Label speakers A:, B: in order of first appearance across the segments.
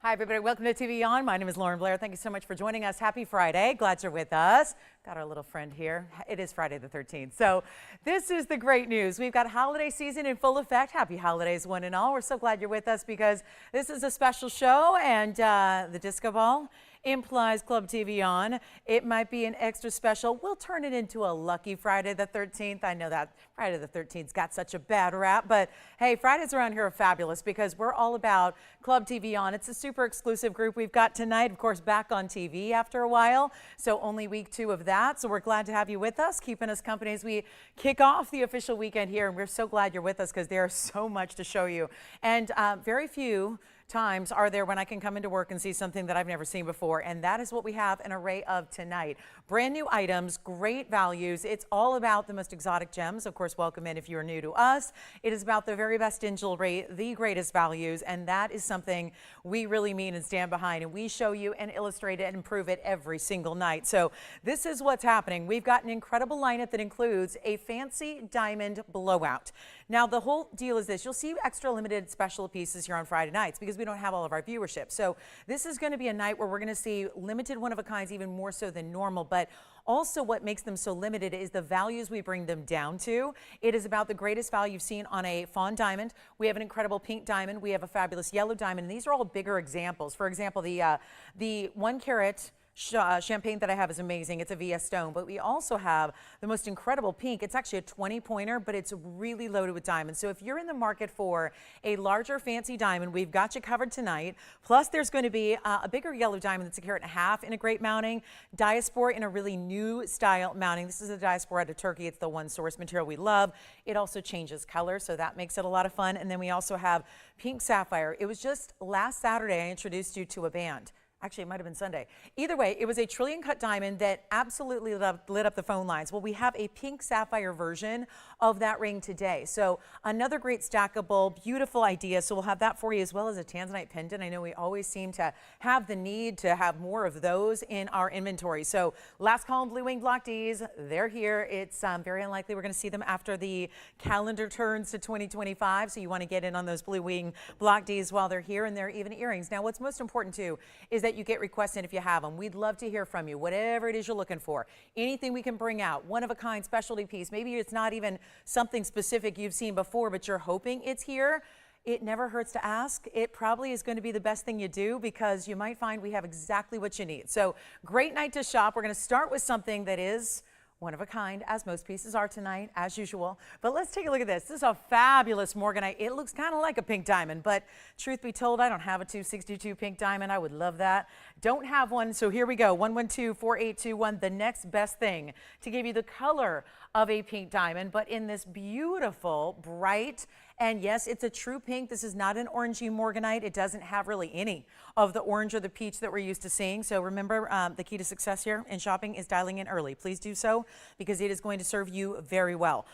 A: Hi, everybody. Welcome to TVON. My name is Blair. Thank you so much for joining us. Happy Friday. Glad you're with us. Got our little friend here. It is Friday the 13th. So this is the great news. We've got holiday season in full effect. Happy holidays, one and all. We're so glad you're with us because this is a special show, and the disco ball implies Club TVON. It might be an extra special. We'll turn it into a lucky Friday the 13th. I know that Friday the 13th's got such a bad rap, but hey, Fridays around here are fabulous because we're all about Club TVON. It's a super exclusive group we've got tonight, of course, back on TV after a while, so only week 2 of that. So we're glad to have you with us, keeping us company as we kick off the official weekend here, and we're so glad you're with us because there's so much to show you. And very few times are there when I can come into work and see something that I've never seen before, and that is what we have an array of tonight. Brand new items, great values. It's all about the most exotic gems. Of course, welcome in if you're new to us. It is about the very best in jewelry, the greatest values, and that is something we really mean and stand behind, and we show you and illustrate it and prove it every single night. So this is what's happening. We've got an incredible lineup that includes a fancy diamond blowout. Now, the whole deal is this. You'll see extra limited special pieces here on Friday nights because we don't have all of our viewership. So this is going to be a night where we're going to see limited one-of-a-kinds, even more so than normal. But also what makes them so limited is the values we bring them down to. It is about the greatest value you've seen on a fawn diamond. We have an incredible pink diamond. We have a fabulous yellow diamond. And these are all bigger examples. For example, the 1 carat champagne that I have is amazing. It's a VS stone, but we also have the most incredible pink. It's actually a 20-pointer, but it's really loaded with diamonds. So if you're in the market for a larger fancy diamond, we've got you covered tonight. Plus there's going to be a bigger yellow diamond that's 1.5 carats in a great mounting, diaspore in a really new style mounting. This is a diaspore out of Turkey. It's the one source material we love. It also changes color, so that makes it a lot of fun. And then we also have pink sapphire. It was just last Saturday I introduced you to a band. Actually, it might have been Sunday. Either way, it was a trillion cut diamond that absolutely lit up the phone lines. Well, we have a pink sapphire version of that ring today. So another great stackable, beautiful idea. So we'll have that for you, as well as a Tanzanite pendant. I know we always seem to have the need to have more of those in our inventory. So last call on blue wing block Ds, they're here. It's very unlikely we're going to see them after the calendar turns to 2025. So you want to get in on those blue wing block Ds while they're here, and they're even earrings. Now, what's most important too is that you get requests in if you have them. We'd love to hear from you, whatever it is you're looking for. Anything we can bring out, one-of-a-kind specialty piece. Maybe it's not even something specific you've seen before, but you're hoping it's here. It never hurts to ask. It probably is going to be the best thing you do because you might find we have exactly what you need. So great night to shop. We're going to start with something that is one of a kind, as most pieces are tonight, as usual. But let's take a look at this. This is a fabulous Morganite. It looks kind of like a pink diamond, but truth be told, I don't have a 262 pink diamond. I would love that. Don't have one, so here we go. 112-4821, the next best thing to give you the color of a pink diamond, but in this beautiful, bright, and yes, it's a true pink. This is not an orangey Morganite. It doesn't have really any of the orange or the peach that we're used to seeing. So remember, the key to success here in shopping is dialing in early. Please do so because it is going to serve you very well,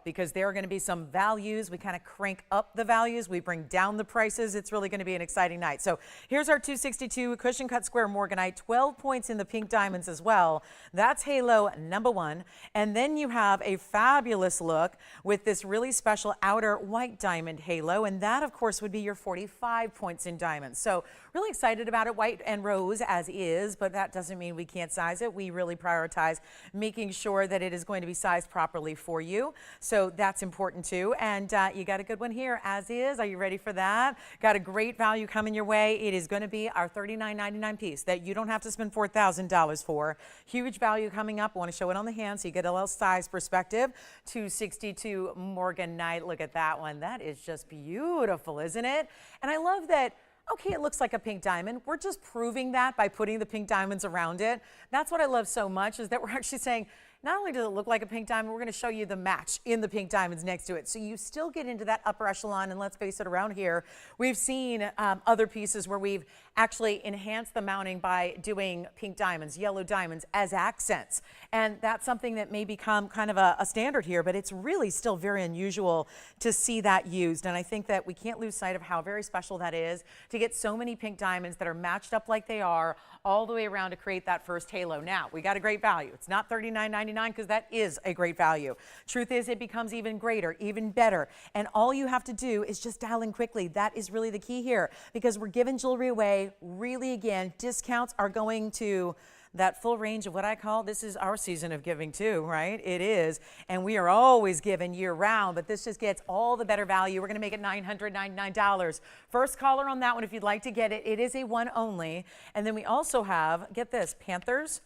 A: because there are going to be some values. We kind of crank up the values. We bring down the prices. It's really going to be an exciting night. So here's our 262 cushion cut square Morganite, 12 points in the pink diamonds as well. That's Halo #1. And then you have a fabulous look with this really special outer white diamond halo, and that of course would be your 45 points in diamonds. So really excited about it, white and rose as is, but that doesn't mean we can't size it. We really prioritize making sure that it is going to be sized properly for you. So that's important too. And you got a good one here as is. Are you ready for that? Got a great value coming your way. It is going to be our $39.99 piece that you don't have to spend $4,000 for. Huge value coming up. I want to show it on the hand so you get a little size perspective. 262 Morganite. Look at that one. That is just beautiful, isn't it? And I love that. Okay, it looks like a pink diamond. We're just proving that by putting the pink diamonds around it. That's what I love so much, is that we're actually saying, not only does it look like a pink diamond, we're going to show you the match in the pink diamonds next to it. So you still get into that upper echelon. And let's face it, around here, we've seen other pieces where we've actually enhance the mounting by doing pink diamonds, yellow diamonds as accents. And that's something that may become kind of a standard here, but it's really still very unusual to see that used. And I think that we can't lose sight of how very special that is to get so many pink diamonds that are matched up like they are all the way around to create that first halo. Now, we got a great value. It's not $39.99 because that is a great value. Truth is, it becomes even greater, even better. And all you have to do is just dial in quickly. That is really the key here, because we're giving jewelry away. Really, again, discounts are going to that full range of what I call, this is our season of giving too, right? It is. And we are always giving year round, but this just gets all the better value. We're going to make it $999. First caller on that one if you'd like to get it. It is a one only. And then we also have, get this, panthers.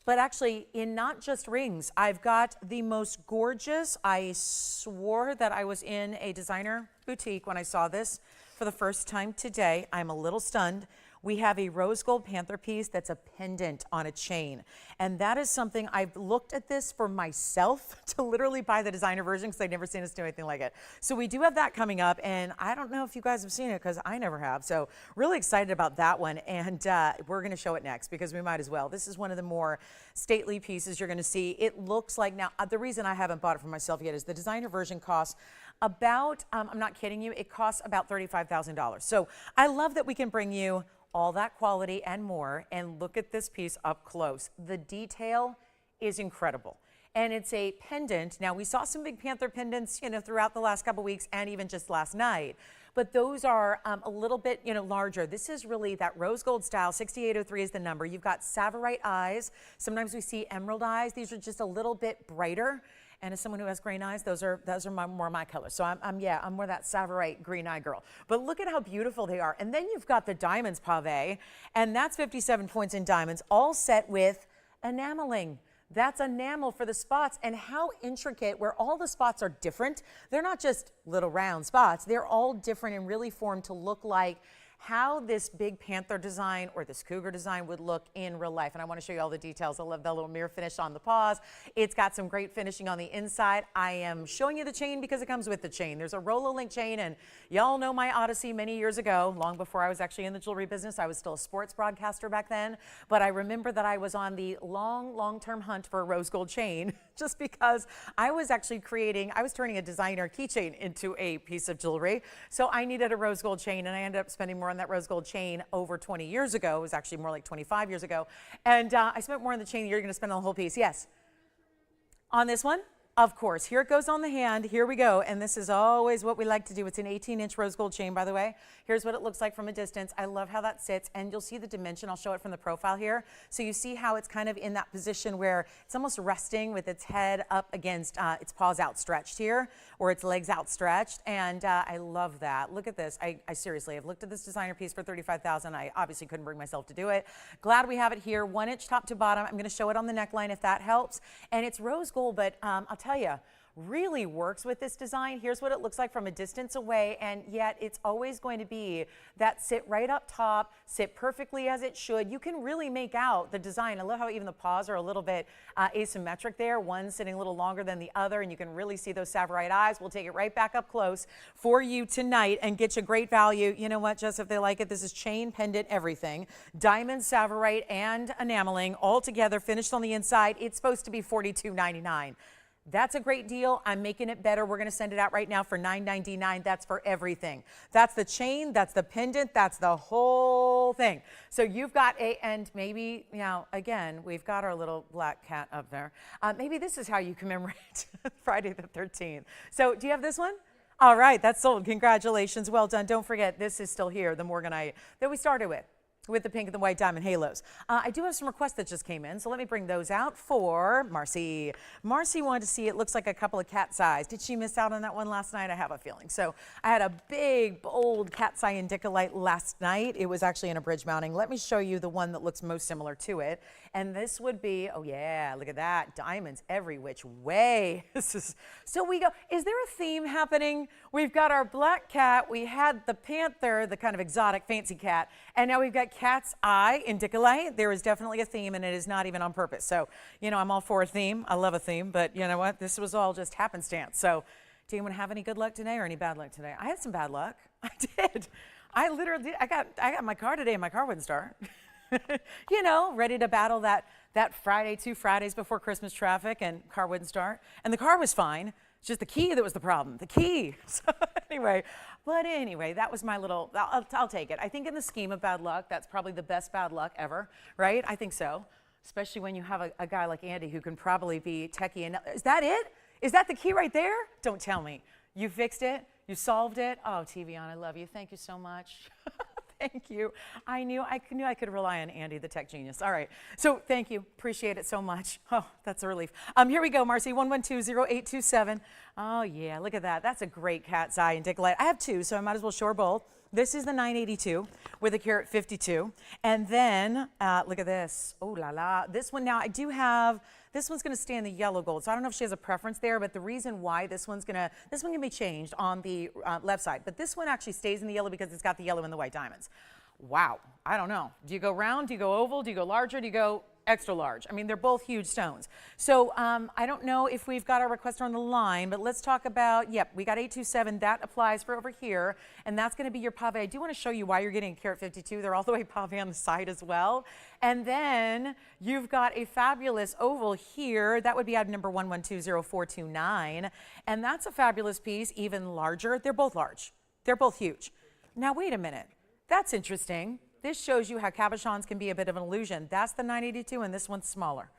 A: But actually, in not just rings, I've got the most gorgeous. I swore that I was in a designer boutique when I saw this for the first time today. I'm a little stunned. We have a rose gold panther piece that's a pendant on a chain. And that is something, I've looked at this for myself to literally buy the designer version because I've never seen us do anything like it. So we do have that coming up, and I don't know if you guys have seen it because I never have. So really excited about that one, and we're going to show it next because we might as well. This is one of the more stately pieces you're going to see. It looks like, now the reason I haven't bought it for myself yet is the designer version costs about, I'm not kidding you, it costs about $35,000. So I love that we can bring you all that quality and more, and look at this piece up close. The detail is incredible. And it's a pendant. Now, we saw some big panther pendants, you know, throughout the last couple weeks and even just last night, but those are a little bit, you know, larger. This is really that rose gold style. 6803 is the number. You've got sapphire eyes. Sometimes we see emerald eyes. These are just a little bit brighter. And as someone who has green eyes, those are more my color. So I'm more that Savarite green eye girl. But look at how beautiful they are. And then you've got the diamonds pave, and that's 57 points in diamonds, all set with enameling. That's enamel for the spots, and how intricate, where all the spots are different. They're not just little round spots. They're all different and really formed to look like how this big panther design or this cougar design would look in real life. And I want to show you all the details. I love that little mirror finish on the paws. It's got some great finishing on the inside. I am showing you the chain because it comes with the chain. There's a Rubellite chain, and y'all know my odyssey many years ago, long before I was actually in the jewelry business. I was still a sports broadcaster back then, but I remember that I was on the long-term hunt for a rose gold chain just because I was actually I was turning a designer keychain into a piece of jewelry. So I needed a rose gold chain, and I ended up spending more on that rose gold chain over 20 years ago. It was actually more like 25 years ago. And I spent more on the chain. You're going to spend on the whole piece. Yes. On this one? Of course. Here it goes on the hand. Here we go. And this is always what we like to do. It's an 18-inch rose gold chain, by the way. Here's what it looks like from a distance. I love how that sits. And you'll see the dimension. I'll show it from the profile here. So you see how it's kind of in that position where it's almost resting with its head up against its paws outstretched here, or its legs outstretched. And I love that. Look at this. I seriously, I've looked at this designer piece for $35,000. I obviously couldn't bring myself to do it. Glad we have it here. 1 inch top to bottom. I'm going to show it on the neckline if that helps. And it's rose gold, but I'll tell you, really works with this design. Here's what it looks like from a distance away, and yet it's always going to be that sit right up top, sit perfectly as it should. You can really make out the design. I love how even the paws are a little bit asymmetric there, one sitting a little longer than the other, and you can really see those Savarite eyes. We'll take it right back up close for you tonight and get you great value. You know what, Jess, if they like it, this is chain, pendant, everything. Diamond, Savarite, and enameling all together, finished on the inside. It's supposed to be $42.99. That's a great deal. I'm making it better. We're going to send it out right now for $9.99. That's for everything. That's the chain. That's the pendant. That's the whole thing. So you've got and maybe, you know, again, we've got our little black cat up there. Maybe this is how you commemorate Friday the 13th. So do you have this one? All right, that's sold. Congratulations. Well done. Don't forget, this is still here, the Morganite that we started with the pink and the white diamond halos. I do have some requests that just came in, so let me bring those out for Marcy. Marcy wanted to see, it looks like a couple of cat's eyes. Did she miss out on that one last night? I have a feeling. So I had a big, bold cat's eye indicolite last night. It was actually in a bridge mounting. Let me show you the one that looks most similar to it. And this would be, oh yeah, look at that. Diamonds every which way. So we go, is there a theme happening? We've got our black cat, we had the panther, the kind of exotic fancy cat, and now we've got cat's eye indicolite. There is definitely a theme, and it is not even on purpose. So, you know, I'm all for a theme. I love a theme, but you know what? This was all just happenstance. So do anyone have any good luck today or any bad luck today? I had some bad luck. I did. I literally did. I got my car today and my car wouldn't start. You know, ready to battle that Friday, 2 Fridays before Christmas traffic, and car wouldn't start. And the car was fine. It's just the key that was the problem, the key. So anyway, that was my little, I'll take it. I think in the scheme of bad luck, that's probably the best bad luck ever, right? I think so, especially when you have a guy like Andy who can probably be techie. And is that it? Is that the key right there? Don't tell me. You fixed it? You solved it? Oh, TVON, I love you. Thank you so much. Thank you. I knew I could rely on Andy, the tech genius. All right. So thank you. Appreciate it so much. Oh, that's a relief. Here we go, Marcy. 112-0827. Oh, yeah. Look at that. That's a great cat's eye indicolite. I have 2, so I might as well show her both. This is the 982 with a carat 52. And then look at this. Oh, la la. This one now, I do have, this one's going to stay in the yellow gold. So I don't know if she has a preference there, but the reason why this one can be changed on the left side. But this one actually stays in the yellow because it's got the yellow and the white diamonds. Wow. I don't know. Do you go round? Do you go oval? Do you go larger? Do you go extra large? I mean, they're both huge stones. So I don't know if we've got our requester on the line, but let's talk about, yep, we got 827. That applies for over here, and that's going to be your pave. I do want to show you why you're getting a carat 52. They're all the way pave on the side as well. And then you've got a fabulous oval here. That would be item number 1120429, and that's a fabulous piece, even larger. They're both large. They're both huge. Now, wait a minute. That's interesting. This shows you how cabochons can be a bit of an illusion. That's the 982, and this one's smaller.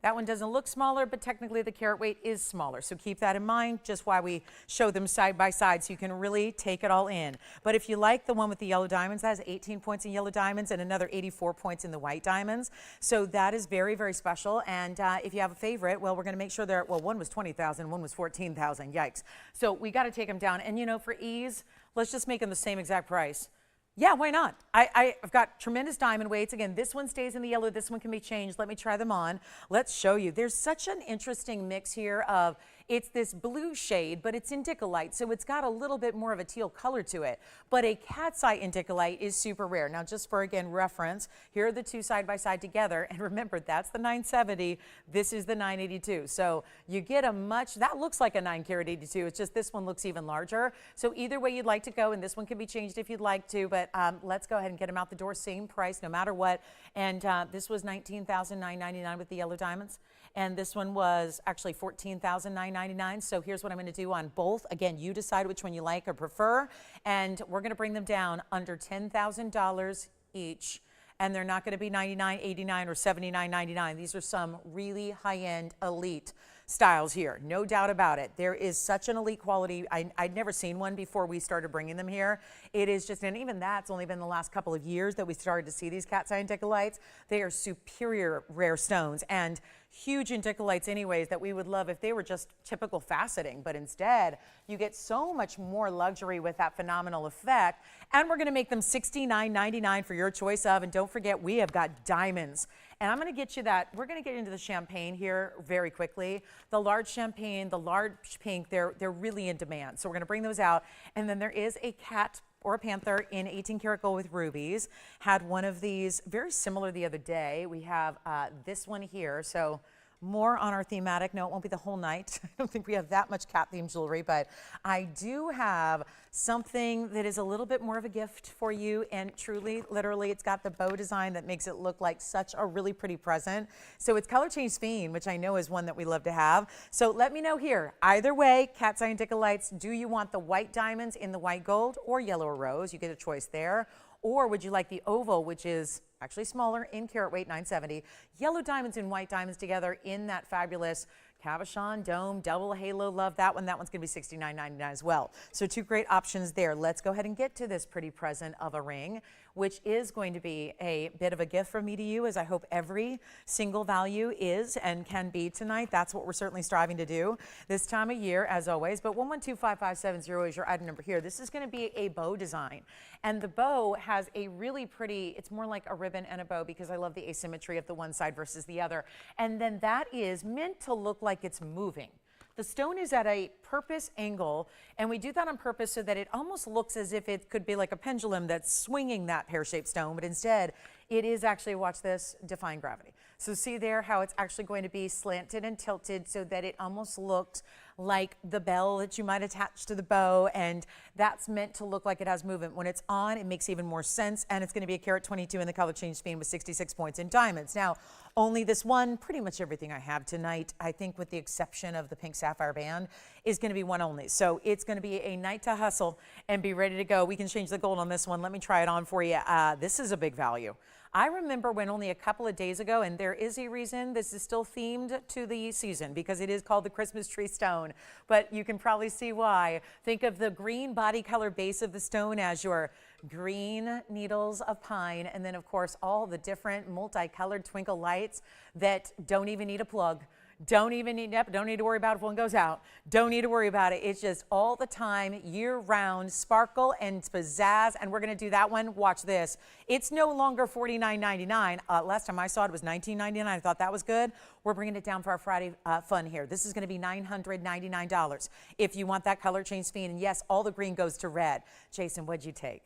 A: That one doesn't look smaller, but technically the carat weight is smaller. So keep that in mind, just why we show them side by side so you can really take it all in. But if you like the one with the yellow diamonds, that has 18 points in yellow diamonds and another 84 points in the white diamonds. So that is very, very special. And if you have a favorite, well, we're going to make sure well, one was 20,000, one was 14,000. Yikes. So we got to take them down. And, you know, for ease, let's just make them the same exact price. Yeah, why not? I've got tremendous diamond weights. Again, this one stays in the yellow. This one can be changed. Let me try them on. Let's show you. There's such an interesting mix here of, it's this blue shade, but it's indicolite, so it's got a little bit more of a teal color to it. But a cat's eye indicolite is super rare. Now, just for, again, reference, here are the two side by side together. And remember, that's the 970. This is the 982. So you get a that looks like a 9 carat 82. It's just this one looks even larger. So either way you'd like to go, and this one can be changed if you'd like to, but let's go ahead and get them out the door. Same price, no matter what. And this was $19,999 with the yellow diamonds. And this one was actually $14,999. So here's what I'm going to do on both. Again, you decide which one you like or prefer. And we're going to bring them down under $10,000 each. And they're not going to be $99.89 or $79.99. These are some really high-end elite styles here. No doubt about it. There is such an elite quality. I'd never seen one before we started bringing them here. It is just, and even that's only been the last couple of years that we started to see these cat's eye indicolites. They are superior rare stones and huge indicolites anyways that we would love if they were just typical faceting, but instead you get so much more luxury with that phenomenal effect. And we're going to make them $69.99 for your choice of, and don't forget we have got diamonds. And I'm going to get you that. We're going to get into the champagne here very quickly. The large champagne, the large pink, they're really in demand. So we're going to bring those out. And then there is a cat or a panther in 18 karat gold with rubies. Had one of these very similar the other day. We have this one here. So more on our thematic. No, it won't be the whole night. I don't think we have that much cat themed jewelry, but I do have something that is a little bit more of a gift for you. And truly, literally, it's got the bow design that makes it look like such a really pretty present. So it's color change sphene, which I know is one that we love to have. So let me know here. Either way, cat's eye indicolites, do you want the white diamonds in the white gold or yellow or rose? You get a choice there. Or would you like the oval, which is actually smaller in carat weight, 970, yellow diamonds and white diamonds together in that fabulous cabochon, dome, double halo, love that one. That one's going to be $69.99 as well. So two great options there. Let's go ahead and get to this pretty present of a ring, which is going to be a bit of a gift from me to you, as I hope every single value is and can be tonight. That's what we're certainly striving to do this time of year, as always. But 1125570 is your item number here. This is going to be a bow design. And the bow has a really pretty, it's more like a ribbon and a bow because I love the asymmetry of the one side versus the other. And then that is meant to look like it's moving. The stone is at a purpose angle, and we do that on purpose so that it almost looks as if it could be like a pendulum that's swinging that pear-shaped stone, but instead it is actually, watch this, defying gravity. So see there how it's actually going to be slanted and tilted so that it almost looks like the bell that you might attach to the bow, and that's meant to look like it has movement. When it's on, it makes even more sense, and it's going to be a carat 22 in the color change sphene with 66 points in diamonds. Now, only this one, pretty much everything I have tonight, I think with the exception of the pink sapphire band, is going to be one only. So it's going to be a night to hustle and be ready to go. We can change the gold on this one. Let me try it on for you. This is a big value. I remember when only a couple of days ago, and there is a reason this is still themed to the season because it is called the Christmas tree stone, but you can probably see why. Think of the green body color base of the stone as your green needles of pine, and then of course all the different multicolored twinkle lights that don't even need a plug. Don't need to worry about if one goes out. Don't need to worry about it. It's just all the time, year round, sparkle and pizzazz. And we're going to do that one. Watch this. It's no longer $49.99. Last time I saw it was $19.99. I thought that was good. We're bringing it down for our Friday fun here. This is going to be $999 if you want that color change sphene. And yes, all the green goes to red. Jason, what'd you take?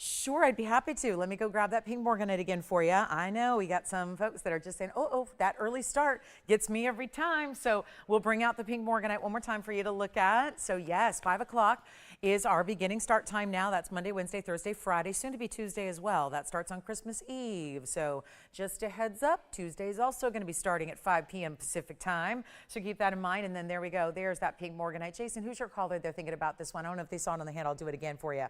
A: Sure, I'd be happy to. Let me go grab that pink Morganite again for you. I know we got some folks that are just saying, oh, that early start gets me every time. So we'll bring out the pink Morganite one more time for you to look at. So yes, 5 o'clock is our beginning start time now. That's Monday, Wednesday, Thursday, Friday, soon to be Tuesday as well. That starts on Christmas Eve. So just a heads up, Tuesday is also going to be starting at 5 p.m. Pacific time. So keep that in mind. And then there we go. There's that pink Morganite. Jason, who's your caller? They're thinking about this one. I don't know if they saw it on the hand. I'll do it again for you.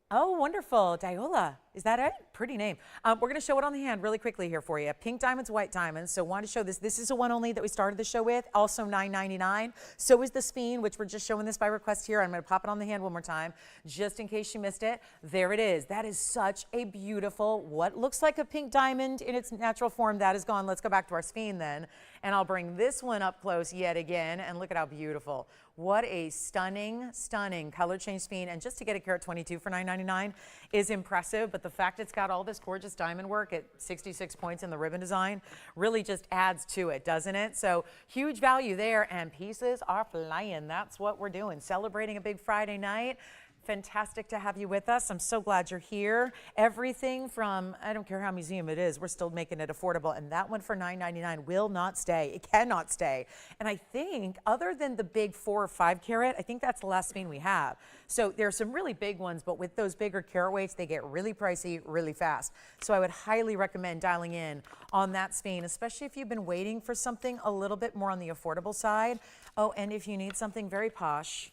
A: Oh, wonderful. Diola. Is that it? Pretty name. We're going to show it on the hand really quickly here for you. Pink diamonds, white diamonds. So wanted to show this. This is a one only that we started the show with. Also $9.99. So is the sphene, which we're just showing this by request here. I'm going to pop it on the hand one more time, just in case you missed it. There it is. That is such a beautiful, what looks like a pink diamond in its natural form. That is gone. Let's go back to our sphene then. And I'll bring this one up close yet again. And look at how beautiful. What a stunning, stunning color change sphene. And just to get a carat 22 for $9.99 is impressive. But the fact it's got all this gorgeous diamond work at 66 points in the ribbon design really just adds to it, doesn't it? So huge value there, and pieces are flying. That's what we're doing. Celebrating a big Friday night. Fantastic to have you with us. I'm so glad you're here. Everything from, I don't care how museum it is, we're still making it affordable. And that one for $9.99 will not stay. It cannot stay. And I think other than the big 4 or 5 carat, I think that's the last sphene we have. So there's some really big ones, but with those bigger carat weights, they get really pricey really fast. So I would highly recommend dialing in on that sphene, especially if you've been waiting for something a little bit more on the affordable side. Oh, and if you need something very posh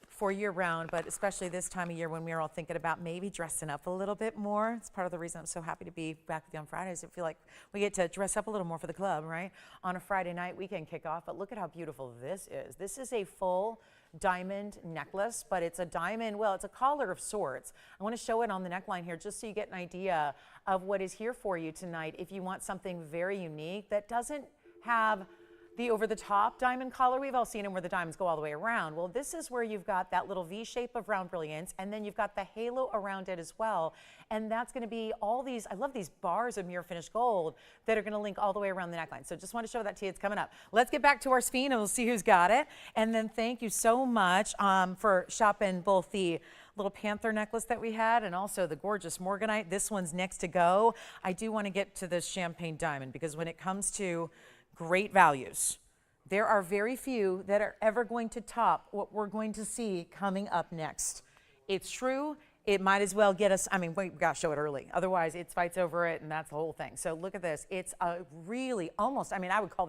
A: for year round, but especially this time of year when we're all thinking about maybe dressing up a little bit more. It's part of the reason I'm so happy to be back with you on Fridays. I feel like we get to dress up a little more for the club, right? On a Friday night weekend kickoff, but look at how beautiful this is. This is a full diamond necklace, but it's a diamond, well, it's a collar of sorts. I want to show it on the neckline here just so you get an idea of what is here for you tonight if you want something very unique that doesn't have the over-the-top diamond collar. We've all seen them where the diamonds go all the way around. Well, this is where you've got that little V shape of round brilliance, and then you've got the halo around it as well. And that's going to be all these, I love these bars of mirror finished gold that are going to link all the way around the neckline. So just want to show that to you. It's coming up. Let's get back to our sphene and we'll see who's got it. And then thank you so much for shopping both the little panther necklace that we had and also the gorgeous Morganite. This one's next to go. I do want to get to this champagne diamond because when it comes to great values, there are very few that are ever going to top what we're going to see coming up next. It's true. It might as well get us, I mean, we've got to show it early. Otherwise, it fights over it, and that's the whole thing. So look at this. It's a really almost, I mean, I would call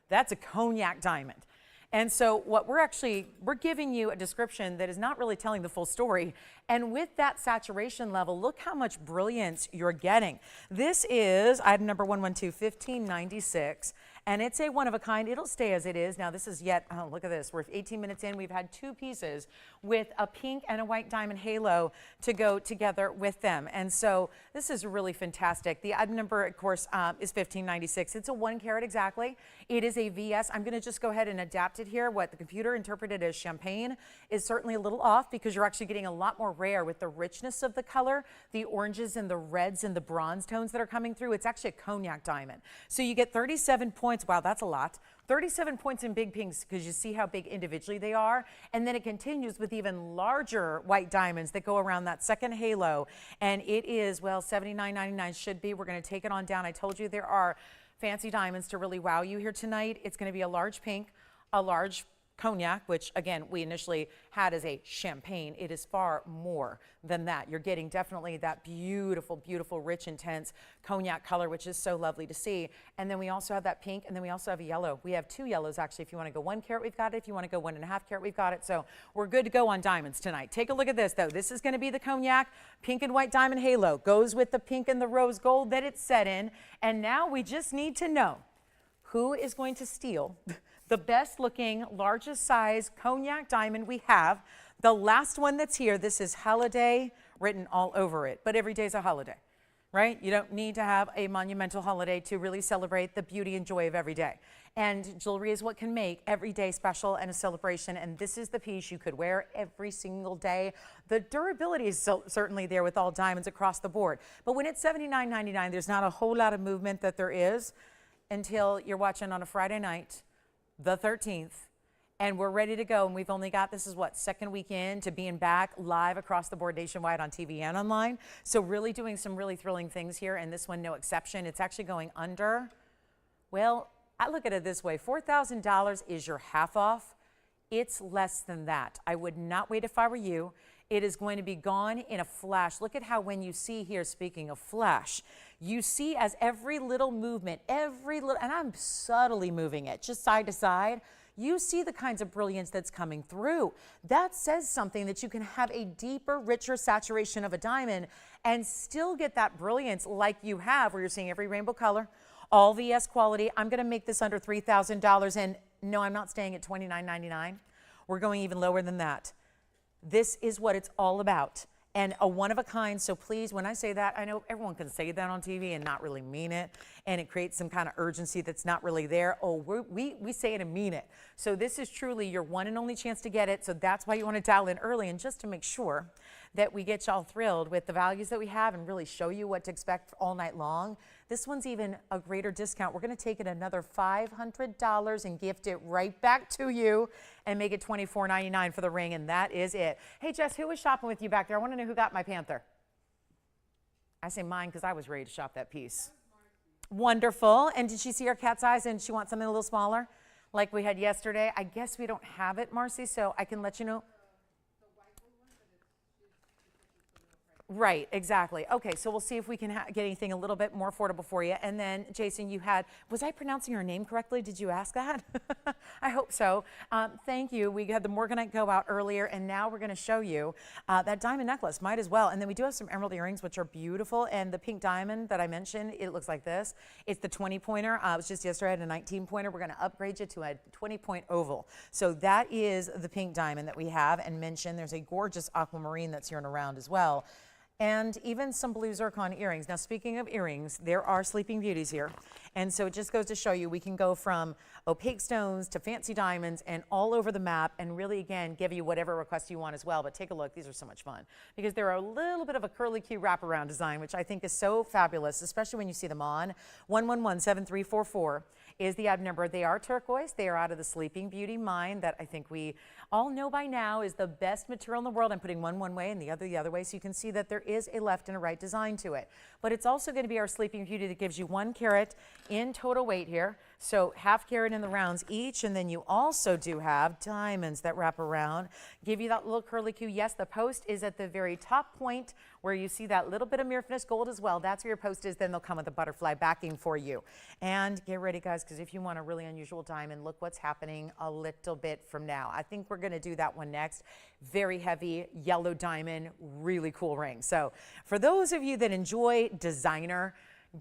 A: that's a cognac diamond. And so what we're giving you a description that is not really telling the full story. And with that saturation level, look how much brilliance you're getting. This is item number 112, 1596. And it's a one of a kind. It'll stay as it is. Now this is yet, oh, look at this. We're 18 minutes in. We've had 2 pieces with a pink and a white diamond halo to go together with them. And so this is really fantastic. The item number, of course, is 1596. It's a 1 carat exactly. It is a VS. I'm going to just go ahead and adapt it here. What the computer interpreted as champagne is certainly a little off because you're actually getting a lot more rare with the richness of the color, the oranges and the reds and the bronze tones that are coming through. It's actually a cognac diamond. So you get 37 points. Wow, that's a lot. 37 points in big pinks because you see how big individually they are. And then it continues with even larger white diamonds that go around that second halo. And it is, well, $79.99 should be. We're going to take it on down. I told you there are fancy diamonds to really wow you here tonight. It's going to be a large pink, a large cognac, which again, we initially had as a champagne. It is far more than that. You're getting definitely that beautiful, beautiful, rich, intense cognac color, which is so lovely to see. And then we also have that pink, and then we also have a yellow. We have 2 yellows, actually. If you want to go 1 carat, we've got it. If you want to go 1.5 carat, we've got it. So we're good to go on diamonds tonight. Take a look at this, though. This is going to be the cognac pink and white diamond halo. Goes with the pink and the rose gold that it's set in. And now we just need to know who is going to steal the best looking, largest size cognac diamond we have. The last one that's here, this is holiday written all over it, but every day is a holiday, right? You don't need to have a monumental holiday to really celebrate the beauty and joy of every day. And jewelry is what can make every day special and a celebration. And this is the piece you could wear every single day. The durability is certainly there with all diamonds across the board. But when it's $79.99, there's not a whole lot of movement that there is until you're watching on a Friday night, the 13th, and we're ready to go. And we've only got, this is what, second weekend to being back live across the board nationwide on TVON online. So really doing some really thrilling things here, and this one no exception. It's actually going under, well, I look at it this way, $4,000 is your half off. It's less than that. I would not wait if I were you. It is going to be gone in a flash. Look at how when you see here, speaking of flash, you see as every little movement, and I'm subtly moving it just side to side, you see the kinds of brilliance that's coming through. That says something that you can have a deeper, richer saturation of a diamond and still get that brilliance like you have where you're seeing every rainbow color, all VS quality. I'm gonna make this under $3,000, and no, I'm not staying at $29.99. We're going even lower than that. This is what it's all about, and a one-of-a-kind. So please, when I say that, I know everyone can say that on TV and not really mean it, and it creates some kind of urgency that's not really there. Oh, we say it and mean it. So this is truly your one and only chance to get it, so that's why you want to dial in early, and just to make sure that we get y'all thrilled with the values that we have and really show you what to expect all night long. This one's even a greater discount. We're going to take it another $500 and gift it right back to you and make it $24.99 for the ring, and that is it. Hey, Jess, who was shopping with you back there? I want to know who got my panther. I say mine because I was ready to shop that piece. Wonderful. And did she see our cat's eyes and she wants something a little smaller like we had yesterday? I guess we don't have it, Marcy, so I can let you know. Right, exactly. Okay, so we'll see if we can get anything a little bit more affordable for you. And then, Jason, you had, was I pronouncing your name correctly? Did you ask that? I hope so. Thank you. We had the Morganite go out earlier, and now we're going to show you that diamond necklace. Might as well. And then we do have some emerald earrings, which are beautiful. And the pink diamond that I mentioned, it looks like this. It's the 20-pointer. It was just yesterday, I had a 19-pointer. We're going to upgrade you to a 20-point oval. So that is the pink diamond that we have and mentioned. There's a gorgeous aquamarine that's here and around as well. And even some blue zircon earrings. Now, speaking of earrings, there are sleeping beauties here. And so it just goes to show you we can go from opaque stones to fancy diamonds and all over the map, and really, again, give you whatever request you want as well. But take a look. These are so much fun because they're a little bit of a curly Q wraparound design, which I think is so fabulous, especially when you see them on. 111-7344 is the ad number. They are turquoise. They are out of the Sleeping Beauty mine that I think we all know by now is the best material in the world. I'm putting one way and the other way, so you can see that there is a left and a right design to it. But it's also going to be our Sleeping Beauty that gives you 1 carat in total weight here. So ½ carat in the rounds each, and then you also do have diamonds that wrap around, give you that little curly Q. Yes, the post is at the very top point where you see that little bit of mirror finished gold as well. That's where your post is. Then they'll come with a butterfly backing for you. And get ready, guys, because if you want a really unusual diamond, look what's happening a little bit from now. I think we're going to do that one next. Very heavy yellow diamond, really cool ring. So for those of you that enjoy designer,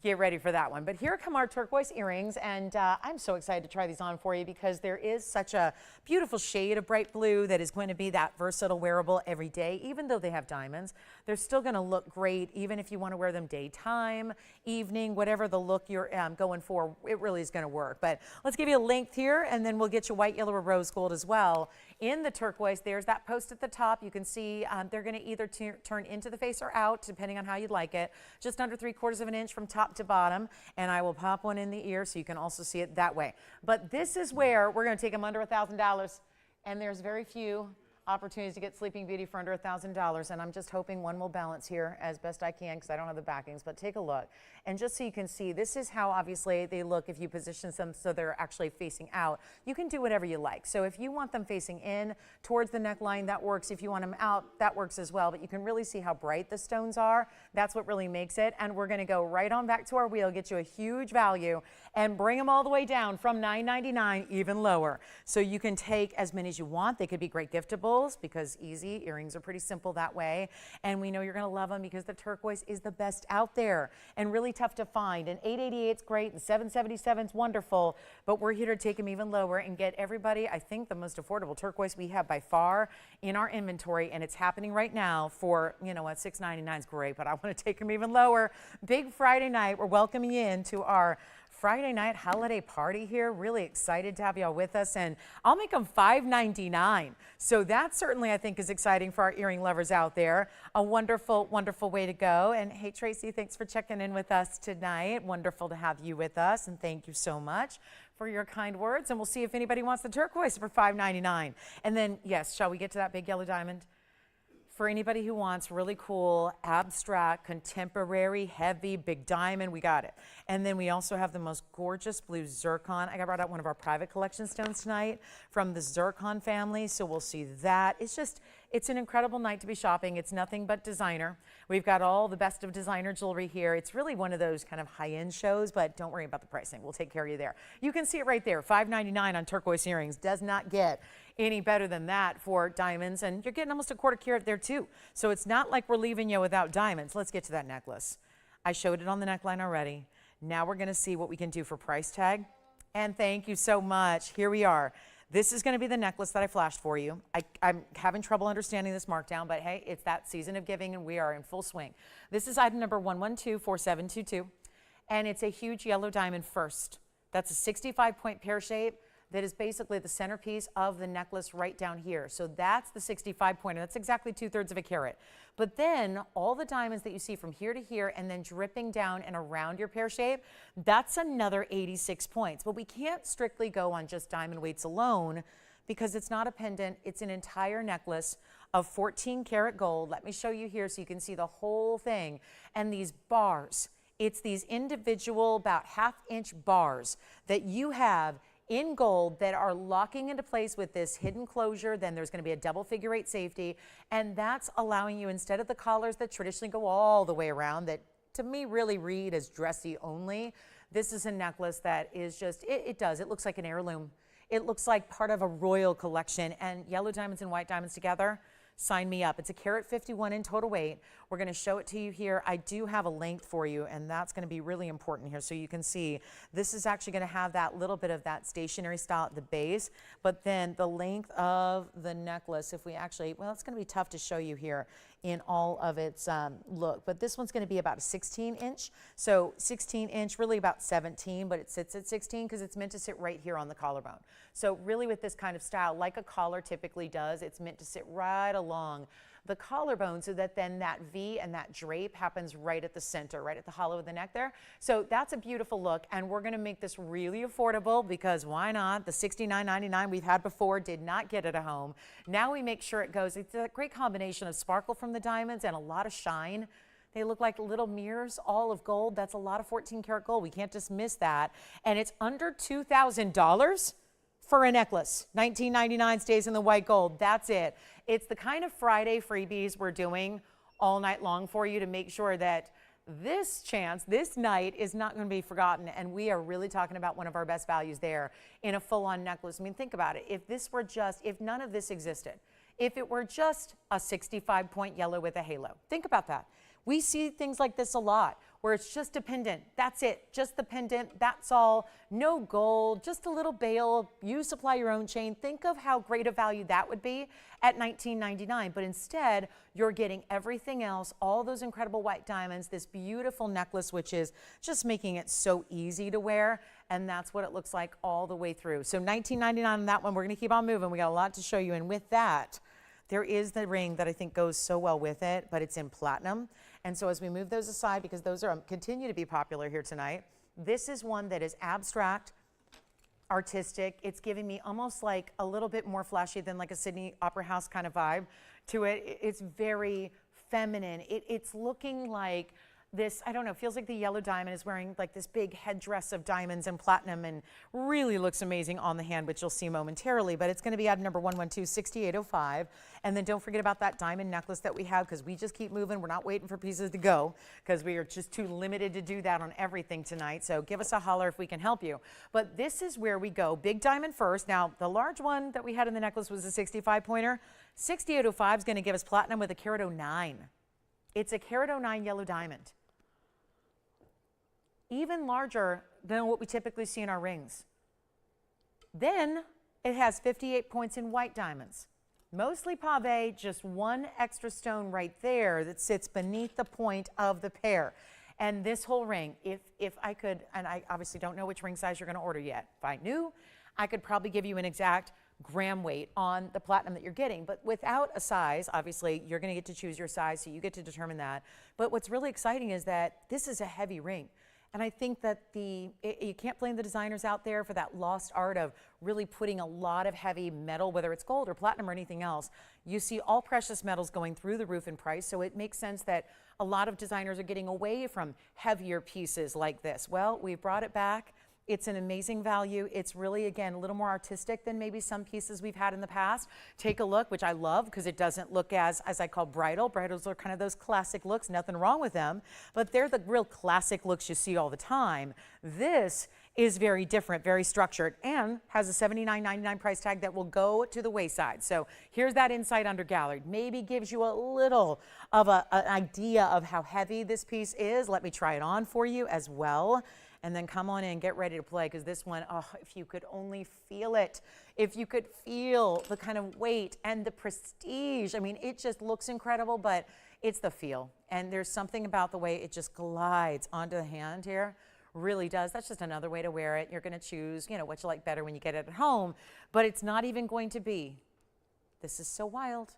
A: get ready for that one. But here come our turquoise earrings, and I'm so excited to try these on for you because there is such a beautiful shade of bright blue that is going to be that versatile wearable every day. Even though they have diamonds, they're still going to look great even if you want to wear them daytime, evening, whatever the look you're going for, it really is going to work. But let's give you a length here, and then we'll get you white, yellow, or rose gold as well. In the turquoise, there's that post at the top. You can see they're going to either turn into the face or out, depending on how you'd like it. Just under 3/4 of an inch from top to bottom, and I will pop one in the ear so you can also see it that way. But this is where we're going to take them under $1,000, and there's very few opportunities to get Sleeping Beauty for under $1,000, and I'm just hoping one will balance here as best I can because I don't have the backings, but take a look. And just so you can see, this is how obviously they look if you position them so they're actually facing out. You can do whatever you like. So if you want them facing in towards the neckline, that works. If you want them out, that works as well. But you can really see how bright the stones are. That's what really makes it. And we're going to go right on back to our wheel, get you a huge value, and bring them all the way down from $9.99 even lower. So you can take as many as you want. They could be great giftables because easy. Earrings are pretty simple that way. And we know you're going to love them because the turquoise is the best out there and really tough to find. And $888 is great and $777 is wonderful, but we're here to take them even lower and get everybody, I think, the most affordable turquoise we have by far in our inventory. And it's happening right now for, you know what, $6.99 is great, but I want to take them even lower. Big Friday night. We're welcoming you into our Friday night holiday party here. Really excited to have y'all with us, and I'll make them $5.99. So that certainly I think is exciting for our earring lovers out there. A wonderful, wonderful way to go. And hey, Tracy, thanks for checking in with us tonight. Wonderful to have you with us, and thank you so much for your kind words. And we'll see if anybody wants the turquoise for $5.99. And then, yes, shall we get to that big yellow diamond? For anybody who wants really cool, abstract, contemporary, heavy, big diamond, we got it. And then we also have the most gorgeous blue zircon. I brought out one of our private collection stones tonight from the Zircon family, so we'll see that. It's an incredible night to be shopping. It's nothing but designer. We've got all the best of designer jewelry here. It's really one of those kind of high-end shows, but don't worry about the pricing. We'll take care of you there. You can see it right there, $5.99 on turquoise earrings. Does not get any better than that for diamonds, and you're getting almost a quarter carat there too. So it's not like we're leaving you without diamonds. Let's get to that necklace. I showed it on the neckline already. Now we're going to see what we can do for price tag. And thank you so much. Here we are. This is going to be the necklace that I flashed for you. I'm having trouble understanding this markdown, but hey, it's that season of giving and we are in full swing. This is item number 1124722, and it's a huge yellow diamond first. That's a 65-point pear shape. That is basically the centerpiece of the necklace right down here. So that's the 65 point, and that's exactly 2/3 of a carat. But then all the diamonds that you see from here to here and then dripping down and around your pear shape, that's another 86 points. But we can't strictly go on just diamond weights alone because it's not a pendant, it's an entire necklace of 14 karat gold. Let me show you here so you can see the whole thing. And these bars, it's these individual about 1/2 inch bars that you have in gold that are locking into place with this hidden closure. Then there's going to be a double figure 8 safety, and that's allowing you, instead of the collars that traditionally go all the way around that to me really read as dressy only, this is a necklace that is just, it looks like an heirloom. It looks like part of a royal collection, and yellow diamonds and white diamonds together, sign me up. It's a carat 51 in total weight. We're going to show it to you here. I do have a length for you, and that's going to be really important here. So you can see this is actually going to have that little bit of that stationary style at the base, but then the length of the necklace, if we actually, well, it's going to be tough to show you here in all of its look, but this one's going to be about a 16 inch. So 16 inch, really about 17, but it sits at 16 because it's meant to sit right here on the collarbone. So really with this kind of style, like a collar typically does, it's meant to sit right along the collarbone so that then that V and that drape happens right at the center, right at the hollow of the neck there. So that's a beautiful look, and we're going to make this really affordable because why not? The $69.99 we've had before did not get it at home. Now we make sure it goes. It's a great combination of sparkle from the diamonds and a lot of shine. They look like little mirrors, all of gold. That's a lot of 14 karat gold. We can't dismiss that. And it's under $2,000 for a necklace. $19.99 stays in the white gold. That's it. It's the kind of Friday freebies we're doing all night long for you to make sure that this chance, this night is not going to be forgotten. And we are really talking about one of our best values there in a full-on necklace. I mean, think about it. If this were just, if none of this existed, if it were just a 65-point yellow with a halo, think about that. We see things like this a lot where it's just a pendant. That's it, just the pendant, that's all. No gold, just a little bail. You supply your own chain. Think of how great a value that would be at $19.99. But instead, you're getting everything else, all those incredible white diamonds, this beautiful necklace, which is just making it so easy to wear. And that's what it looks like all the way through. So $19.99 on that one. We're going to keep on moving. We got a lot to show you. And with that, there is the ring that I think goes so well with it, but it's in platinum. And so as we move those aside, because those are continue to be popular here tonight, this is one that is abstract, artistic. It's giving me almost like a little bit more flashy than like a Sydney Opera House kind of vibe to it. It's very feminine. It's looking like this, I don't know, feels like the yellow diamond is wearing like this big headdress of diamonds and platinum, and really looks amazing on the hand, which you'll see momentarily. But it's going to be item number 112-6805. And then don't forget about that diamond necklace that we have, because we just keep moving. We're not waiting for pieces to go, because we are just too limited to do that on everything tonight. So give us a holler if we can help you. But this is where we go. Big diamond first. Now, the large one that we had in the necklace was a 65 pointer. 6805 is going to give us platinum with a carat 09. It's a carat 09 yellow diamond. Even larger than what we typically see in our rings. Then it has 58 points in white diamonds. Mostly pave, just one extra stone right there that sits beneath the point of the pair. And this whole ring, if I could, and I obviously don't know which ring size you're going to order yet. If I knew, I could probably give you an exact gram weight on the platinum that you're getting. But without a size, obviously, you're going to get to choose your size, so you get to determine that. But what's really exciting is that this is a heavy ring. And I think that you can't blame the designers out there for that lost art of really putting a lot of heavy metal, whether it's gold or platinum or anything else. You see all precious metals going through the roof in price, so it makes sense that a lot of designers are getting away from heavier pieces like this. Well, we've brought it back. It's an amazing value. It's really, again, a little more artistic than maybe some pieces we've had in the past. Take a look, which I love because it doesn't look as I call bridal. Bridals are kind of those classic looks, nothing wrong with them, but they're the real classic looks you see all the time. This is very different, very structured, and has a $79.99 price tag that will go to the wayside. So here's that insight under gallery. Maybe gives you a little of an idea of how heavy this piece is. Let me try it on for you as well. And then come on in, get ready to play, because this one, oh, if you could only feel it, if you could feel the kind of weight and the prestige. I mean, it just looks incredible, but it's the feel. And there's something about the way it just glides onto the hand here. Really does. That's just another way to wear it. You're going to choose, you know, what you like better when you get it at home, but it's not even going to be. This is so wild.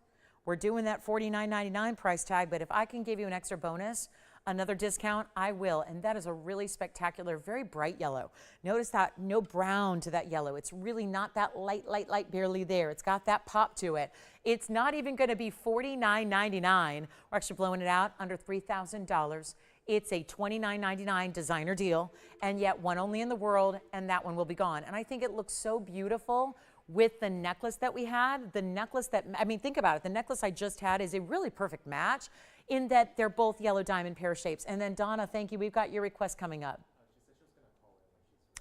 A: We're doing that $49.99 price tag, but if I can give you an extra bonus, another discount, I will. And that is a really spectacular, very bright yellow. Notice that no brown to that yellow. It's really not that light, barely there. It's got that pop to it. It's not even going to be $49.99. We're actually blowing it out under $3,000. It's a $29.99 designer deal, and yet one only in the world, and that one will be gone. And I think it looks so beautiful with the necklace that we had. The necklace that, I mean, think about it. The necklace I just had is a really perfect match in that they're both yellow diamond pear shapes. And then Donna, thank you. We've got your request coming up.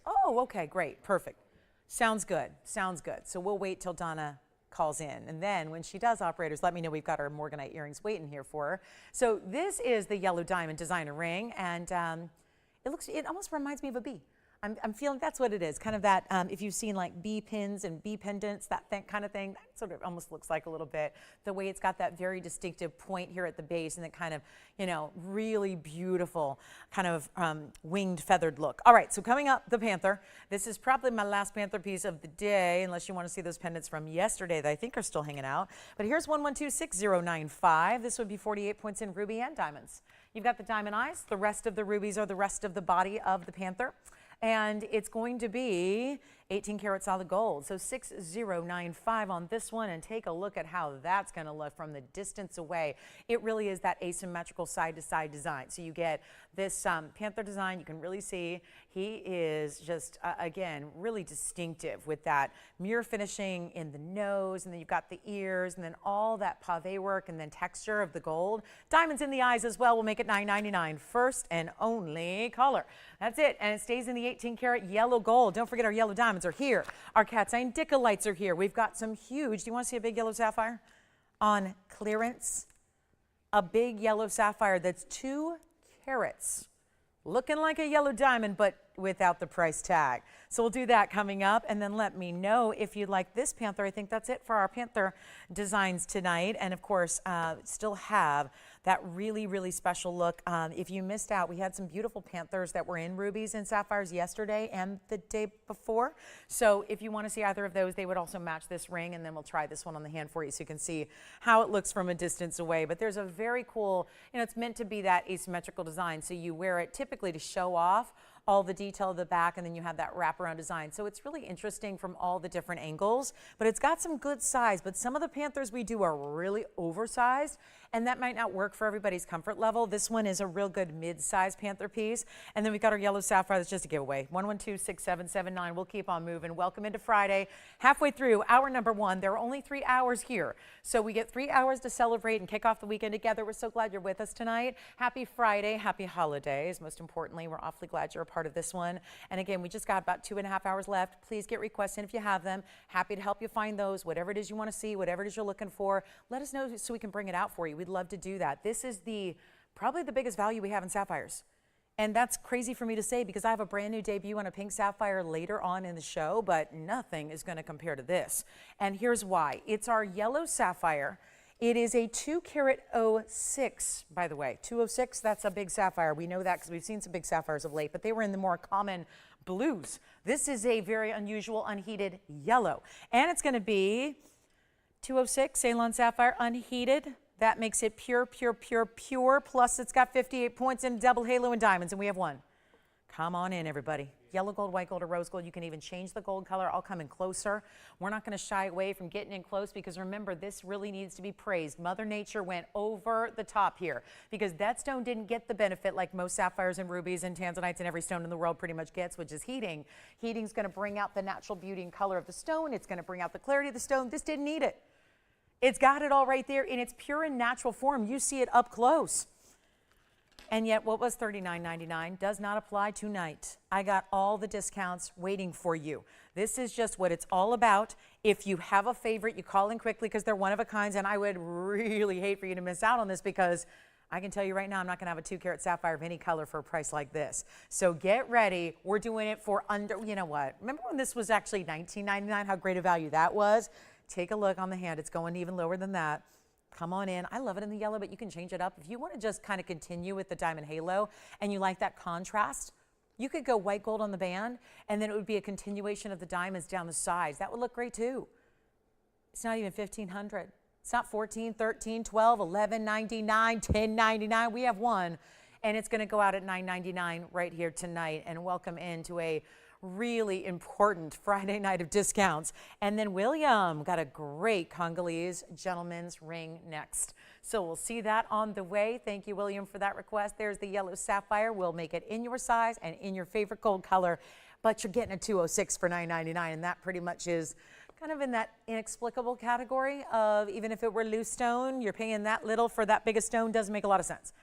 A: Oh, okay, great, perfect. Sounds good, sounds good. So we'll wait till Donna calls in. And then when she does, operators, let me know. We've got our Morganite earrings waiting here for her. So this is the yellow diamond designer ring, and it almost reminds me of a bee. I'm feeling that's what it is, kind of that, if you've seen like bee pins and bee pendants, that kind of thing, that sort of almost looks like a little bit. The way it's got that very distinctive point here at the base and that kind of, you know, really beautiful kind of winged feathered look. All right, so coming up, the panther. This is probably my last panther piece of the day, unless you want to see those pendants from yesterday that I think are still hanging out. But here's 112-6095. This would be 48 points in ruby and diamonds. You've got the diamond eyes. The rest of the rubies are the rest of the body of the panther. And it's going to be 18 karat solid gold. So 6095 on this one, and take a look at how that's going to look from the distance away. It really is that asymmetrical side-to-side design. So you get this panther design. You can really see he is just, again, really distinctive with that mirror finishing in the nose, and then you've got the ears, and then all that pave work and then texture of the gold. Diamonds in the eyes as well will make it $9.99. First and only color. That's it, and it stays in the 18 karat yellow gold. Don't forget our yellow diamonds are here. Our cat's eye indicolites are here. We've got some huge, do you want to see a big yellow sapphire on clearance? A big yellow sapphire that's 2 carats. Looking like a yellow diamond, but without the price tag. So we'll do that coming up, and then let me know if you'd like this panther. I think that's it for our panther designs tonight. And of course, still have that really, really special look. If you missed out, we had some beautiful panthers that were in rubies and sapphires yesterday and the day before. So if you want to see either of those, they would also match this ring, and then we'll try this one on the hand for you so you can see how it looks from a distance away. But there's a very cool, you know, it's meant to be that asymmetrical design, so you wear it typically to show off all the detail of the back, and then you have that wraparound design. So it's really interesting from all the different angles, but it's got some good size. But some of the panthers we do are really oversized, and that might not work for everybody's comfort level. This one is a real good mid-size panther piece. And then we got our yellow sapphire that's just a giveaway. 112-6779. We'll keep on moving. Welcome into Friday. Halfway through hour number 1. There are only 3 hours here, so we get 3 hours to celebrate and kick off the weekend together. We're so glad you're with us tonight. Happy Friday. Happy holidays. Most importantly, we're awfully glad you're a part of this one. And again, we just got about 2.5 hours left. Please get requests in if you have them. Happy to help you find those. Whatever it is you want to see, whatever it is you're looking for, let us know so we can bring it out for you. We'd love to do that. This is probably the biggest value we have in sapphires. And that's crazy for me to say because I have a brand new debut on a pink sapphire later on in the show, but nothing is going to compare to this. And here's why. It's our yellow sapphire. It is a 2-carat 06, by the way. 206, that's a big sapphire. We know that because we've seen some big sapphires of late, but they were in the more common blues. This is a very unusual unheated yellow. And it's going to be 206 Ceylon sapphire unheated. That makes it pure, pure, pure, pure. Plus, it's got 58 points in double halo and diamonds, and we have one. Come on in, everybody. Yellow gold, white gold, or rose gold. You can even change the gold color. I'll come in closer. We're not going to shy away from getting in close because remember, this really needs to be praised. Mother Nature went over the top here because that stone didn't get the benefit like most sapphires and rubies and tanzanites and every stone in the world pretty much gets, which is heating. Heating's going to bring out the natural beauty and color of the stone. It's going to bring out the clarity of the stone. This didn't need it. It's got it all right there in its pure and natural form. You see it up close. And yet what was $39.99 does not apply tonight. I got all the discounts waiting for you. This is just what it's all about. If you have a favorite, you call in quickly because they're one of a kinds, and I would really hate for you to miss out on this because I can tell you right now I'm not going to have a 2-carat sapphire of any color for a price like this. So get ready. We're doing it for under, you know what? Remember when this was actually $19.99, how great a value that was? Take a look on the hand. It's going even lower than that. Come on in. I love it in the yellow, but you can change it up. If you want to just kind of continue with the diamond halo and you like that contrast, you could go white gold on the band, and then it would be a continuation of the diamonds down the sides. That would look great too. It's not even $1,500. It's not $14, $13, $12, $11.99, $10.99. We have one, and it's going to go out at $9.99 right here tonight. And welcome into a really important Friday night of discounts. And then William got a great Congolese gentleman's ring next. So we'll see that on the way. Thank you, William, for that request. There's the yellow sapphire. We'll make it in your size and in your favorite gold color, but you're getting a 206 for $9.99, and that pretty much is kind of in that inexplicable category of even if it were loose stone, you're paying that little for that big a stone. Doesn't make a lot of sense.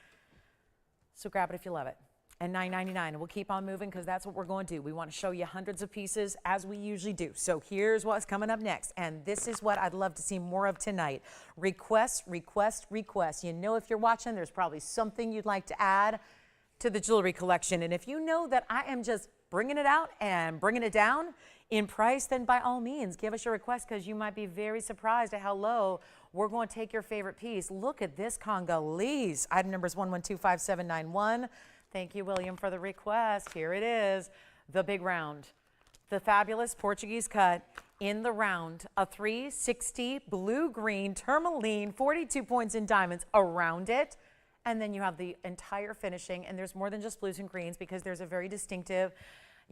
A: So grab it if you love it. And $9.99, and we'll keep on moving because that's what we're going to do. We want to show you hundreds of pieces as we usually do. So here's what's coming up next, and this is what I'd love to see more of tonight. Request, request, request. You know, if you're watching, there's probably something you'd like to add to the jewelry collection, and if you know that I am just bringing it out and bringing it down in price, then by all means, give us your request because you might be very surprised at how low we're going to take your favorite piece. Look at this Congolese. Item number is 1125791. Thank you, William, for the request. Here it is, the big round. The fabulous Portuguese cut in the round, a 360 blue-green tourmaline, 42 points in diamonds around it. And then you have the entire finishing, and there's more than just blues and greens because there's a very distinctive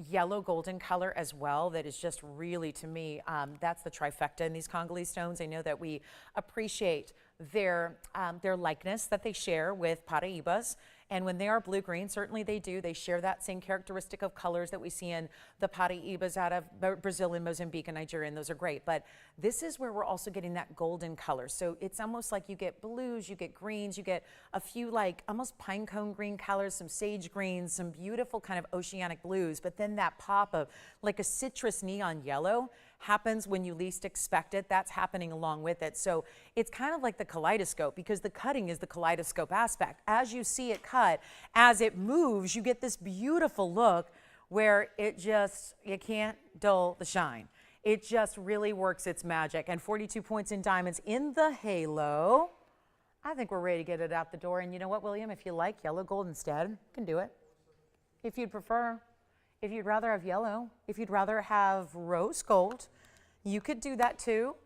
A: yellow golden color as well that is just really, to me, that's the trifecta in these Congolese stones. I know that we appreciate their likeness that they share with Paraibas. And when they are blue-green, certainly they do. They share that same characteristic of colors that we see in the Paraibas out of Brazil and Mozambique and Nigeria, and those are great. But this is where we're also getting that golden color. So it's almost like you get blues, you get greens, you get a few like almost pine cone green colors, some sage greens, some beautiful kind of oceanic blues. But then that pop of like a citrus neon yellow happens when you least expect it. That's happening along with it. So it's kind of like the kaleidoscope because the cutting is the kaleidoscope aspect. As you see it cut, as it moves, you get this beautiful look where it just, you can't dull the shine. It just really works its magic. And 42 points in diamonds in the halo. I think we're ready to get it out the door. And you know what, William? If you like yellow gold instead, you can do it. If you'd prefer. If you'd rather have yellow, if you'd rather have rose gold, you could do that too.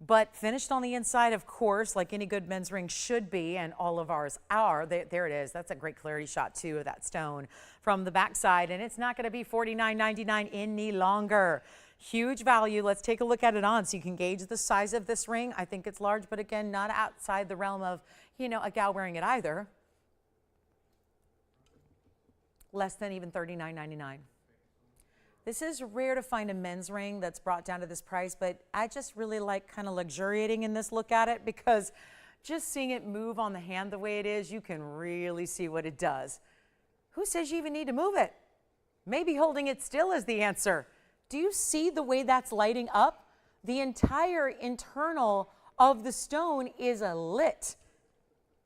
A: but finished on the inside, of course, like any good men's ring should be, and all of ours are. There it is. That's a great clarity shot, too, of that stone from the backside, and it's not going to be $49.99 any longer. Huge value. Let's take a look at it on so you can gauge the size of this ring. I think it's large, but again, not outside the realm of, you know, a gal wearing it either. Less than even $39.99. This is rare to find a men's ring that's brought down to this price, but I just really like kind of luxuriating in this look at it, because just seeing it move on the hand the way it is, you can really see what it does. Who says you even need to move it? Maybe holding it still is the answer. Do you see the way that's lighting up? The entire internal of the stone is lit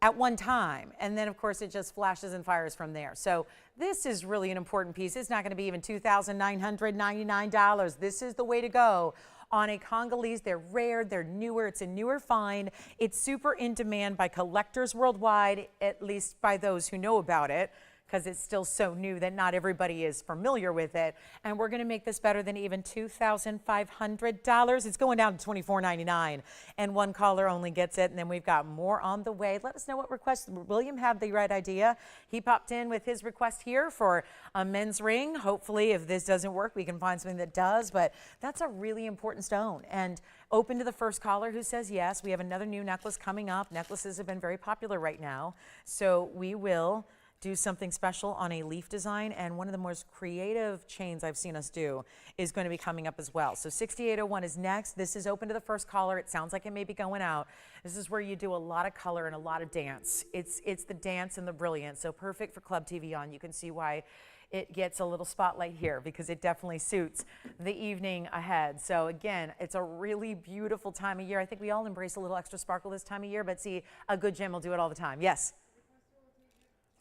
A: at one time, and then of course it just flashes and fires from there. So this is really an important piece. It's not going to be even $2,999. This is the way to go on a Congolese. They're rare, they're newer, it's a newer find. It's super in demand by collectors worldwide, at least by those who know about it, because it's still so new that not everybody is familiar with it. And we're going to make this better than even $2,500. It's going down to $24.99, and one caller only gets it, and then we've got more on the way. Let us know what request. William had the right idea. He popped in with his request here for a men's ring. Hopefully, if this doesn't work, we can find something that does, but that's a really important stone. And open to the first caller who says yes. We have another new necklace coming up. Necklaces have been very popular right now, so we will do something special on a leaf design, and one of the most creative chains I've seen us do is going to be coming up as well. So 6801 is next. This is open to the first caller. It sounds like it may be going out. This is where you do a lot of color and a lot of dance. It's the dance and the brilliance, so perfect for Club TVON. You can see why it gets a little spotlight here, because it definitely suits the evening ahead. So again, it's a really beautiful time of year. I think we all embrace a little extra sparkle this time of year, but see, a good gem will do it all the time. Yes?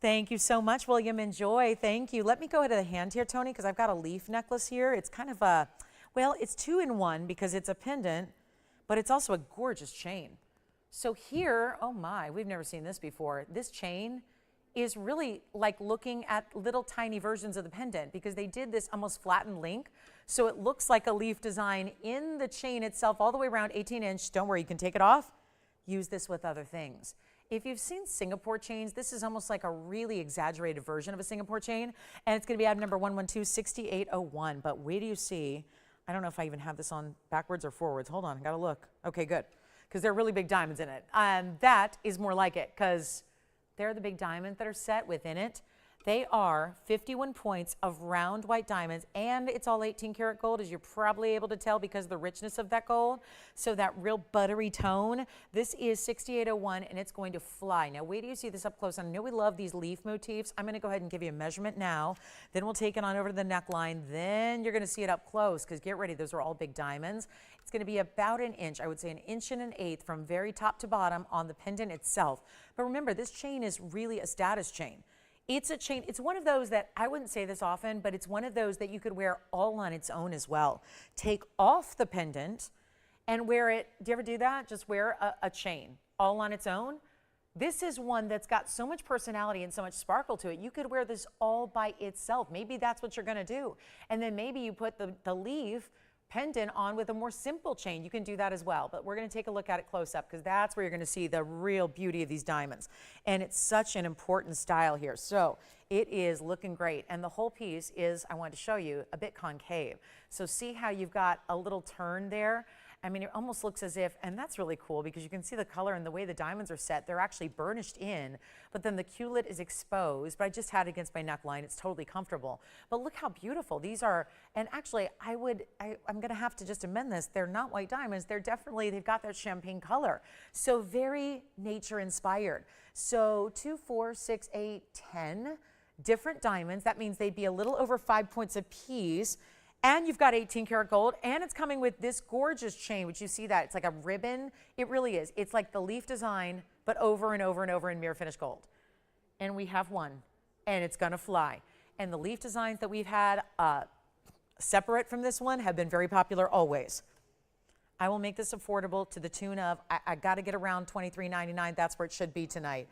A: Thank you so much, William. Enjoy. Thank you. Let me go ahead to the hand here, Tony, because I've got a leaf necklace here. It's kind of a, well, it's 2-in-1 because it's a pendant, but it's also a gorgeous chain. So here, oh my, we've never seen this before. This chain is really like looking at little tiny versions of the pendant, because they did this almost flattened link. So it looks like a leaf design in the chain itself, all the way around, 18-inch. Don't worry, you can take it off. Use this with other things. If you've seen Singapore chains, this is almost like a really exaggerated version of a Singapore chain, and it's going to be item number 112-6801. But wait till you see, I don't know if I even have this on backwards or forwards. Hold on, I got to look. Okay, good, because there are really big diamonds in it. That is more like it, because they're the big diamonds that are set within it. They are 51 points of round white diamonds, and it's all 18 karat gold, as you're probably able to tell because of the richness of that gold. So that real buttery tone. This is 6801, and it's going to fly. Now wait till you see this up close. I know we love these leaf motifs. I'm going to go ahead and give you a measurement now. Then we'll take it on over to the neckline. Then you're going to see it up close, because get ready, those are all big diamonds. It's going to be about an inch, I would say 1 1/8 inches from very top to bottom on the pendant itself. But remember, this chain is really a status chain. It's a chain, it's one of those that, I wouldn't say this often, but it's one of those that you could wear all on its own as well. Take off the pendant and wear it. Do you ever do that? Just wear a chain all on its own. This is one that's got so much personality and so much sparkle to it. You could wear this all by itself. Maybe that's what you're going to do. And then maybe you put the leaf pendant on with a more simple chain. You can do that as well, but we're going to take a look at it close up, because that's where you're going to see the real beauty of these diamonds. And it's such an important style here. So it is looking great. And the whole piece is, I wanted to show you, a bit concave. So see how you've got a little turn there? I mean, it almost looks as if, and that's really cool, because you can see the color and the way the diamonds are set. They're actually burnished in, but then the Q-lid is exposed. But I just had it against my neckline. It's totally comfortable. But look how beautiful these are. And actually, I'm going to have to just amend this. They're not white diamonds. They've got that champagne color. So very nature inspired. So 2, 4, 6, 8, 10 different diamonds. That means they'd be a little over 5 points apiece. And you've got 18 karat gold, and it's coming with this gorgeous chain, which you see that. It's like a ribbon. It really is. It's like the leaf design, but over and over and over in mirror finish gold. And we have one, and it's going to fly. And the leaf designs that we've had separate from this one have been very popular always. I will make this affordable to the tune of, I got to get around $23.99. That's where it should be tonight.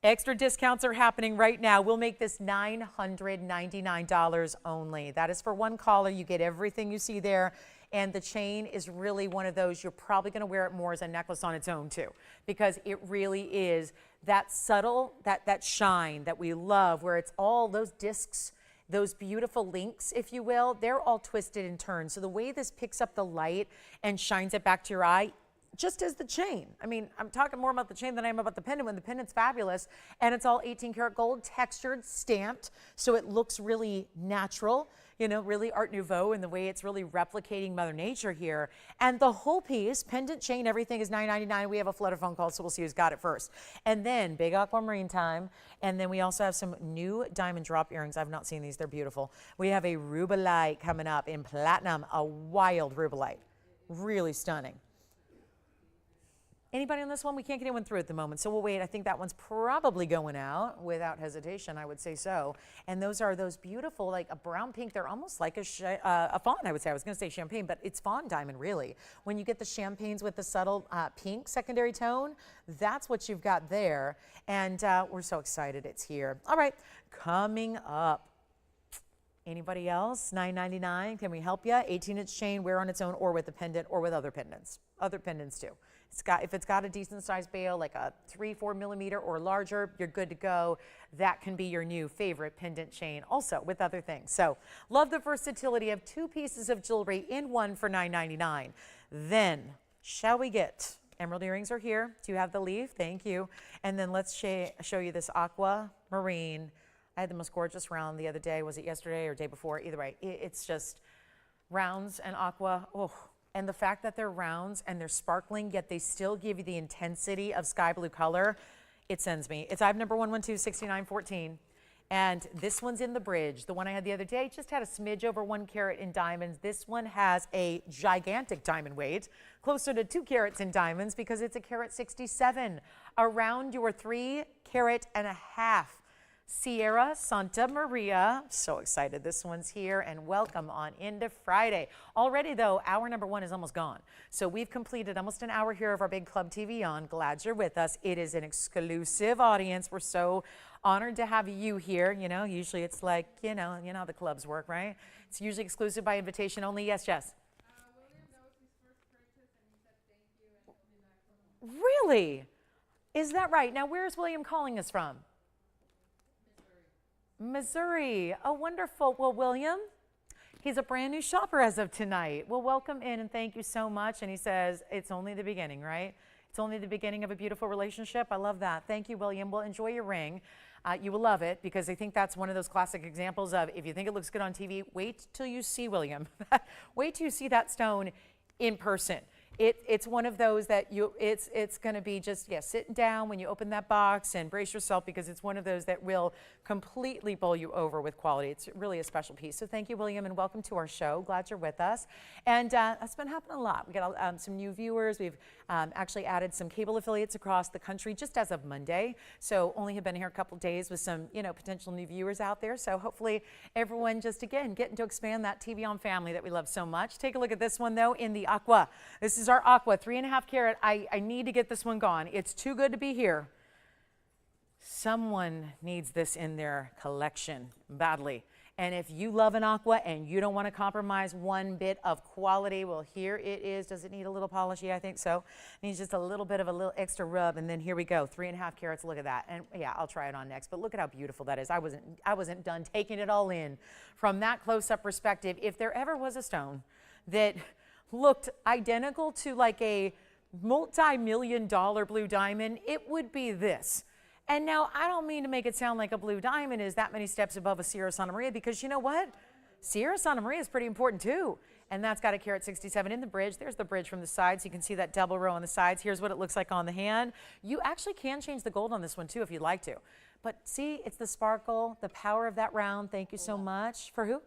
A: Extra discounts are happening right now. We'll make this $999 only. That is for one caller. You get everything you see there. And the chain is really one of those, you're probably going to wear it more as a necklace on its own too, because it really is that subtle, that shine that we love, where it's all those discs, those beautiful links, if you will, they're all twisted and turned. So the way this picks up the light and shines it back to your eye, just as the chain. I mean, I'm talking more about the chain than I am about the pendant. When the pendant's fabulous, and it's all 18 karat gold, textured, stamped, so it looks really natural, you know, really Art Nouveau in the way it's really replicating Mother Nature here. And the whole piece, pendant, chain, everything is $9.99. We have a flood of phone calls, so we'll see who's got it first. And then big aquamarine time. And then we also have some new diamond drop earrings. I've not seen these. They're beautiful. We have a Rubellite coming up in platinum, a wild Rubellite. Really stunning. Anybody on this one? We can't get anyone through at the moment, so we'll wait. I think that one's probably going out without hesitation. I would say so. And those are those beautiful, like a brown pink. They're almost like a fawn, I would say. I was going to say champagne, but it's fawn diamond, really. When you get the champagnes with the subtle pink secondary tone, that's what you've got there. And we're so excited it's here. All right, coming up. Anybody else? $9.99. Can we help you? 18-inch chain, wear on its own, or with a pendant, or with other pendants. Other pendants too. If it's got a decent sized bail, like a 3-4 millimeter or larger, you're good to go. That can be your new favorite pendant chain, also with other things. So love the versatility of 2 pieces of jewelry in one for $9.99. Then, shall we get emerald earrings are here. Do you have the leaf? Thank you. And then let's show you this aquamarine. I had the most gorgeous round the other day. Was it yesterday or day before? Either way, it's just rounds and aqua. Oh. And the fact that they're rounds and they're sparkling, yet they still give you the intensity of sky blue color, it sends me. It's item number 112-6914. And this one's in the bridge. The one I had the other day just had a smidge over 1 carat in diamonds. This one has a gigantic diamond weight, closer to 2 carats in diamonds, because it's a carat 67. Around your 3 carat and a half. Sierra Santa Maria. So excited this one's here, and welcome on into Friday. Already though, hour number 1 is almost gone. So we've completed almost an hour here of our big club TVON. Glad you're with us. It is an exclusive audience. We're so honored to have you here. You know, usually it's like, you know how the clubs work, right? It's usually exclusive by invitation only. Yes, Jess.
B: William, that was his first purchase, and he said thank you and told me back from him.
A: Really? Is that right? Now, where's William calling us from? Missouri. Oh, wonderful. Well, William, he's a brand new shopper as of tonight. Well, welcome in and thank you so much. And he says it's only the beginning, right? It's only the beginning of a beautiful relationship. I love that. Thank you, William. Well, enjoy your ring. You will love it, because I think that's one of those classic examples of, if you think it looks good on TV, wait till you see William. Wait till you see that stone in person. It's one of those that it's going to be just, sitting down when you open that box and brace yourself, because it's one of those that will completely bowl you over with quality. It's really a special piece. So thank you, William, and welcome to our show. Glad you're with us. And that's been happening a lot. We got some new viewers. We've actually added some cable affiliates across the country just as of Monday. So only have been here a couple days with some, potential new viewers out there. So hopefully everyone just, again, getting to expand that TVON family that we love so much. Take a look at this one, though, in the aqua. This is our aqua, 3.5 carat. I need to get this one gone. It's too good to be here. Someone needs this in their collection badly. And if you love an aqua and you don't want to compromise one bit of quality, well, here it is. Does it need a little polish? Yeah, I think so. It needs just a little bit of a little extra rub, and then here we go. 3.5 carats. Look at that. And yeah, I'll try it on next. But look at how beautiful that is. I wasn't done taking it all in from that close-up perspective. If there ever was a stone that looked identical to like a multi-million-dollar blue diamond, it would be this. And now, I don't mean to make it sound like a blue diamond is that many steps above a Sierra Santa Maria, because you know what? Sierra Santa Maria is pretty important too. And that's got a carat 67 in the bridge. There's the bridge from the sides. You can see that double row on the sides. Here's what it looks like on the hand. You actually can change the gold on this one too if you'd like to. But see, it's the sparkle, the power of that round. Thank you so much. For who?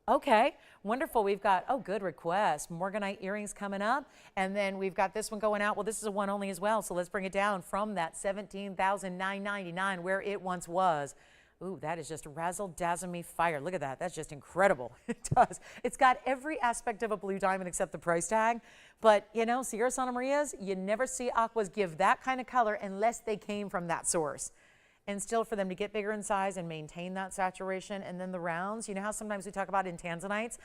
A: Okay, wonderful. We've got, oh, good request. Morganite earrings coming up. And then we've got this one going out. Well, this is a one only as well. So let's bring it down from that $17,999 where it once was. Ooh, that is just razzle-dazzle me fire. Look at that. That's just incredible. It does. It's got every aspect of a blue diamond except the price tag. But, Sierra Santa Marias, you never see aquas give that kind of color unless they came from that source. And still, for them to get bigger in size and maintain that saturation, and then the rounds, you know how sometimes we talk about in Tanzanites?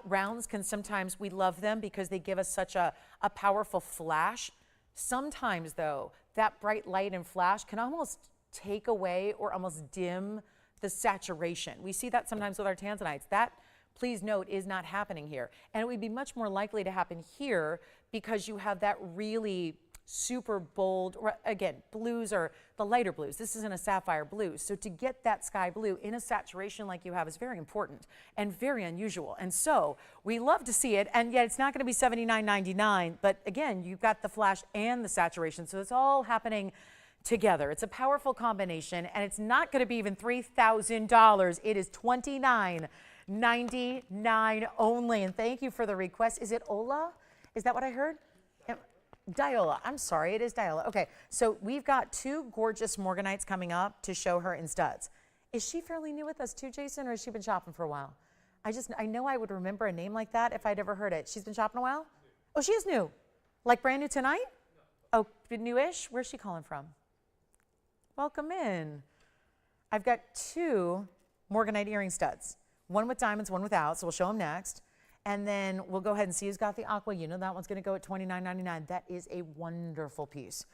A: Rounds can sometimes, we love them because they give us such a powerful flash. Sometimes though, that bright light and flash can almost take away or almost dim the saturation. We see that sometimes with our Tanzanites. That, please note, is not happening here. And it would be much more likely to happen here because you have that really super bold, or again, blues are the lighter blues. This isn't a sapphire blue. So to get that sky blue in a saturation like you have is very important and very unusual. And so we love to see it. And yet it's not going to be $79.99. But again, you've got the flash and the saturation. So it's all happening together. It's a powerful combination, and it's not going to be even $3,000. It is $29.99 only. And thank you for the request. Is it Ola? Is that what I heard? Diola. I'm sorry, it is Diola. Okay, so we've got two gorgeous Morganites coming up to show her in studs. Is she fairly new with us too, Jason, or has she been shopping for a while? I know I would remember a name like that if I'd ever heard it. She's been shopping a while? Oh, she is new. Like brand new tonight? Oh, newish? Where's she calling from? Welcome in. I've got two Morganite earring studs. One with diamonds, one without, so we'll show them next. And then we'll go ahead and see who's got the aqua. You know that one's going to go at $29.99. That is a wonderful piece.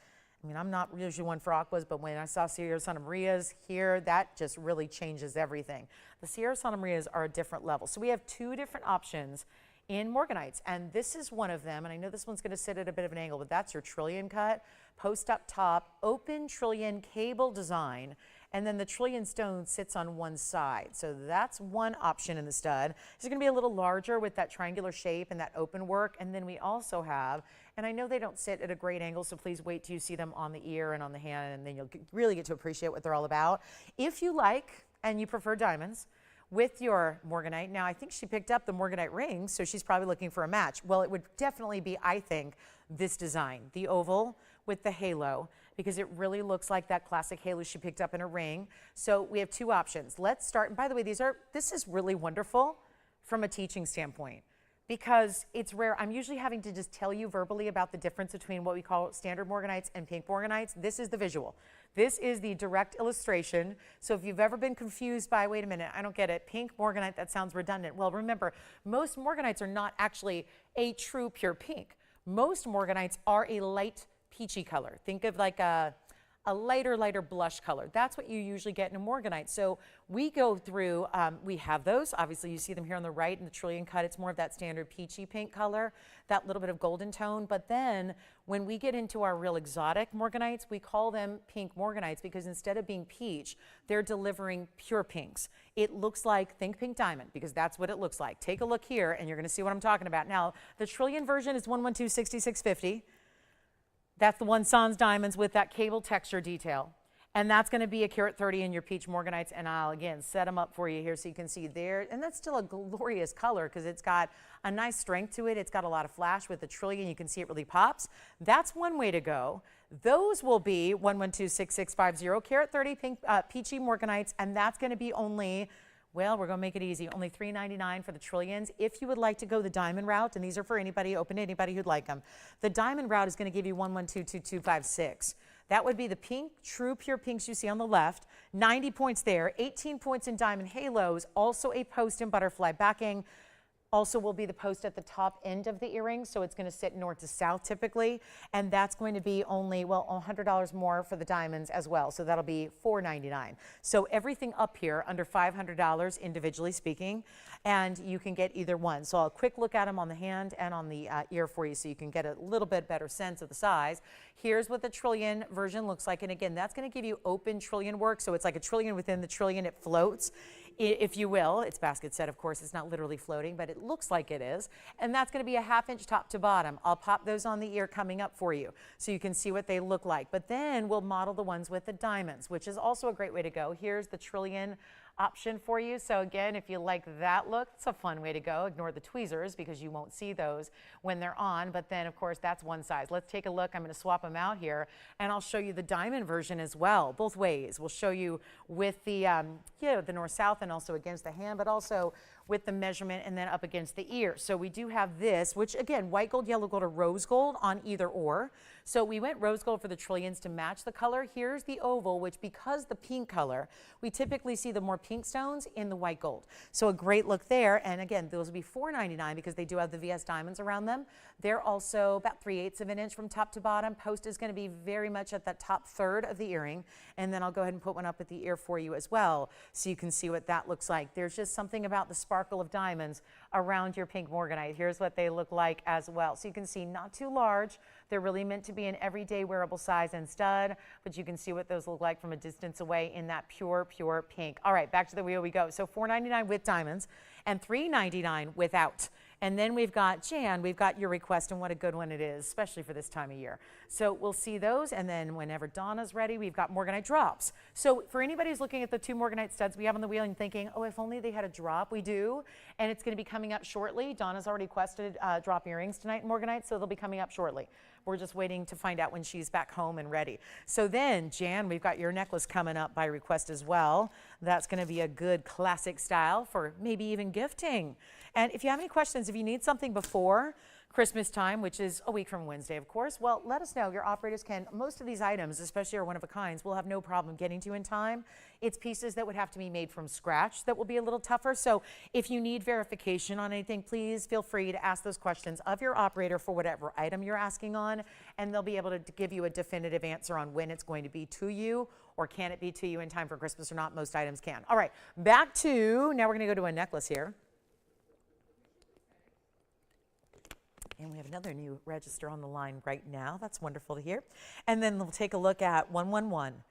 A: I mean, I'm not usually one for aquas, but when I saw Sierra Santa Marias here, that just really changes everything. The Sierra Santa Marias are a different level. So we have two different options in Morganites, and this is one of them. And I know this one's going to sit at a bit of an angle, but that's your trillion cut, post up top, open trillion cable design. And then the trillion stone sits on one side. So that's one option in the stud. It's going to be a little larger with that triangular shape and that open work. And then we also have, and I know they don't sit at a great angle, so please wait till you see them on the ear and on the hand, and then you'll really get to appreciate what they're all about. If you like and you prefer diamonds with your Morganite, now I think she picked up the Morganite ring, so she's probably looking for a match. Well, it would definitely be, I think, this design, the oval with the halo, because it really looks like that classic halo she picked up in a ring. So we have two options. Let's start, and by the way, this is really wonderful from a teaching standpoint because it's rare. I'm usually having to just tell you verbally about the difference between what we call standard Morganites and pink Morganites. This is the visual. This is the direct illustration. So if you've ever been confused by, wait a minute, I don't get it, pink Morganite, that sounds redundant. Well, remember, most Morganites are not actually a true pure pink. Most Morganites are a light peachy color. Think of like a lighter blush color. That's what you usually get in a Morganite. So we go through, we have those. Obviously, you see them here on the right in the trillion cut. It's more of that standard peachy pink color, that little bit of golden tone. But then when we get into our real exotic Morganites, we call them pink Morganites because instead of being peach, they're delivering pure pinks. It looks like, think pink diamond, because that's what it looks like. Take a look here and you're going to see what I'm talking about. Now, the trillion version is 112-6650. That's the one sans diamonds with that cable texture detail. And that's going to be a carat 30 in your peach Morganites. And I'll, again, set them up for you here so you can see there. And that's still a glorious color because it's got a nice strength to it. It's got a lot of flash with the trillion. You can see it really pops. That's one way to go. Those will be 112-6650, carat 30 pink, peachy Morganites. And that's going to be only, well, we're going to make it easy, only $3.99 for the trillions. If you would like to go the diamond route, and these are for anybody, open to anybody who'd like them, the diamond route is going to give you 112-2256. That would be the pink, true pure pinks you see on the left, 90 points there, 18 points in diamond halos, also a post and butterfly backing. Also will be the post at the top end of the earring, so it's going to sit north to south typically, and that's going to be only, well, $100 more for the diamonds as well, so that'll be $4.99. So everything up here under $500 individually speaking, and you can get either one. So I'll quick look at them on the hand and on the ear for you so you can get a little bit better sense of the size. Here's what the trillion version looks like, and again, that's going to give you open trillion work, so it's like a trillion within the trillion. It floats, if you will. It's basket set, of course. It's not literally floating, but it looks like it is. And that's going to be a 1/2 inch top to bottom. I'll pop those on the ear coming up for you so you can see what they look like. But then we'll model the ones with the diamonds, which is also a great way to go. Here's the trillion option for you. So again, if you like that look, it's a fun way to go. Ignore the tweezers because you won't see those when they're on. But then, of course, that's one size. Let's take a look. I'm going to swap them out here, and I'll show you the diamond version as well, both ways. We'll show you with the, the north-south and also against the hand, but also with the measurement and then up against the ear. So we do have this, which again, white gold, yellow gold, or rose gold on either or. So we went rose gold for the trillions to match the color. Here's the oval, which because the pink color, we typically see the more pink stones in the white gold. So a great look there. And again, those will be $4.99 because they do have the VS diamonds around them. They're also about 3/8 of an inch from top to bottom. Post is going to be very much at that top third of the earring. And then I'll go ahead and put one up at the ear for you as well, so you can see what that looks like. There's just something about the sparkle of diamonds around your pink Morganite. Here's what they look like as well. So you can see not too large. They're really meant to be an everyday wearable size and stud, but you can see what those look like from a distance away in that pure, pure pink. All right, back to the wheel we go. So $4.99 with diamonds and $3.99 without. And then we've got, Jan, we've got your request, and what a good one it is, especially for this time of year. So we'll see those, and then whenever Donna's ready, we've got Morganite drops. So for anybody who's looking at the 2 Morganite studs we have on the wheel and thinking, oh, if only they had a drop, we do. And it's going to be coming up shortly. Donna's already requested drop earrings tonight in Morganite, so they'll be coming up shortly. We're just waiting to find out when she's back home and ready. So then, Jan, we've got your necklace coming up by request as well. That's going to be a good classic style for maybe even gifting. And if you have any questions, if you need something before Christmas time, which is a week from Wednesday, of course, well, let us know. Your operators can. Most of these items, especially our one-of-a-kinds, will have no problem getting to you in time. It's pieces that would have to be made from scratch that will be a little tougher. So if you need verification on anything, please feel free to ask those questions of your operator for whatever item you're asking on, and they'll be able to give you a definitive answer on when it's going to be to you, or can it be to you in time for Christmas or not. Most items can. All right, back to, now we're going to go to a necklace here. And we have another new register on the line right now. That's wonderful to hear. And then we'll take a look at 111.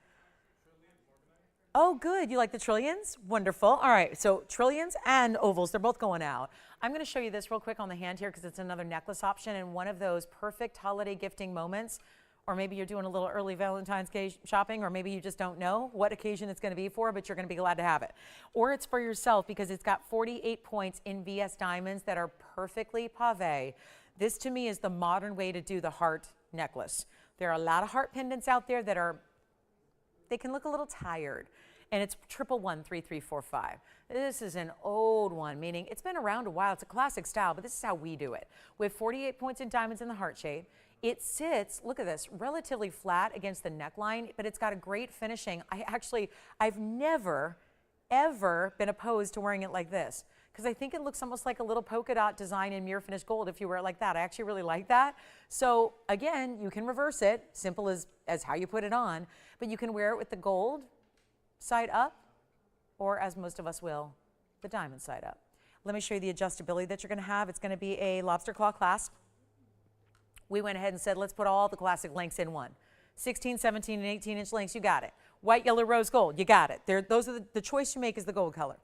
A: Oh, good. You like the trillions? Wonderful. All right. So trillions and ovals, they're both going out. I'm going to show you this real quick on the hand here because it's another necklace option and one of those perfect holiday gifting moments. Or maybe you're doing a little early Valentine's Day shopping, or maybe you just don't know what occasion it's going to be for, but you're going to be glad to have it. Or it's for yourself because it's got 48 points in VS diamonds that are perfectly pave. This to me is the modern way to do the heart necklace. There are a lot of heart pendants out there that are, they can look a little tired. And it's 1113345. This is an old one, meaning it's been around a while. It's a classic style, but this is how we do it. With 48 points in diamonds in the heart shape, it sits, look at this, relatively flat against the neckline, but it's got a great finishing. I've never, ever been opposed to wearing it like this, because I think it looks almost like a little polka dot design in mirror finished gold if you wear it like that. I actually really like that. So again, you can reverse it, simple as how you put it on, but you can wear it with the gold side up, or as most of us will, the diamond side up. Let me show you the adjustability that you're going to have. It's going to be a lobster claw clasp. We went ahead and said, let's put all the classic lengths in one. 16, 17, and 18-inch lengths, you got it. White, yellow, rose, gold, you got it. Those are the choice you make is the gold color.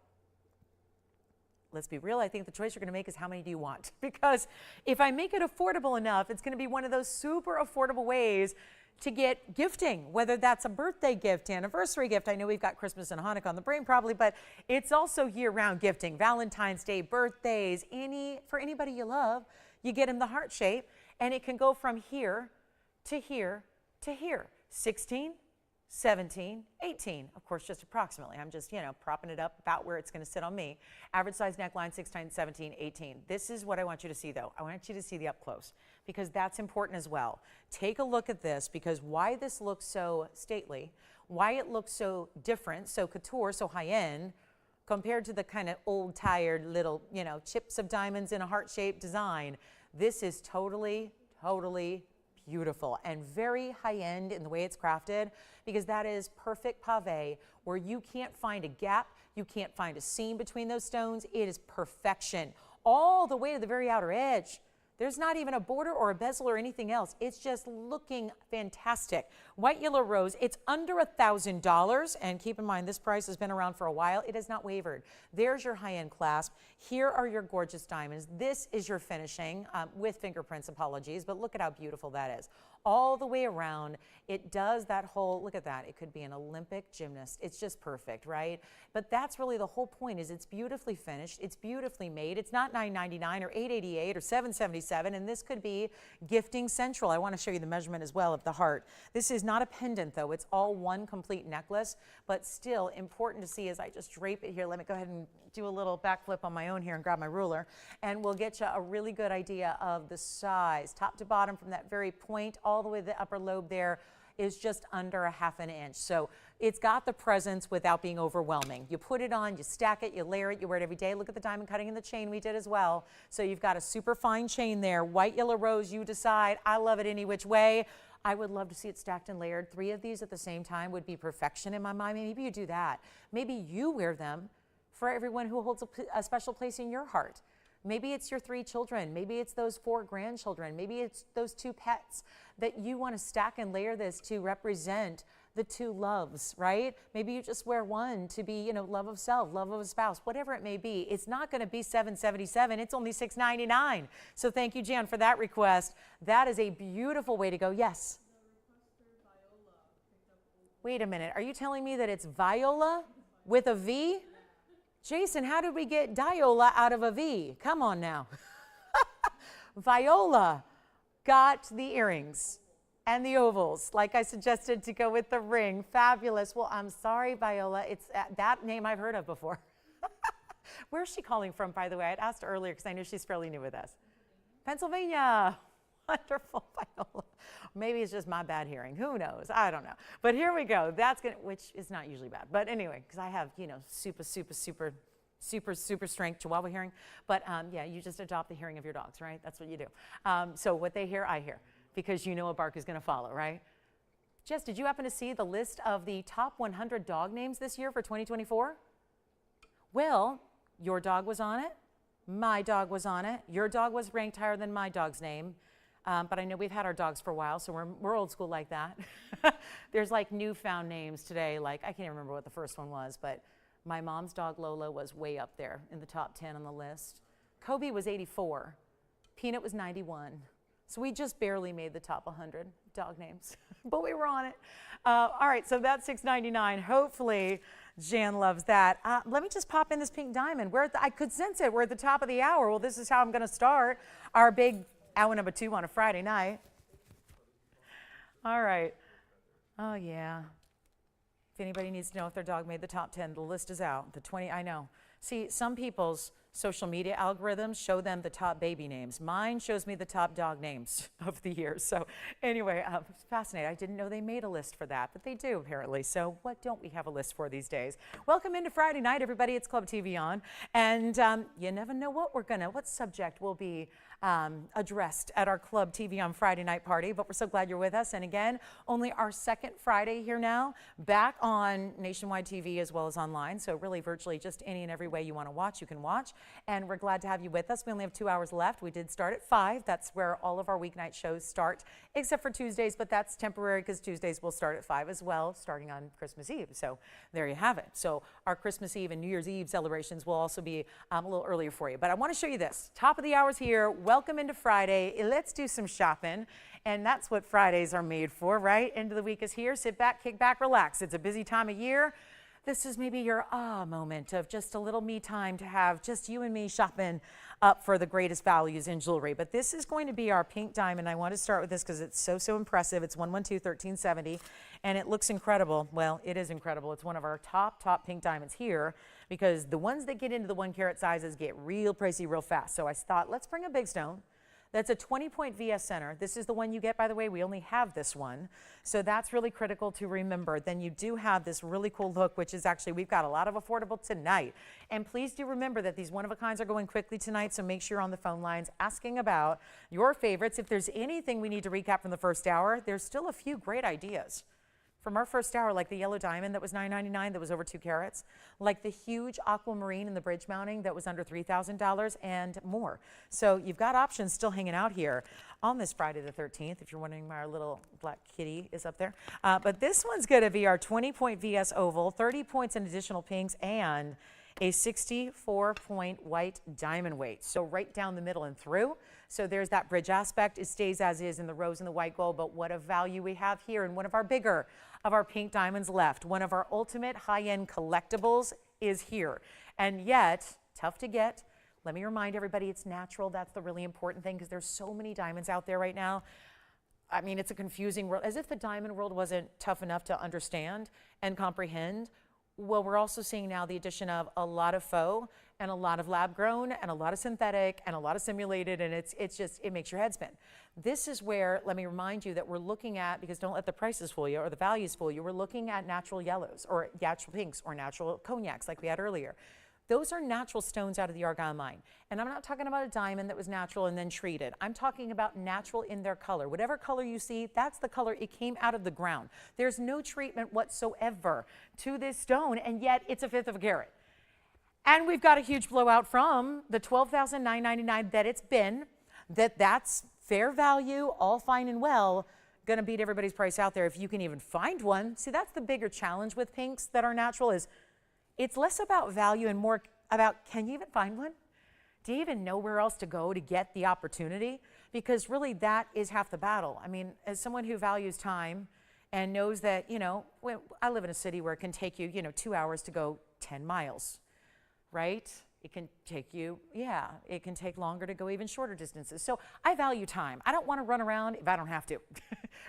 A: Let's be real, I think the choice you're going to make is how many do you want? Because if I make it affordable enough, it's going to be one of those super affordable ways to get gifting, whether that's a birthday gift, anniversary gift. I know we've got Christmas and Hanukkah on the brain probably, but it's also year-round gifting. Valentine's Day, birthdays, for anybody you love, you get in the heart shape, and it can go from here to here to here. 16, 17, 18, of course, just approximately. I'm just, propping it up about where it's going to sit on me. Average size neckline, 16, 17, 18. This is what I want you to see, though. I want you to see the up close, because that's important as well. Take a look at this, because why this looks so stately, why it looks so different, so couture, so high-end, compared to the kind of old, tired little, chips of diamonds in a heart-shaped design. This is totally, totally beautiful and very high-end in the way it's crafted, because that is perfect pave where you can't find a gap, you can't find a seam between those stones. It is perfection all the way to the very outer edge. There's not even a border or a bezel or anything else. It's just looking fantastic. White, yellow, rose, it's under $1,000. And keep in mind, this price has been around for a while. It has not wavered. There's your high-end clasp. Here are your gorgeous diamonds. This is your finishing with fingerprints, apologies, but look at how beautiful that is. all the way around. It does that whole, look at that, it could be an Olympic gymnast. It's just perfect, right? But that's really the whole point, is it's beautifully finished, it's beautifully made. It's not $9.99 or $8.88 or $7.77, and this could be gifting central. I want to show you the measurement as well of the heart. This is not a pendant though, it's all one complete necklace, but still important to see as I just drape it here. Let me go ahead and do a little backflip on my own here and grab my ruler, and we'll get you a really good idea of the size. Top to bottom, from that very point all the way to the upper lobe there, is just under a ½ an inch. So it's got the presence without being overwhelming. You put it on, you stack it, you layer it, you wear it every day. Look at the diamond cutting in the chain we did as well. So you've got a super fine chain there. White, yellow, rose, you decide. I love it any which way. I would love to see it stacked and layered. 3 of these at the same time would be perfection in my mind. Maybe you do that. Maybe you wear them for everyone who holds a special place in your heart. Maybe it's your 3 children. Maybe it's those 4 grandchildren. Maybe it's those 2 pets that you want to stack and layer this to represent the 2 loves, right? Maybe you just wear one to be, love of self, love of a spouse, whatever it may be. It's not going to be $7.77. It's only $6.99. So thank you, Jan, for that request. That is a beautiful way to go. Yes? Wait a minute. Are you telling me that it's Viola with a V? Jason, how did we get Diola out of a V? Come on now. Viola got the earrings and the ovals, like I suggested, to go with the ring. Fabulous. Well, I'm sorry, Viola. It's that name I've heard of before. Where's she calling from, by the way? I'd asked earlier because I know she's fairly new with us. Pennsylvania. Wonderful, Viola. Maybe it's just my bad hearing. Who knows? I don't know. But here we go. That's going to, which is not usually bad. But anyway, because I have, super strength Chihuahua hearing. But yeah, you just adopt the hearing of your dogs, right? That's what you do. So what they hear, I hear, because you know a bark is going to follow, right? Jess, did you happen to see the list of the top 100 dog names this year for 2024? Well, your dog was on it. My dog was on it. Your dog was ranked higher than my dog's name. But I know we've had our dogs for a while, so we're old school like that. There's like newfound names today, like I can't even remember what the first one was, but my mom's dog Lola was way up there in the top 10 on the list. Kobe was 84. Peanut was 91. So we just barely made the top 100 dog names, but we were on it. All right, so that's $6.99. Hopefully Jan loves that. Let me just pop in this pink diamond. I could sense it. We're at the top of the hour. Well, this is how I'm going to start our big hour number 2 on a Friday night. All right. Oh, yeah. If anybody needs to know if their dog made the top 10, the list is out. The 20, I know. See, some people's social media algorithms show them the top baby names. Mine shows me the top dog names of the year. So anyway, it's fascinating. I didn't know they made a list for that, but they do apparently. So what don't we have a list for these days? Welcome into Friday night, everybody. It's Club TVON. And you never know what subject will be addressed at our Club TVON Friday night party, but we're so glad you're with us. And again, only our second Friday here now, back on nationwide TV as well as online. So really virtually just any and every way you want to watch, you can watch. And we're glad to have you with us. We only have 2 hours left. We did start at 5. That's where all of our weeknight shows start, except for Tuesdays, but that's temporary because Tuesdays will start at 5 as well, starting on Christmas Eve. So there you have it. So our Christmas Eve and New Year's Eve celebrations will also be a little earlier for you. But I want to show you this. Top of the hours here. Welcome into Friday. Let's do some shopping. And that's what Fridays are made for, right? End of the week is here. Sit back, kick back, relax. It's a busy time of year. This is maybe your moment of just a little me time to have just you and me shopping up for the greatest values in jewelry. But this is going to be our pink diamond. I want to start with this because it's so impressive. It's 112-1370 and it looks incredible. Well, it is incredible. It's one of our top pink diamonds here because the ones that get into the 1 carat sizes get real pricey real fast. So I thought, let's bring a big stone. That's a 20-point VS center. This is the one you get, by the way. We only have this one. So that's really critical to remember. Then you do have this really cool look, which is actually, we've got a lot of affordable tonight. And please do remember that these one-of-a-kinds are going quickly tonight, so make sure you're on the phone lines asking about your favorites. If there's anything we need to recap from the first hour, there's still a few great ideas from our first hour, like the yellow diamond that was $9.99 that was over 2 carats, like the huge aquamarine in the bridge mounting that was under $3,000 and more. So you've got options still hanging out here on this Friday the 13th, if you're wondering why our little black kitty is up there. But this one's going to be our 20-point VS oval, 30 points in additional pinks, and a 64-point white diamond weight. So right down the middle and through. So there's that bridge aspect. It stays as is in the rose and the white gold, but what a value we have here. And one of our bigger of our pink diamonds left. One of our ultimate high-end collectibles is here. And yet, tough to get. Let me remind everybody it's natural. That's the really important thing because there's so many diamonds out there right now. I mean, it's a confusing world. As if the diamond world wasn't tough enough to understand and comprehend. Well, we're also seeing now the addition of a lot of faux and a lot of lab grown and a lot of synthetic and a lot of simulated, and it makes your head spin. This is where, let me remind you that we're looking at, because don't let the prices fool you or the values fool you, we're looking at natural yellows or natural pinks or natural cognacs like we had earlier. Those are natural stones out of the Argyle mine. And I'm not talking about a diamond that was natural and then treated. I'm talking about natural in their color. Whatever color you see, that's the color it came out of the ground. There's no treatment whatsoever to this stone, and yet it's a fifth of a carat. And we've got a huge blowout from the $12,999 that it's been, that's fair value, all fine and well, gonna beat everybody's price out there if you can even find one. See, that's the bigger challenge with pinks that are natural is it's less about value and more about, can you even find one? Do you even know where else to go to get the opportunity? Because really that is half the battle. I mean, as someone who values time and knows that, you know, I live in a city where it can take you, 2 hours to go 10 miles, right? It can take you, it can take longer to go even shorter distances. So I value time. I don't want to run around if I don't have to.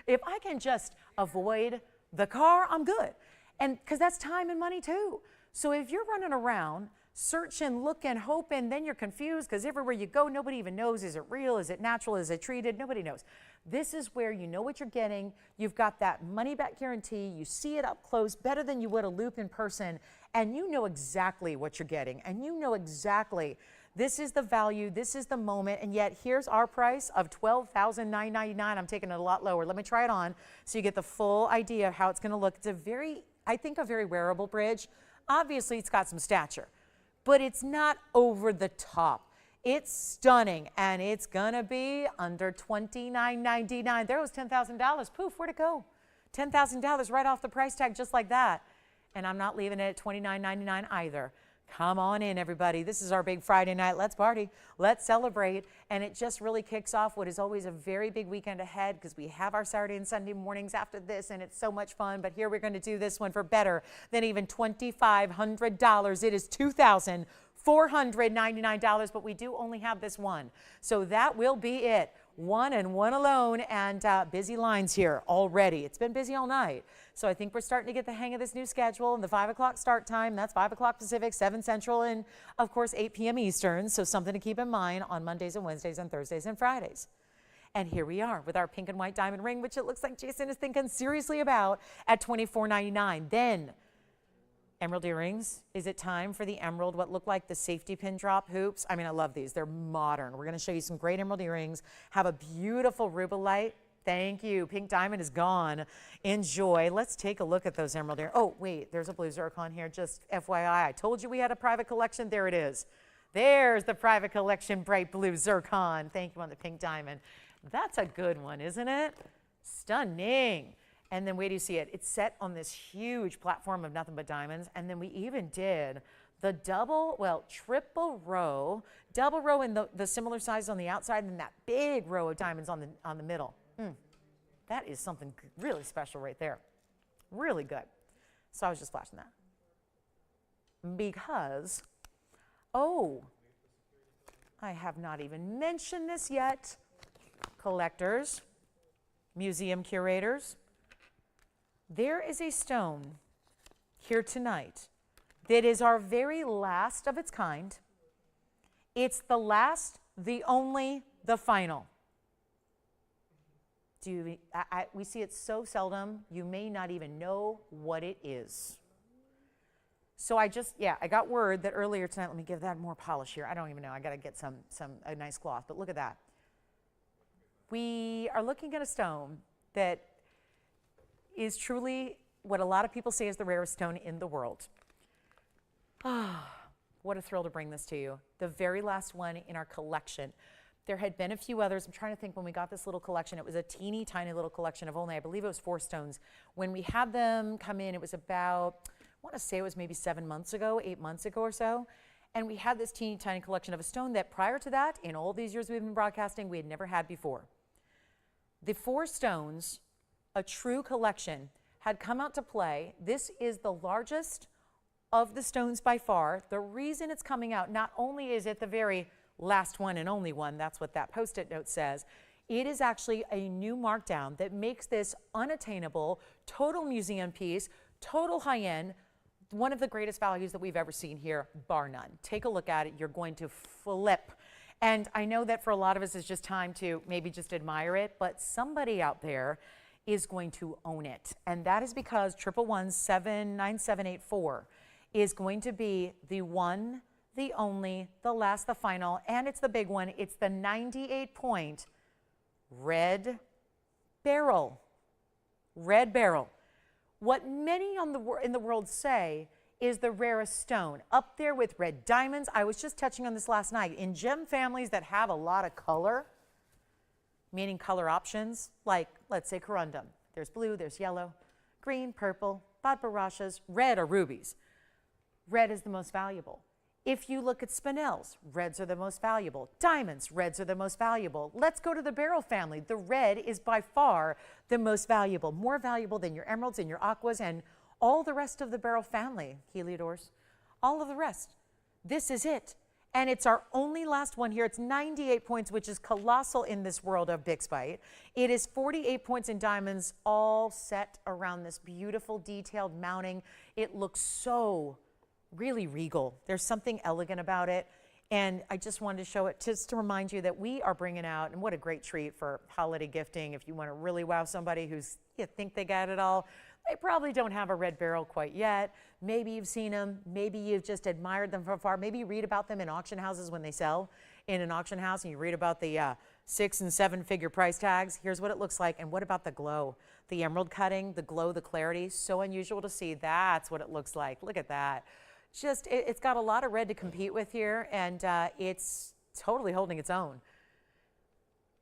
A: If I can just avoid the car, I'm good. And because that's time and money too. So if you're running around, searching, looking, hoping, then you're confused because everywhere you go, nobody even knows, is it real, is it natural, is it treated? Nobody knows. This is where you know what you're getting. You've got that money back guarantee. You see it up close better than you would a loupe in person, and you know exactly what you're getting. And you know exactly this is the value, this is the moment, and yet here's our price of $12,999. I'm taking it a lot lower. Let me try it on so you get the full idea of how it's gonna look. It's a very, I think, a very wearable bridge. Obviously, it's got some stature, but it's not over the top. It's stunning, and it's gonna be under $29.99. There was $10,000. Poof, where'd it go? $10,000 right off the price tag, just like that. And I'm not leaving it at $29.99 either. Come on in, everybody. This is our big Friday night. Let's party. Let's celebrate. And it just really kicks off what is always a very big weekend ahead because we have our Saturday and Sunday mornings after this, and it's so much fun. But here we're going to do this one for better than even $2,500. It is $2,499, but we do only have this one. So that will be it. One and one alone, and busy lines here already. It's been busy all night. So I think we're starting to get the hang of this new schedule and the 5 o'clock start time. That's 5 o'clock Pacific, 7 Central, and of course 8 p.m. Eastern. So something to keep in mind on Mondays and Wednesdays and Thursdays and Fridays. And here we are with our pink and white diamond ring, which it looks like Jason is thinking seriously about at $24.99. Then emerald earrings. Is it time for the emerald, what look like the safety pin drop hoops? I mean, I love these. They're modern. We're going to show you some great emerald earrings. Have a beautiful rubellite. Thank you. Pink diamond is gone. Enjoy. Let's take a look at those emerald earrings. Oh, wait, there's a blue zircon here. Just FYI, I told you we had a private collection. There it is. There's the private collection bright blue zircon. Thank you on the pink diamond. That's a good one, isn't it? Stunning. And then wait till you see it. It's set on this huge platform of nothing but diamonds. And then we even did the triple row, double row in the similar size on the outside, and then that big row of diamonds on the middle. That is something really special right there. Really good. So I was just flashing that. Because, oh, I have not even mentioned this yet. Collectors, museum curators, there is a stone here tonight that is our very last of its kind. It's the last, the only, the final. We see it so seldom, you may not even know what it is. So I got word that earlier tonight, let me give that more polish here. I don't even know, I gotta get a nice cloth, but look at that. We are looking at a stone that is truly what a lot of people say is the rarest stone in the world. What a thrill to bring this to you. The very last one in our collection. There had been a few others. I'm trying to think when we got this little collection, it was a teeny tiny little collection of only, I believe it was 4 stones. When we had them come in, it was about, I want to say it was maybe 7 months ago, 8 months ago or so. And we had this teeny tiny collection of a stone that prior to that, in all these years we've been broadcasting, we had never had before. The 4 stones, a true collection, had come out to play. This is the largest of the stones by far. The reason it's coming out, not only is it the very last one and only one, that's what that post-it note says, it is actually a new markdown that makes this unattainable, total museum piece, total high-end, one of the greatest values that we've ever seen here, bar none. Take a look at it. You're going to flip. And I know that for a lot of us, it's just time to maybe just admire it, but somebody out there is going to own it. And that is because 111-79784 is going to be the one, the only, the last, the final, and it's the big one. It's the 98-point red beryl. Red beryl. What many in the world say is the rarest stone, up there with red diamonds. I was just touching on this last night. In gem families that have a lot of color, meaning color options, like let's say corundum. There's blue, there's yellow, green, purple, badbarashas, red are rubies. Red is the most valuable. If you look at spinels, reds are the most valuable. Diamonds, reds are the most valuable. Let's go to the beryl family. The red is by far the most valuable, more valuable than your emeralds and your aquas and all the rest of the beryl family, Heliodors, all of the rest. This is it. And it's our only last one here. It's 98 points, which is colossal in this world of Bixbyte. It is 48 points in diamonds, all set around this beautiful detailed mounting. It looks so really regal. There's something elegant about it. And I just wanted to show it just to remind you that we are bringing out, and what a great treat for holiday gifting. If you want to really wow somebody who's, you think they got it all, they probably don't have a red beryl quite yet. Maybe you've seen them. Maybe you've just admired them from afar. Maybe you read about them in auction houses when they sell in an auction house, and you read about the 6 and 7 figure price tags. Here's what it looks like. And what about the glow? The emerald cutting, the glow, the clarity, so unusual to see. That's what it looks like. Look at that. Just, it's got a lot of red to compete with here, and it's totally holding its own.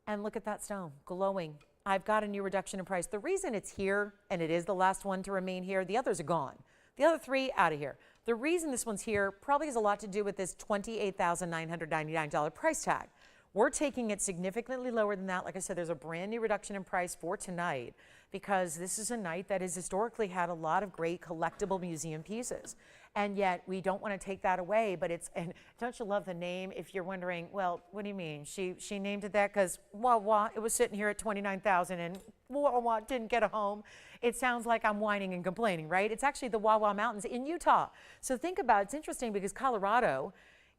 A: And look at that stone, glowing. I've got a new reduction in price. The reason it's here, and it is the last one to remain here, the others are gone. The other 3 out of here. The reason this one's here probably has a lot to do with this $28,999 price tag. We're taking it significantly lower than that. Like I said, there's a brand new reduction in price for tonight because this is a night that has historically had a lot of great collectible museum pieces. And yet we don't want to take that away, but it's, and don't you love the name? If you're wondering, well, what do you mean? She named it that because Wawa, it was sitting here at $29,000 and Wawa didn't get a home. It sounds like I'm whining and complaining, right? It's actually the Wawa Mountains in Utah. So think about it. It's interesting because Colorado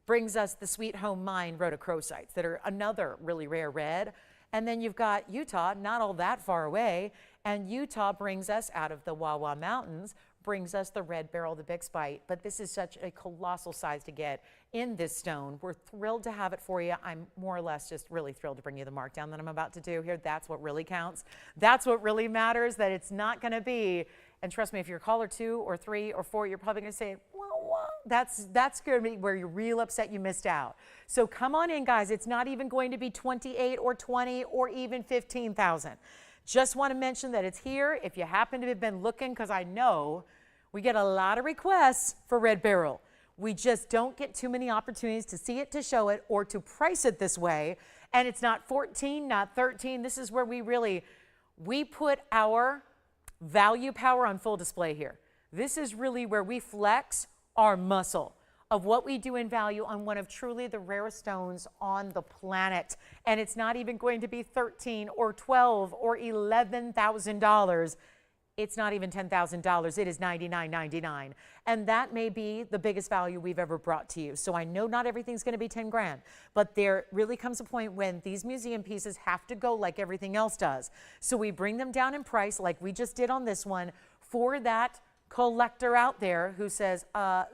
A: brings us the Sweet Home Mine rhodochrosites that are another really rare red. And then you've got Utah, not all that far away, and Utah brings us out of the Wawa Mountains, brings us the red beryl, the Bixbyte. But this is such a colossal size to get in this stone. We're thrilled to have it for you. I'm more or less just really thrilled to bring you the markdown that I'm about to do here. That's what really counts. That's what really matters, that it's not going to be, and trust me, if you're caller 2 or 3 or 4, you're probably going to say, that's going to be where you're real upset you missed out. So come on in, guys. It's not even going to be 28 or 20 or even 15,000. Just want to mention that it's here. If you happen to have been looking, because I know we get a lot of requests for red beryl. We just don't get too many opportunities to see it, to show it, or to price it this way. And it's not 14, not 13. This is where we put our value power on full display here. This is really where we flex our muscle of what we do in value on one of truly the rarest stones on the planet. And it's not even going to be $13 or $12 or $11,000. It's not even $10,000. It is $99.99. And that may be the biggest value we've ever brought to you. So I know not everything's going to be 10 grand, but there really comes a point when these museum pieces have to go like everything else does. So we bring them down in price like we just did on this one for that collector out there who says,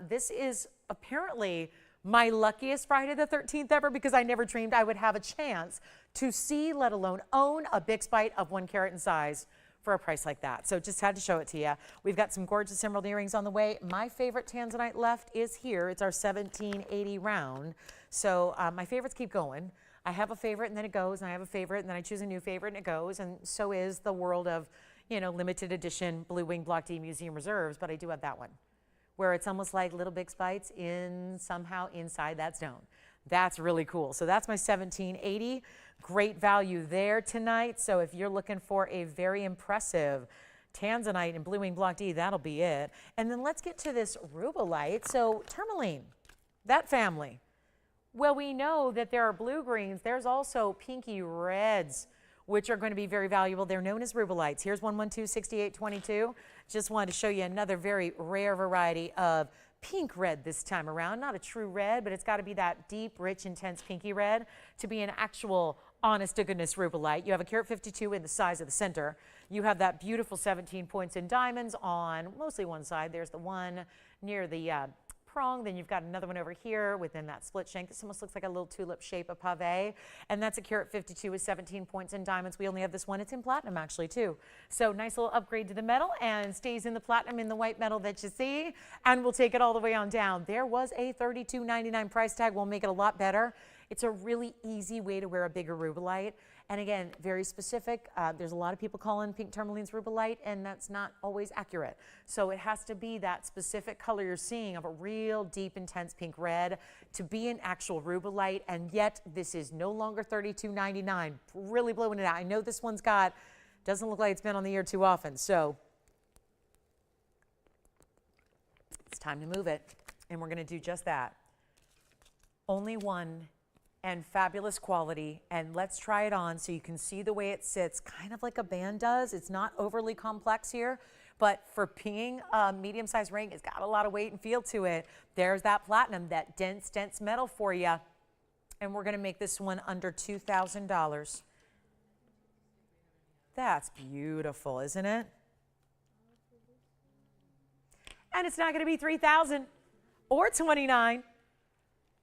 A: this is apparently my luckiest Friday the 13th ever because I never dreamed I would have a chance to see, let alone own, a Bixbyte of 1 carat in size for a price like that. So just had to show it to you. We've got some gorgeous emerald earrings on the way. My favorite Tanzanite left is here. It's our 1780 round. So my favorites keep going. I have a favorite and then it goes, and I have a favorite and then I choose a new favorite and it goes, and so is the world of, you know, limited edition Blue Wing Block D Museum Reserves, but I do have that one. where it's almost like little big spites in somehow inside that stone. That's really cool. So that's my 1780. Great value there tonight. So if you're looking for a very impressive Tanzanite and Blue Wing Block D, that'll be it. And then let's get to this Rubellite. So tourmaline, that family. Well, we know that there are blue greens. There's also pinky reds, which are going to be very valuable. They're known as Rubellites. Here's 112-6822. Just wanted to show you another very rare variety of pink red this time around. Not a true red, but it's got to be that deep, rich, intense pinky red to be an actual honest-to-goodness Rubellite. You have a carat 52 in the size of the center. You have that beautiful 17 points in diamonds on mostly one side. There's the one near the prong. Then you've got another one over here within that split shank. This almost looks like a little tulip shape of pave. And that's a carat 52 with 17 points in diamonds. We only have this one. It's in platinum actually too. So nice little upgrade to the metal and stays in the platinum in the white metal that you see. And we'll take it all the way on down. There was a $32.99 price tag. We'll make it a lot better. It's a really easy way to wear a bigger Rubellite. And again, very specific. There's a lot of people calling pink tourmalines Rubellite, and that's not always accurate. So it has to be that specific color you're seeing of a real deep, intense pink red to be an actual Rubellite. And yet this is no longer $32.99. Really blowing it out. I know this one's doesn't look like it's been on the air too often. So it's time to move it. And we're going to do just that. Only one. And fabulous quality, and let's try it on so you can see the way it sits, kind of like a band does. It's not overly complex here, but for being a medium-sized ring, it's got a lot of weight and feel to it. There's that platinum, that dense metal for you. And we're gonna make this one under $2,000. That's beautiful, isn't it? And it's not gonna be $3,000 or $29,000.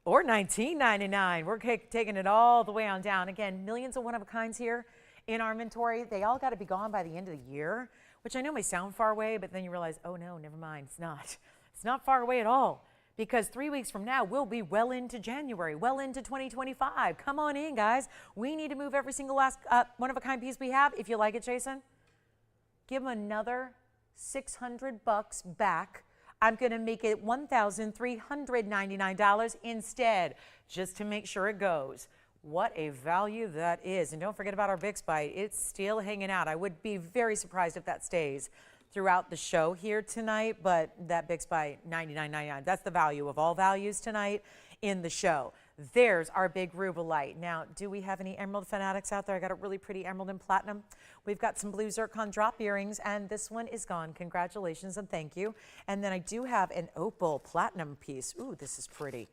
A: Or $19.99. We're taking it all the way on down. Again, millions of one-of-a-kinds here in our inventory. They all got to be gone by the end of the year, which I know may sound far away, but then you realize, oh no, never mind, it's not. It's not far away at all, because 3 weeks from now, we'll be well into January, well into 2025. Come on in, guys. We need to move every single last one-of-a-kind piece we have. If you like it, Jason, give them another $600 back. I'm going to make it $1,399 instead, just to make sure it goes. What a value that is. And don't forget about our Big Spite. It's still hanging out. I would be very surprised if that stays throughout the show here tonight, but that Big Spite, $99.99. That's the value of all values tonight in the show. There's our big Rubellite. Now, do we have any emerald fanatics out there? I got a really pretty emerald and platinum. We've got some blue zircon drop earrings, and this one is gone. Congratulations and thank you. And then I do have an opal platinum piece. Ooh, this is pretty.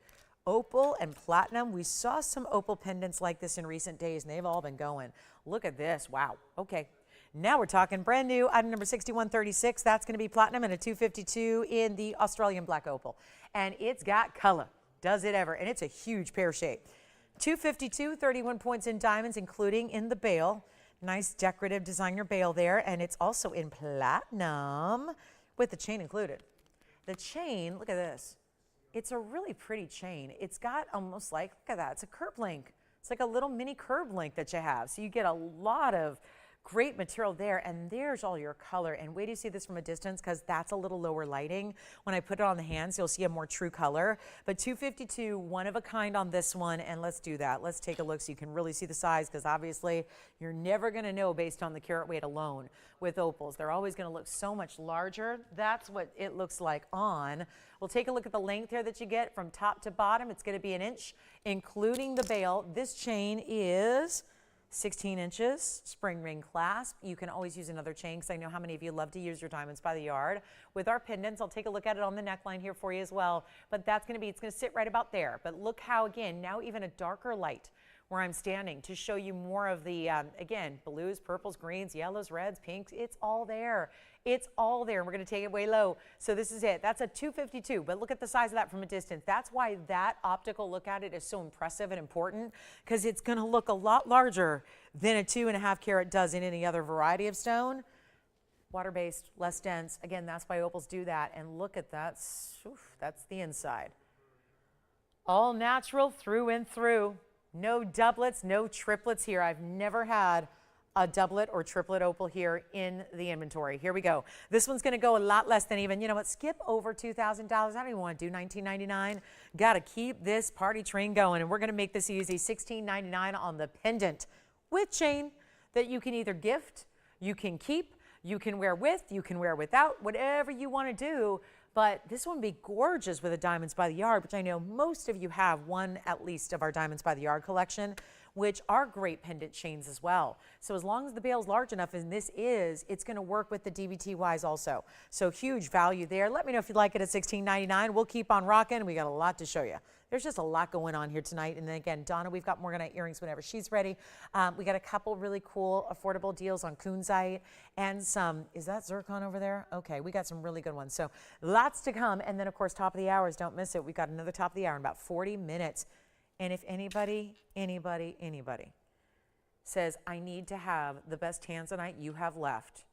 A: Opal and platinum. We saw some opal pendants like this in recent days, and they've all been going. Look at this. Wow. Okay. Now we're talking brand new, item number 6136. That's going to be platinum and a 252 in the Australian black opal. And it's got color. Does it ever? And it's a huge pear shape. 252, 31 points in diamonds, including in the bail. Nice decorative designer bail there. And it's also in platinum with the chain included. The chain, look at this. It's a really pretty chain. It's got almost like, look at that, it's a curb link. It's like a little mini curb link that you have. So you get a lot of great material there, and there's all your color. And wait till you see this from a distance, because that's a little lower lighting. When I put it on the hands, you'll see a more true color. But 252, one of a kind on this one, and let's do that. Let's take a look so you can really see the size, because obviously you're never going to know based on the carat weight alone with opals. They're always going to look so much larger. That's what it looks like on. We'll take a look at the length here that you get from top to bottom. It's going to be an inch, including the bail. This chain is 16 inches, spring ring clasp. You can always use another chain, because I know how many of you love to use your diamonds by the yard. With our pendants, I'll take a look at it on the neckline here for you as well. But that's going to be, it's going to sit right about there. But look how, again, now even a darker light where I'm standing to show you more of the, again, blues, purples, greens, yellows, reds, pinks. It's all there. It's all there. And we're going to take it way low. So this is it. That's a 252, but look at the size of that from a distance. That's why that optical look at it is so impressive and important, because it's going to look a lot larger than a 2.5 carat does in any other variety of stone. Water-based, less dense. Again, that's why opals do that. And look at that. Oof, that's the inside. All natural through and through. No doublets, no triplets here. I've never had a doublet or triplet opal here in the inventory. Here we go. This one's going to go a lot less than even, you know what, skip over $2,000. I don't even want to do $19.99. Got to keep this party train going, and we're going to make this easy. $16.99 on the pendant with chain that you can either gift, you can keep, you can wear with, you can wear without, whatever you want to do. But this one would be gorgeous with a Diamonds by the Yard, which I know most of you have one at least of our Diamonds by the Yard collection, which are great pendant chains as well. So as long as the bail's large enough, and this is, it's going to work with the DBTYs also. So huge value there. Let me know if you'd like it at $16.99. We'll keep on rocking. We got a lot to show you. There's just a lot going on here tonight. And then again, Donna, we've got Morganite earrings whenever she's ready. We got a couple really cool affordable deals on kunzite and some, is that Zircon over there? Okay, we got some really good ones. So lots to come. And then of course, top of the hours, don't miss it. We've got another top of the hour in about 40 minutes. And if anybody says, I need to have the best Tanzanite you have left,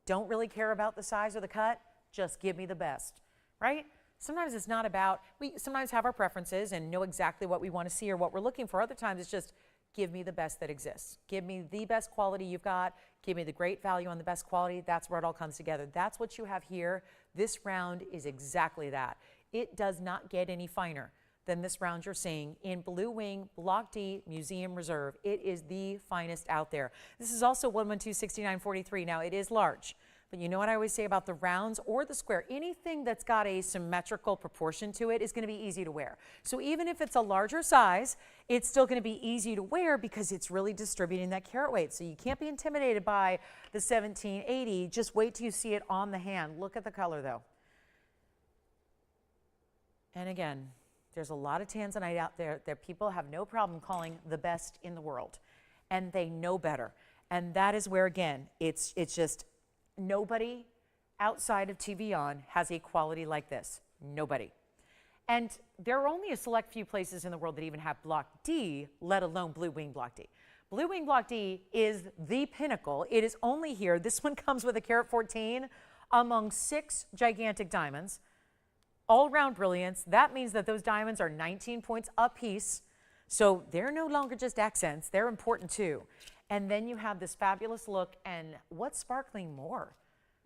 A: don't really care about the size or the cut, just give me the best, right? Sometimes it's not about, we sometimes have our preferences and know exactly what we want to see or what we're looking for. Other times it's just, give me the best that exists. Give me the best quality you've got. Give me the great value on the best quality. That's where it all comes together. That's what you have here. This round is exactly that. It does not get any finer than this round you're seeing in Blue Wing Block D Museum Reserve. It is the finest out there. This is also 112-6943. Now it is large. But you know what I always say about the rounds or the square? Anything that's got a symmetrical proportion to it is going to be easy to wear. So even if it's a larger size, it's still going to be easy to wear because it's really distributing that carat weight. So you can't be intimidated by the 1780. Just wait till you see it on the hand. Look at the color though. And again, there's a lot of Tanzanite out there that people have no problem calling the best in the world. And they know better. And that is where, again, it's just nobody outside of TVON has a quality like this. Nobody. And there are only a select few places in the world that even have Block D, let alone Blue Wing Block D. Blue Wing Block D is the pinnacle. It is only here. This one comes with a carat 14 among 6 gigantic diamonds. All round brilliance. That means that those diamonds are 19 points a piece. So they're no longer just accents. They're important too. And then you have this fabulous look, and what's sparkling more?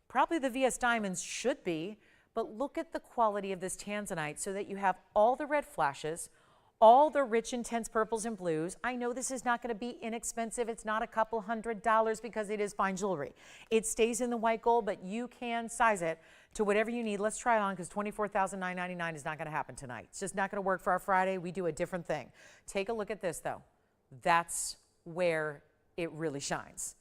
A: Probably the VS diamonds should be, but look at the quality of this Tanzanite so that you have all the red flashes, all the rich, intense purples and blues. I know this is not going to be inexpensive. It's not a couple $100 because it is fine jewelry. It stays in the white gold, but you can size it to whatever you need. Let's try it on because $24,999 is not going to happen tonight. It's just not going to work for our Friday. We do a different thing. Take a look at this though. That's where it really shines.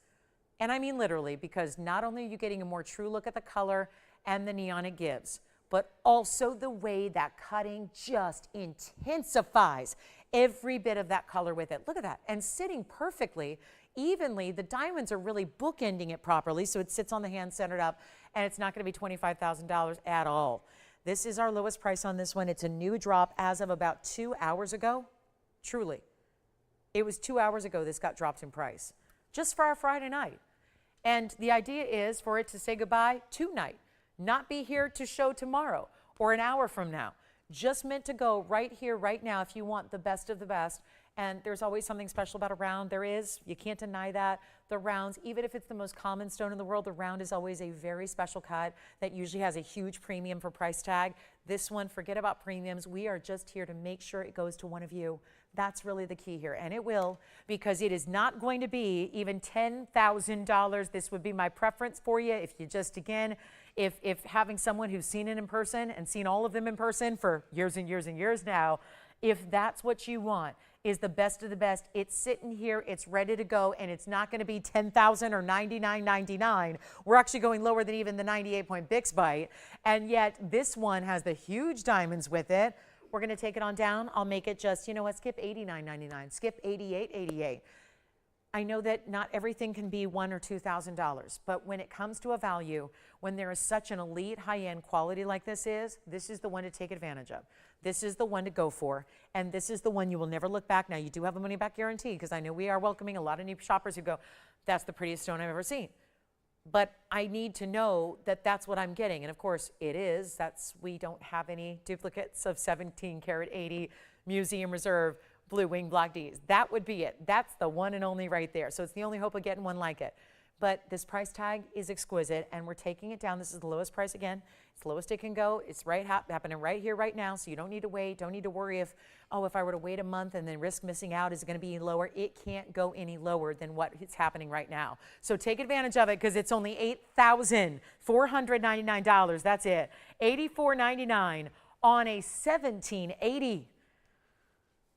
A: And I mean literally, because not only are you getting a more true look at the color and the neon it gives, but also the way that cutting just intensifies every bit of that color with it. Look at that. And sitting perfectly, evenly, the diamonds are really bookending it properly, so it sits on the hand centered up, and it's not going to be $25,000 at all. This is our lowest price on this one. It's a new drop as of about 2 hours ago. Truly. It was 2 hours ago this got dropped in price, just for our Friday night. And the idea is for it to say goodbye tonight, not be here to show tomorrow or an hour from now. Just meant to go right here, right now, if you want the best of the best. And there's always something special about a round. There is. You can't deny that. The rounds, even if it's the most common stone in the world, the round is always a very special cut that usually has a huge premium for price tag. This one, forget about premiums. We are just here to make sure it goes to one of you. That's really the key here. And it will, because it is not going to be even $10,000. This would be my preference for you if you just, again, if having someone who's seen it in person and seen all of them in person for years and years and years now, if that's what you want, is the best of the best. It's sitting here, it's ready to go, and it's not going to be $10,000 or $99.99. We're actually going lower than even the 98-point Bix Bite, and yet this one has the huge diamonds with it. We're going to take it on down. I'll make it just, you know what, skip $89.99, skip $88.88. I know that not everything can be $1,000 or $2,000, but when it comes to a value, when there is such an elite high-end quality like this is the one to take advantage of. This is the one to go for, and this is the one you will never look back. Now, you do have a money-back guarantee, because I know we are welcoming a lot of new shoppers who go, that's the prettiest stone I've ever seen. But I need to know that that's what I'm getting, and of course it is. We don't have any duplicates of 17 karat 80 Museum Reserve, blue wing block Ds. That would be it. That's the one and only right there. So it's the only hope of getting one like it. But this price tag is exquisite, and we're taking it down. This is the lowest price again. It's the lowest it can go. It's happening right here, right now, so you don't need to wait. Don't need to worry if I were to wait a month and then risk missing out, is it going to be lower? It can't go any lower than what is happening right now. So take advantage of it because it's only $8,499. That's it. $84.99 on a 1780.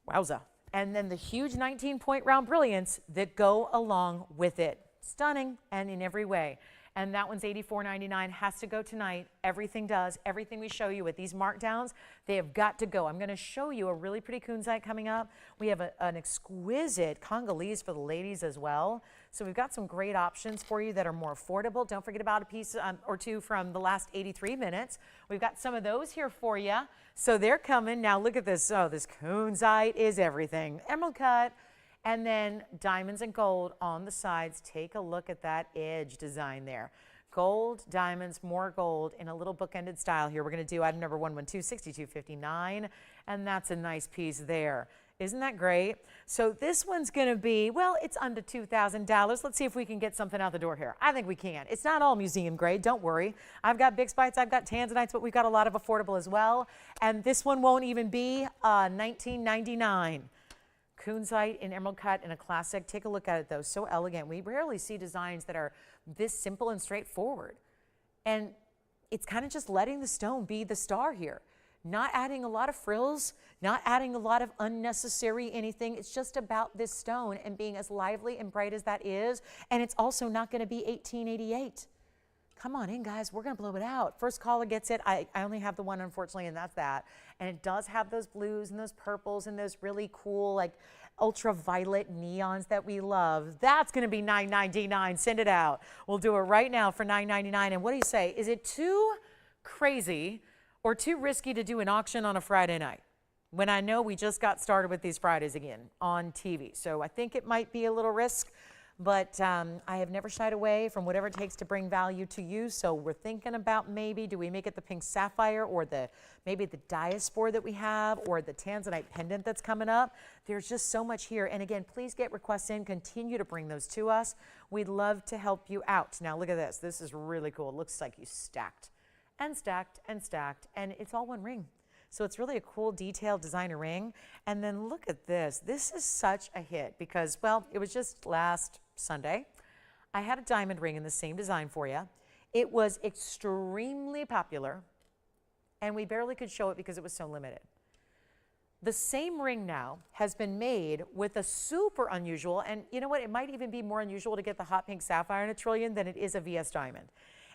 A: Wowza. And then the huge 19-point round brilliants that go along with it. Stunning and in every way. And that one's $84.99. Has to go tonight. Everything does. Everything we show you with these markdowns, they have got to go. I'm going to show you a really pretty kunzite coming up. We have an exquisite Congolese for the ladies as well. So we've got some great options for you that are more affordable. Don't forget about a piece or two from the last 83 minutes. We've got some of those here for you. So they're coming. Now look at this. Oh, this kunzite is everything. Emerald cut. And then diamonds and gold on the sides. Take a look at that edge design there. Gold, diamonds, more gold in a little bookended style here. We're going to do item number 112, 6259, and that's a nice piece there. Isn't that great? So this one's going to be, well, it's under $2,000. Let's see if we can get something out the door here. I think we can. It's not all museum grade. Don't worry. I've got big spites. I've got Tanzanites, but we've got a lot of affordable as well. And this one won't even be $19.99. Kunzite in emerald cut in a classic. Take a look at it though, so elegant. We rarely see designs that are this simple and straightforward. And it's kind of just letting the stone be the star here. Not adding a lot of frills, not adding a lot of unnecessary anything. It's just about this stone and being as lively and bright as that is. And it's also not going to be 1888. Come on in, guys. We're going to blow it out. First caller gets it. I only have the one, unfortunately, and that's that. And it does have those blues and those purples and those really cool, like, ultraviolet neons that we love. That's going to be $9.99. Send it out. We'll do it right now for $9.99. And what do you say? Is it too crazy or too risky to do an auction on a Friday night? When I know we just got started with these Fridays again on TV. So I think it might be a little risk. But I have never shied away from whatever it takes to bring value to you. So we're thinking about maybe, do we make it the pink sapphire or maybe the diaspore that we have or the Tanzanite pendant that's coming up? There's just so much here. And again, please get requests in. Continue to bring those to us. We'd love to help you out. Now look at this. This is really cool. It looks like you stacked and stacked and stacked, and it's all one ring. So it's really a cool detailed designer ring. And then look at this. This is such a hit because, well, it was just last Sunday. I had a diamond ring in the same design for you. It was extremely popular, and we barely could show it because it was so limited. The same ring now has been made with a super unusual, and you know what? It might even be more unusual to get the hot pink sapphire in a trillion than it is a VS diamond.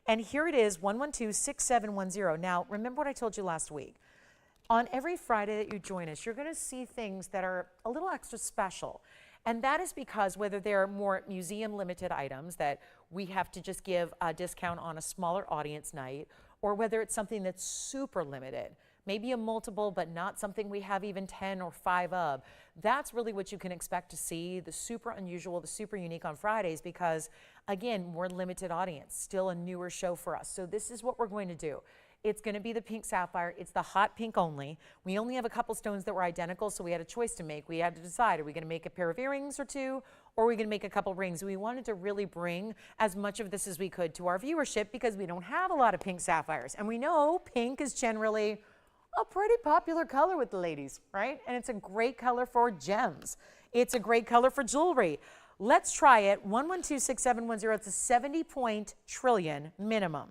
A: And here it is, 112-6710. Now, remember what I told you last week. On every Friday that you join us, you're going to see things that are a little extra special. And that is because whether they're more museum limited items that we have to just give a discount on a smaller audience night, or whether it's something that's super limited, maybe a multiple, but not something we have even 10 or 5 of. That's really what you can expect to see, the super unusual, the super unique on Fridays, because again, more limited audience, still a newer show for us. So this is what we're going to do. It's going to be the pink sapphire. It's the hot pink only. We only have a couple stones that were identical, so we had a choice to make. We had to decide, are we going to make a pair of earrings or two, or are we going to make a couple rings? We wanted to really bring as much of this as we could to our viewership because we don't have a lot of pink sapphires. And we know pink is generally a pretty popular color with the ladies, right? And it's a great color for gems. It's a great color for jewelry. Let's try it. 112-6710. It's a 70-point trillion minimum.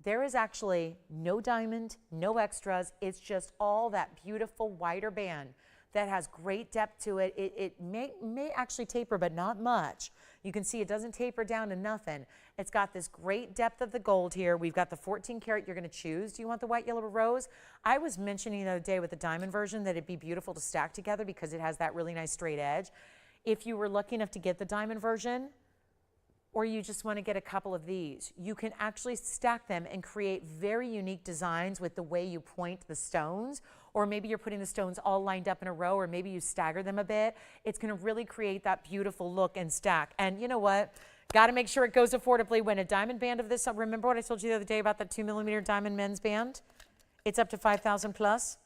A: There is actually no diamond, no extras. It's just all that beautiful wider band that has great depth to it. It may actually taper, but not much. You can see it doesn't taper down to nothing. It's got this great depth of the gold here. We've got the 14 karat you're going to choose. Do you want the white, yellow, or rose? I was mentioning the other day with the diamond version that it'd be beautiful to stack together because it has that really nice straight edge. If you were lucky enough to get the diamond version, or you just want to get a couple of these, you can actually stack them and create very unique designs with the way you point the stones, or maybe you're putting the stones all lined up in a row, or maybe you stagger them a bit. It's going to really create that beautiful look and stack. And you know what? Got to make sure it goes affordably. When a diamond band of this, remember what I told you the other day about that 2mm diamond men's band? It's up to 5,000 plus.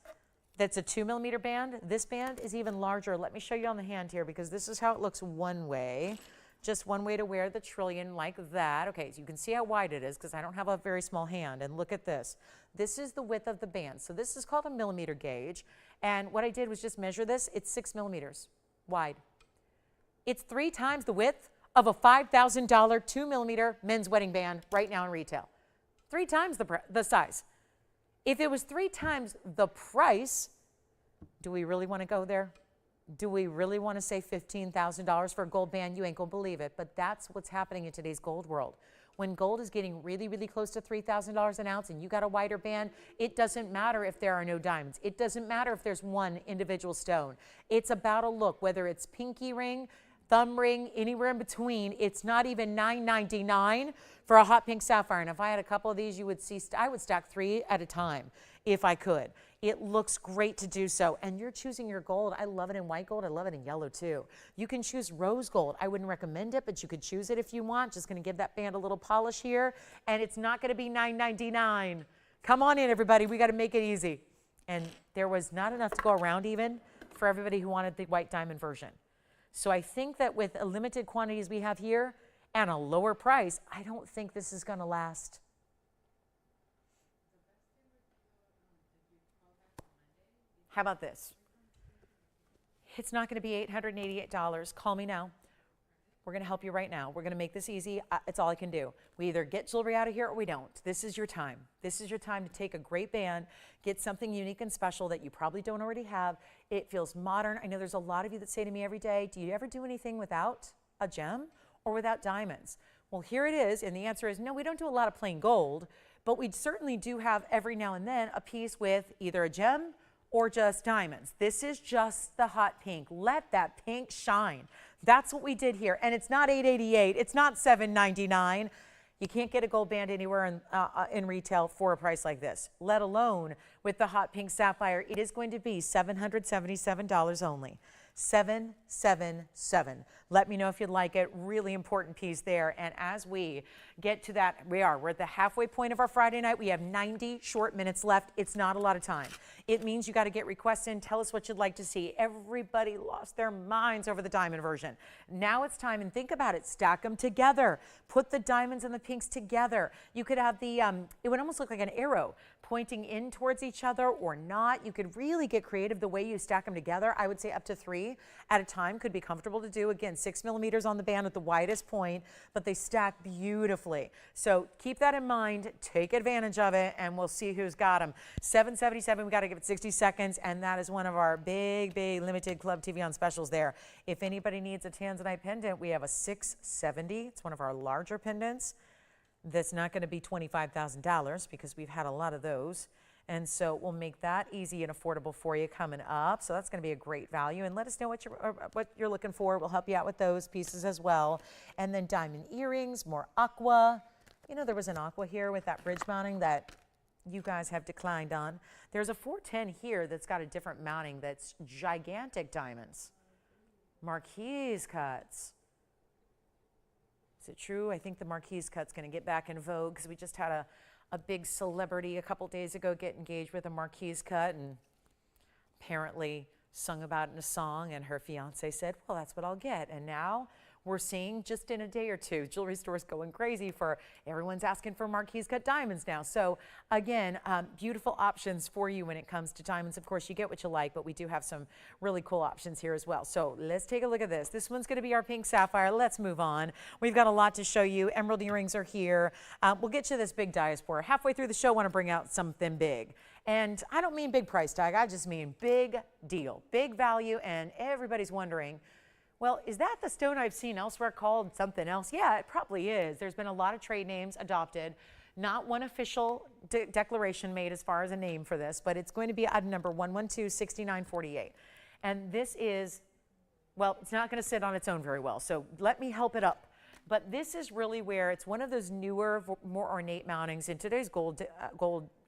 A: that's a 2 millimeter band. This band is even larger. Let me show you on the hand here because this is how it looks one way. Just one way to wear the trillion like that. Okay, so you can see how wide it is because I don't have a very small hand. And look at this. This is the width of the band. So this is called a millimeter gauge. And what I did was just measure this. It's 6 millimeters wide. It's 3 times the width of a $5,000 2 millimeter men's wedding band right now in retail. 3 times the size. If it was 3 times the price, do we really want to go there? Do we really want to say $15,000 for a gold band? You ain't gonna believe it, but that's what's happening in today's gold world. When gold is getting really, really close to $3,000 an ounce and you got a wider band, it doesn't matter if there are no diamonds. It doesn't matter if there's one individual stone. It's about a look, whether it's pinky ring, thumb ring, anywhere in between. It's not even $9.99 for a hot pink sapphire. And if I had a couple of these, you would see, I would stack 3 at a time if I could. It looks great to do so. And you're choosing your gold. I love it in white gold. I love it in yellow too. You can choose rose gold. I wouldn't recommend it, but you could choose it if you want. Just going to give that band a little polish here. And it's not going to be $9.99. Come on in, everybody. We got to make it easy. And there was not enough to go around even for everybody who wanted the white diamond version. So I think that with a limited quantities we have here and a lower price, I don't think this is going to last. How about this? It's not going to be $888. Call me now. We're going to help you right now. We're going to make this easy. It's all I can do. We either get jewelry out of here or we don't. This is your time. This is your time to take a great band, get something unique and special that you probably don't already have. It feels modern. I know there's a lot of you that say to me every day, do you ever do anything without a gem or without diamonds? Well, here it is. And the answer is no, we don't do a lot of plain gold, but we certainly do have every now and then a piece with either a gem or just diamonds. This is just the hot pink. Let that pink shine. That's what we did here. And it's not $888. It's not $799. You can't get a gold band anywhere in retail for a price like this, let alone with the hot pink sapphire. It is going to be $777 only. $777. Let me know if you'd like it. Really important piece there. And as we get to that, we're at the halfway point of our Friday night. We have 90 short minutes left. It's not a lot of time. It means you got to get requests in. Tell us what you'd like to see. Everybody lost their minds over the diamond version. Now it's time, and think about it. Stack them together. Put the diamonds and the pinks together. You could have the, it would almost look like an arrow pointing in towards each other or not. You could really get creative the way you stack them together. I would say up to 3 at a time could be comfortable to do. Again, 6 millimeters on the band at the widest point, but they stack beautifully. So keep that in mind. Take advantage of it, and we'll see who's got them. 777, we got to give it 60 seconds, and that is one of our big, big limited Club TVON specials there. If anybody needs a Tanzanite pendant, we have a 670. It's one of our larger pendants. That's not going to be $25,000 because we've had a lot of those. And so we'll make that easy and affordable for you coming up. So that's going to be a great value. And let us know what you're looking for. We'll help you out with those pieces as well. And then diamond earrings, more aqua. You know, there was an aqua here with that bridge mounting that you guys have declined on. There's a 410 here that's got a different mounting that's gigantic diamonds. Marquise cuts. Is it true? I think the Marquise cut's going to get back in vogue because we just had a big celebrity a couple days ago get engaged with a Marquise cut and apparently sung about it in a song, and her fiance said, well, that's what I'll get. And now we're seeing just in a day or two, jewelry stores going crazy for everyone's asking for Marquise cut diamonds now. So again, beautiful options for you when it comes to diamonds. Of course, you get what you like, but we do have some really cool options here as well. So let's take a look at this. This one's going to be our pink sapphire. Let's move on. We've got a lot to show you. Emerald earrings are here. We'll get you this big diaspore. Halfway through the show, I want to bring out something big. And I don't mean big price tag. I just mean big deal, big value. And everybody's wondering, well, is that the stone I've seen elsewhere called something else? Yeah, it probably is. There's been a lot of trade names adopted. Not one official declaration made as far as a name for this, but it's going to be item number 1126948. And this is, well, it's not going to sit on its own very well, so let me help it up. But this is really where it's one of those newer, more ornate mountings in today's gold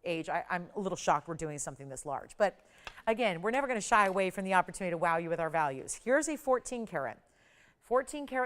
A: age. I'm a little shocked we're doing something this large. But again, we're never going to shy away from the opportunity to wow you with our values. Here's a 14 karat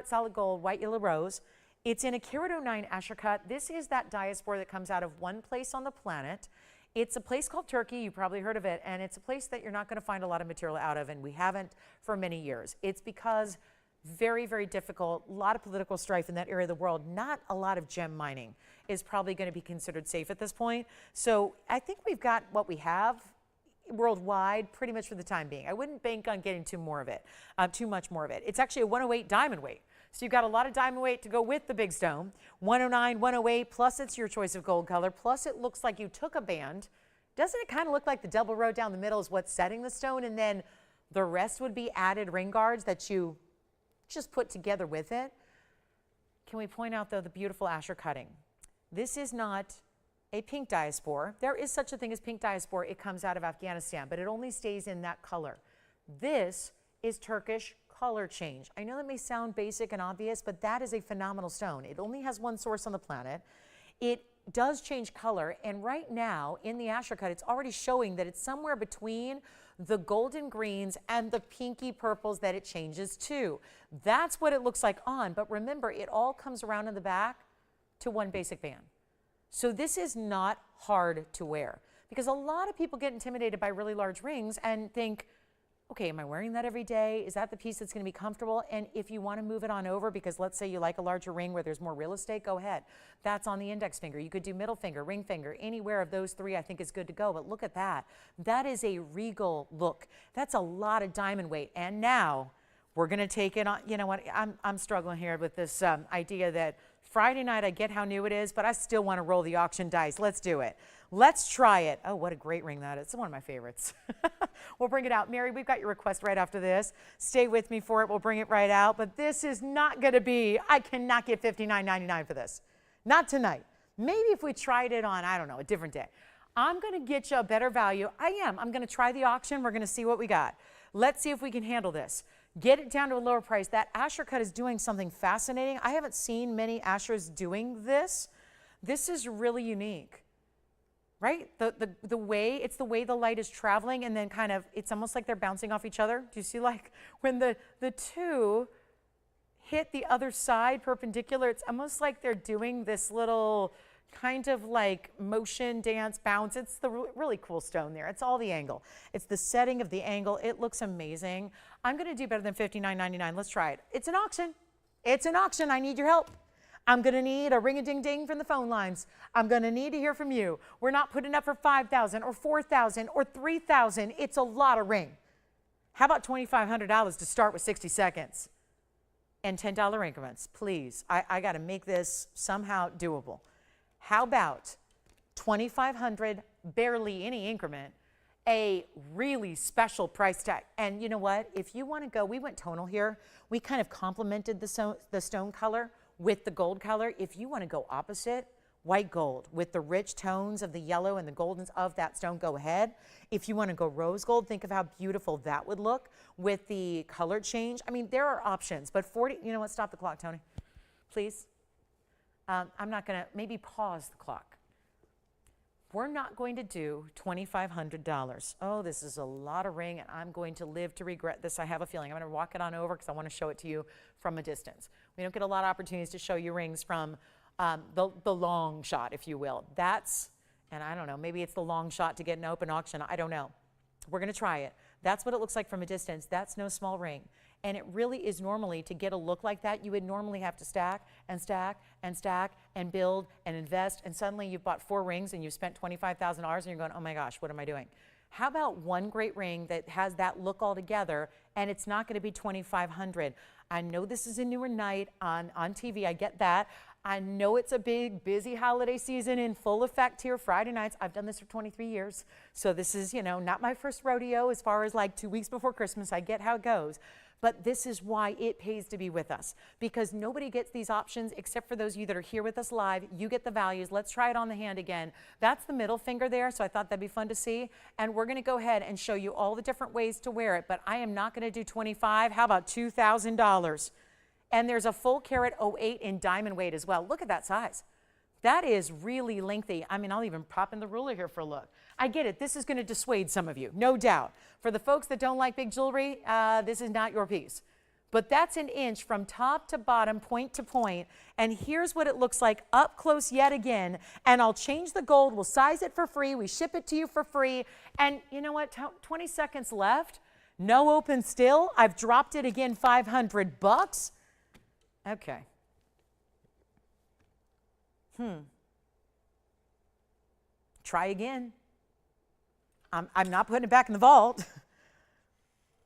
A: solid gold, white yellow rose. It's in a carat 09 Ascher cut. This is that diaspore that comes out of one place on the planet. It's a place called Turkey. You probably heard of it. And it's a place that you're not going to find a lot of material out of. And we haven't for many years. It's because very, very difficult, a lot of political strife in that area of the world. Not a lot of gem mining is probably going to be considered safe at this point. So I think we've got what we have worldwide pretty much for the time being. I wouldn't bank on getting too much more of it. It's actually a 108 diamond weight. So you've got a lot of diamond weight to go with the big stone. 109, 108, plus it's your choice of gold color, plus it looks like you took a band. Doesn't it kind of look like the double row down the middle is what's setting the stone, and then the rest would be added ring guards that you just put together with it? Can we point out, though, the beautiful Ascher cutting? This is not a pink diaspore. There is such a thing as pink diaspore. It comes out of Afghanistan, but it only stays in that color. This is Turkish color change. I know that may sound basic and obvious, but that is a phenomenal stone. It only has one source on the planet. It does change color, and right now in the Ascher cut, it's already showing that it's somewhere between the golden greens and the pinky purples that it changes to. That's what it looks like on, but remember, it all comes around in the back to one basic band. So this is not hard to wear, because a lot of people get intimidated by really large rings and think, okay, am I wearing that every day? Is that the piece that's going to be comfortable? And if you want to move it on over, because let's say you like a larger ring where there's more real estate, go ahead. That's on the index finger. You could do middle finger, ring finger, anywhere of those three I think is good to go. But look at that. That is a regal look. That's a lot of diamond weight. And now we're going to take it on. You know what? I'm struggling here with this idea that Friday night, I get how new it is, but I still want to roll the auction dice. Let's do it. Let's try it. Oh, what a great ring that is. It's one of my favorites. We'll bring it out. Mary, we've got your request right after this. Stay with me for it. We'll bring it right out. But this is not going to be, I cannot get $59.99 for this. Not tonight. Maybe if we tried it on, I don't know, a different day. I'm going to get you a better value. I'm going to try the auction. We're going to see what we got. Let's see if we can handle this. Get it down to a lower price. That Ascher cut is doing something fascinating. I haven't seen many Aschers doing this. This is really unique, right? The way, it's the way the light is traveling, and then kind of, it's almost like they're bouncing off each other. Do you see, like when the two hit the other side perpendicular, it's almost like they're doing this little kind of like motion, dance, bounce. It's the really cool stone there. It's all the angle. It's the setting of the angle. It looks amazing. I'm going to do better than $59.99. Let's try it. It's an auction. It's an auction. I need your help. I'm going to need a ring-a-ding-ding from the phone lines. I'm going to need to hear from you. We're not putting up for $5,000 or $4,000 or $3,000. It's a lot of ring. How about $2,500 to start with 60 seconds? And $10 increments, please. I got to make this somehow doable. How about $2,500, barely any increment, a really special price tag? And you know what? If you want to go, we went tonal here. We kind of complemented the stone color with the gold color. If you want to go opposite, white gold with the rich tones of the yellow and the goldens of that stone, go ahead. If you want to go rose gold, think of how beautiful that would look with the color change. I mean, there are options, but 40, you know what? Stop the clock, Tony, please. I'm not going to, maybe pause the clock. We're not going to do $2,500. Oh, this is a lot of ring, and I'm going to live to regret this. I have a feeling. I'm going to walk it on over because I want to show it to you from a distance. We don't get a lot of opportunities to show you rings from the long shot, if you will. That's, and I don't know, maybe it's the long shot to get an open auction. I don't know. We're going to try it. That's what it looks like from a distance. That's no small ring. And it really is normally, to get a look like that, you would normally have to stack and stack and stack and build and invest, and suddenly you've bought 4 rings and you've spent $25,000 and you're going, oh my gosh, what am I doing? How about one great ring that has that look all together, and it's not going to be $2,500? I know this is a newer night on TV. I get that. I know it's a big, busy holiday season in full effect here Friday nights. I've done this for 23 years. So this is, you know, not my first rodeo as far as like 2 weeks before Christmas. I get how it goes. But this is why it pays to be with us, because nobody gets these options except for those of you that are here with us live. You get the values. Let's try it on the hand again. That's the middle finger there, so I thought that'd be fun to see. And we're going to go ahead and show you all the different ways to wear it, but I am not going to do $25,000. How about $2,000? And there's a full carat 08 in diamond weight as well. Look at that size. That is really lengthy. I mean, I'll even pop in the ruler here for a look. I get it. This is going to dissuade some of you, no doubt. For the folks that don't like big jewelry, this is not your piece. but that's an inch from top to bottom, point to point. And here's what it looks like up close yet again. And I'll change the gold. We'll size it for free. We ship it to you for free. And you know what? 20 seconds left. No open still. I've dropped it again, $500. Okay. Try again. I'm not putting it back in the vault.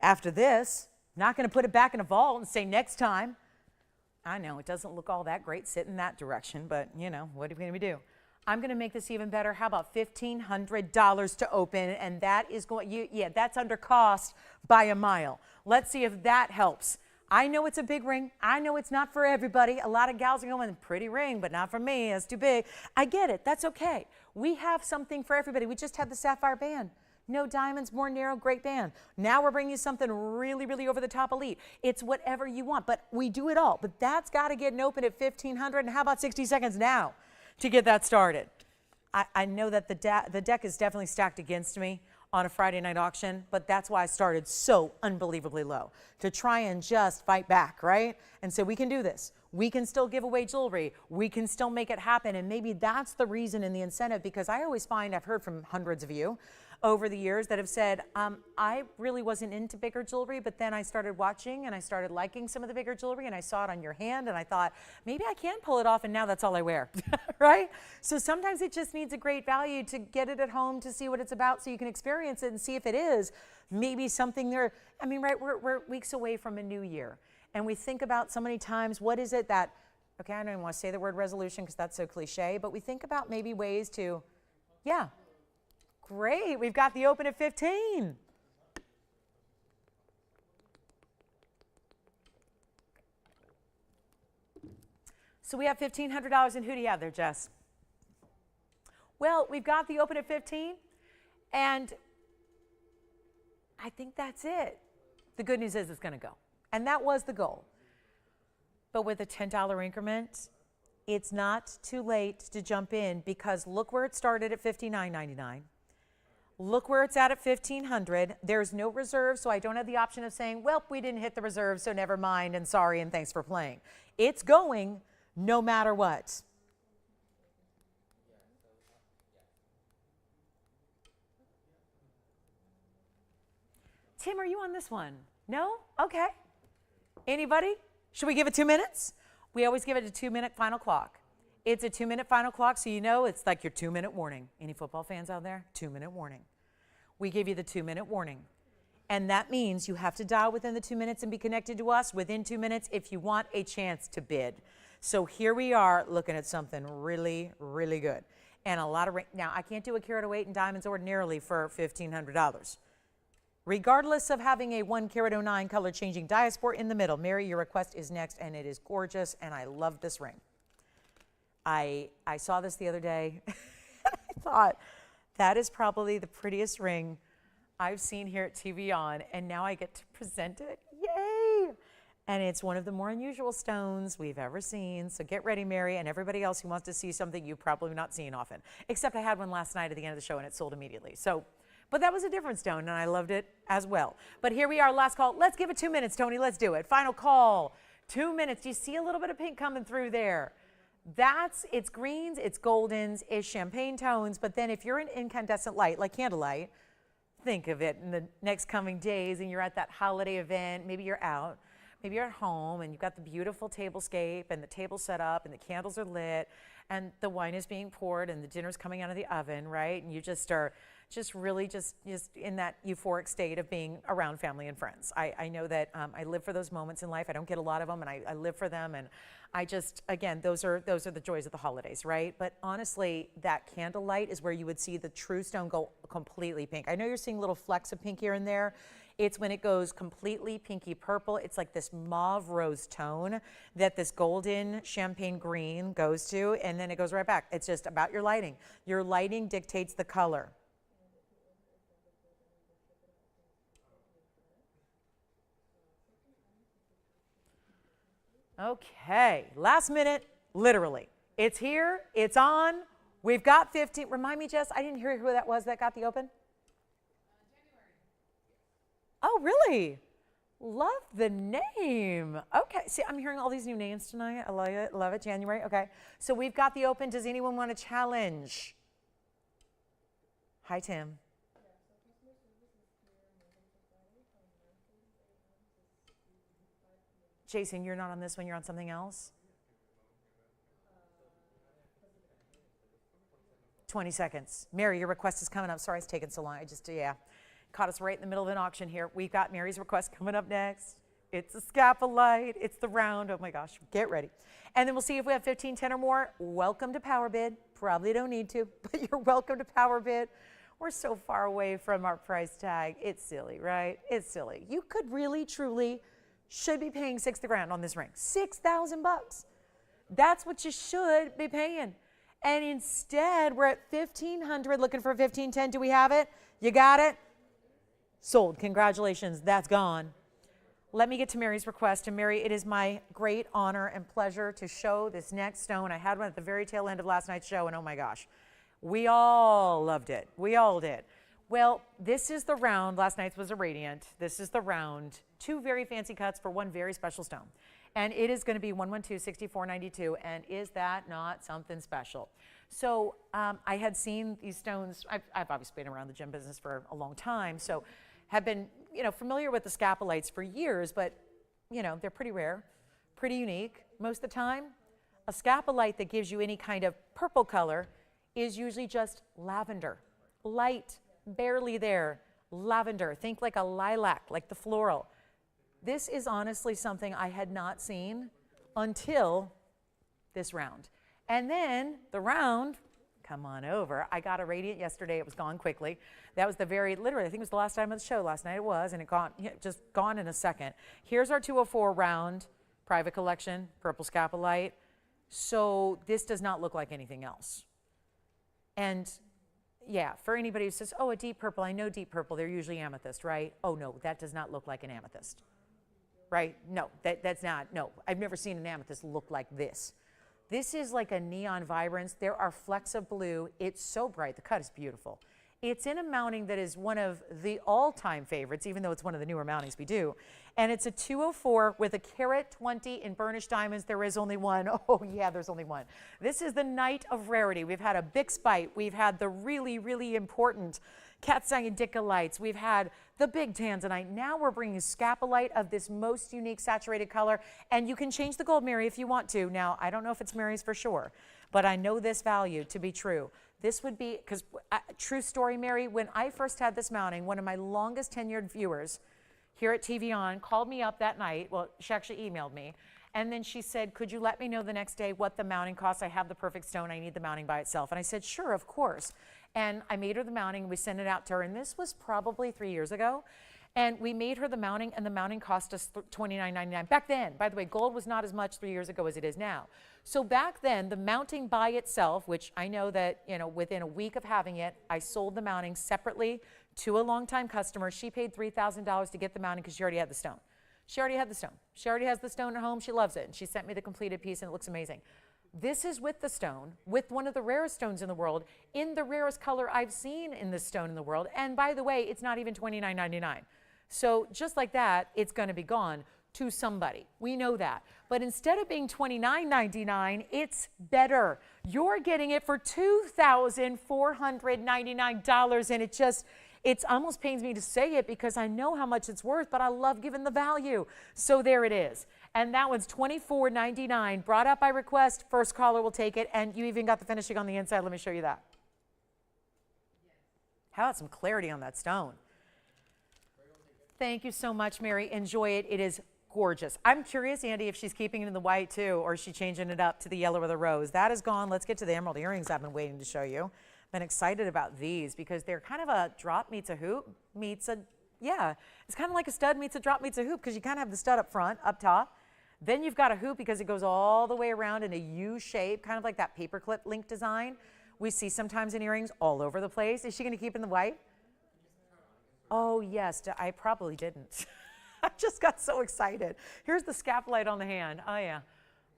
A: After this, not going to put it back in a vault and say next time. I know it doesn't look all that great sitting that direction, but you know, what are we going to do? I'm going to make this even better. How about $1,500 to open? And that is going, yeah, that's under cost by a mile. Let's see if that helps. I know it's a big ring. I know it's not for everybody. A lot of gals are going, pretty ring, but not for me. It's too big. I get it. That's okay. We have something for everybody. We just had the sapphire band. No diamonds, more narrow, great band. Now we're bringing you something really, really over the top elite. It's whatever you want, but we do it all. But that's got to get open at $1,500. And how about 60 seconds now to get that started? I know that the deck is definitely stacked against me on a Friday night auction, but that's why I started so unbelievably low, to try and just fight back, right? And so we can do this. We can still give away jewelry. We can still make it happen. And maybe that's the reason and the incentive, because I always find, I've heard from hundreds of you over the years that have said, I really wasn't into bigger jewelry, but then I started watching and I started liking some of the bigger jewelry and I saw it on your hand and I thought, maybe I can pull it off, and now that's all I wear, right? So sometimes it just needs a great value to get it at home, to see what it's about so you can experience it and see if it is maybe something there. I mean, right, we're weeks away from a new year. And we think about so many times, what is it that, okay, I don't even want to say the word resolution because that's so cliche, but we think about maybe ways to, yeah. Great, we've got the open at 15. So we have $1,500, and who do you have there, Jess? Well, we've got the open at 15, and I think that's it. The good news is it's going to go, and that was the goal. But with a $10 increment, it's not too late to jump in, because look where it started at $59.99. Look where it's at $1,500. There's no reserve, so I don't have the option of saying, well, we didn't hit the reserve, so never mind, and sorry, and thanks for playing. It's going no matter what. Tim, are you on this one? No? Okay. Anybody? Should we give it 2 minutes? We always give it a 2-minute final clock. It's a 2-minute final clock, so you know it's like your 2-minute warning. Any football fans out there? 2-minute warning. We give you the 2-minute warning. And that means you have to dial within the 2 minutes and be connected to us within 2 minutes if you want a chance to bid. So here we are looking at something really, really good. And a lot of, now I can't do a carat of weight in diamonds ordinarily for $1,500. Regardless of having a 1 carat 09 color changing diaspore in the middle. Mary, your request is next, and it is gorgeous, and I love this ring. I saw this the other day, and I thought, that is probably the prettiest ring I've seen here at TVON, and now I get to present it. Yay! And it's one of the more unusual stones we've ever seen. So get ready, Mary, and everybody else who wants to see something you've probably not seen often. Except I had one last night at the end of the show, and it sold immediately. So, but that was a different stone, and I loved it as well. But here we are, last call. Let's give it 2 minutes, Tony. Let's do it. Final call. 2 minutes. Do you see a little bit of pink coming through there? It's greens, it's goldens, it's champagne tones, but then if you're an incandescent light, like candlelight, think of it in the next coming days and you're at that holiday event, maybe you're out, maybe you're at home and you've got the beautiful tablescape and the table set up and the candles are lit and the wine is being poured and the dinner's coming out of the oven, right? And you just are really in that euphoric state of being around family and friends. I know that I live for those moments in life. I don't get a lot of them, and I live for them. And I just, again, those are the joys of the holidays, right? But honestly, that candlelight is where you would see the true stone go completely pink. I know you're seeing little flecks of pink here and there. It's when it goes completely pinky purple. It's like this mauve rose tone that this golden champagne green goes to, and then it goes right back. It's just about your lighting. Your lighting dictates the color. Okay, last minute, literally. It's here, it's on. We've got 15. Remind me, Jess, I didn't hear who that was that got the open.
B: January.
A: Oh, really? Love the name. Okay, see, I'm hearing all these new names tonight. I love it, love it. January, okay. So we've got the open. Does anyone want to challenge? Hi, Tim. Jason, you're not on this one, you're on something else? 20 seconds. Mary, your request is coming up. Sorry it's taken so long. Yeah, caught us right in the middle of an auction here. We've got Mary's request coming up next. It's a scapolite. It's the round. Oh my gosh, get ready. And then we'll see if we have 15, 10 or more. Welcome to Power Bid. Probably don't need to, but you're welcome to Power Bid. We're so far away from our price tag. It's silly, right? It's silly. You could really, truly, should be paying $60,000 on this ring. $6,000. That's what you should be paying. And instead, we're at $1,500 looking for $1,510. Do we have it? You got it? Sold. Congratulations. That's gone. Let me get to Mary's request. And Mary, it is my great honor and pleasure to show this next stone. I had one at the very tail end of last night's show, and oh my gosh, we all loved it. We all did. Well, this is the round. Last night's was a radiant. This is the round. Two very fancy cuts for one very special stone. And it is going to be 112-6492. And is that not something special? So I had seen these stones. I've obviously been around the gem business for a long time, so have been familiar with the scapolites for years. But they're pretty rare, pretty unique most of the time. A scapolite that gives you any kind of purple color is usually just lavender, light, barely there, lavender. Think like a lilac, like the floral. This is honestly something I had not seen until this round. And then the round, come on over. I got a radiant yesterday. It was gone quickly. That was literally, I think it was the last time of the show last night. It was, and it just gone in a second. Here's our 204 round private collection, purple scapolite. So this does not look like anything else. And yeah, for anybody who says, oh, a deep purple, I know deep purple, they're usually amethyst, right? Oh no, that does not look like an amethyst. Right? No, that's not, no. I've never seen an amethyst look like this. This is like a neon vibrance. There are flecks of blue. It's so bright. The cut is beautiful. It's in a mounting that is one of the all-time favorites, even though it's one of the newer mountings we do. And it's a 204 with a carat 20 in burnished diamonds. There is only one. Oh yeah, there's only one. This is the night of rarity. We've had a Bixbite. We've had the really, really important cat's eye indicolites. We've had the big Tanzanite. Now we're bringing scapolite of this most unique saturated color. And you can change the gold, Mary, if you want to. Now, I don't know if it's Mary's for sure, but I know this value to be true. This would be, because true story, Mary, when I first had this mounting, one of my longest tenured viewers here at TVON called me up that night. Well, she actually emailed me. And then she said, could you let me know the next day what the mounting costs? I have the perfect stone. I need the mounting by itself. And I said, sure, of course. And I made her the mounting. We sent it out to her. And this was probably 3 years ago. And we made her the mounting, and the mounting cost us $29.99. Back then, by the way, gold was not as much 3 years ago as it is now. So back then, the mounting by itself, which I know that, within a week of having it, I sold the mounting separately to a longtime customer. She paid $3,000 to get the mounting because she already had the stone. She already had the stone. She already has the stone at home. She loves it. And she sent me the completed piece, and it looks amazing. This is with the stone, with one of the rarest stones in the world, in the rarest color I've seen in this stone in the world. And by the way, it's not even $29.99. So just like that, it's going to be gone to somebody. We know that. But instead of being $29.99, it's better. You're getting it for $2,499. And it almost pains me to say it because I know how much it's worth, but I love giving the value. So there it is. And that one's $24.99, brought up by request. First caller will take it. And you even got the finishing on the inside. Let me show you that. How about some clarity on that stone? Thank you so much, Mary. Enjoy it. It is gorgeous. I'm curious, Andy, if she's keeping it in the white too, or is she changing it up to the yellow or the rose. That is gone. Let's get to the emerald earrings I've been waiting to show you. Been excited about these because they're kind of a drop meets a hoop meets a, yeah, it's kind of like a stud meets a drop meets a hoop because you kind of have the stud up front, up top. Then you've got a hoop because it goes all the way around in a U shape, kind of like that paperclip link design we see sometimes in earrings all over the place. Is she going to keep in the white? Oh, yes, I probably didn't. I just got so excited. Here's the scapolite on the hand. Oh, yeah,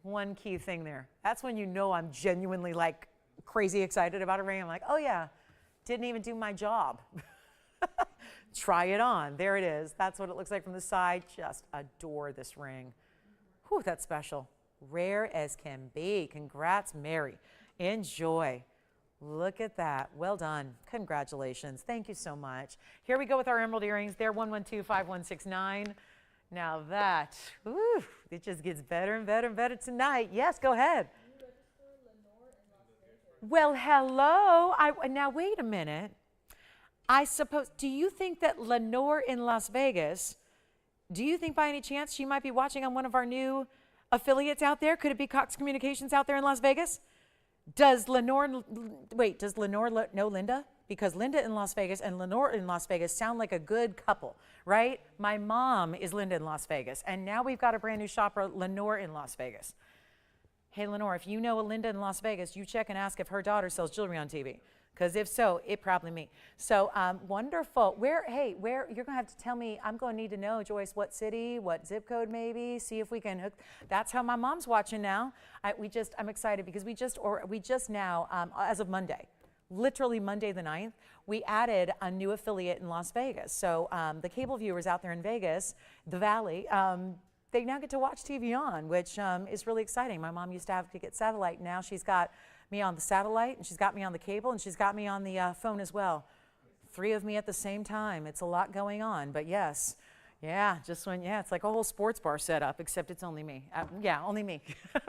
A: one key thing there. That's when you know I'm genuinely like crazy excited about a ring. I'm like, oh, yeah, didn't even do my job. Try it on. There it is. That's what it looks like from the side. Just adore this ring. Whew, that's special. Rare as can be. Congrats, Mary. Enjoy. Look at that. Well done. Congratulations. Thank you so much. Here we go with our emerald earrings. They're 1125169. Now that, whew, it just gets better and better and better tonight. Yes, go ahead. Well, hello. Now, wait a minute. I suppose, do you think that Lenore in Las Vegas, do you think by any chance she might be watching on one of our new affiliates out there? Could it be Cox Communications out there in Las Vegas? Does Lenore know Linda? Because Linda in Las Vegas and Lenore in Las Vegas sound like a good couple, right? My mom is Linda in Las Vegas, and now we've got a brand new shopper, Lenore in Las Vegas. Hey, Lenore, if you know a Linda in Las Vegas, you check and ask if her daughter sells jewelry on TV. Because if so, it probably me. So wonderful. Where, you're going to have to tell me, I'm going to need to know, Joyce, what city, what zip code maybe, see if we can hook. That's how my mom's watching now. I'm excited because we just now, as of Monday, literally Monday the 9th, we added a new affiliate in Las Vegas. So the cable viewers out there in Vegas, the Valley, they now get to watch TVON, which is really exciting. My mom used to have to get satellite. Now she's got me on the satellite, and she's got me on the cable, and she's got me on the phone as well. 3 of me at the same time. It's a lot going on, but yes. Yeah, it's like a whole sports bar setup, except it's only me. Only me.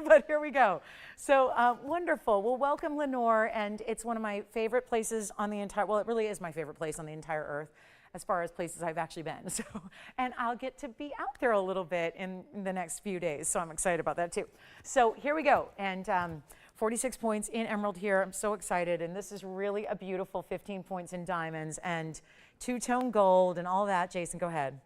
A: But here we go. So wonderful. Well, welcome, Lenore, and it's one of my favorite places on the entire, well, it really is my favorite place on the entire earth, as far as places I've actually been. So, and I'll get to be out there a little bit in the next few days, so I'm excited about that too. So here we go, and 46 points in emerald here. I'm so excited, and this is really a beautiful 15 points in diamonds and two-tone gold and all that. Jason, go ahead.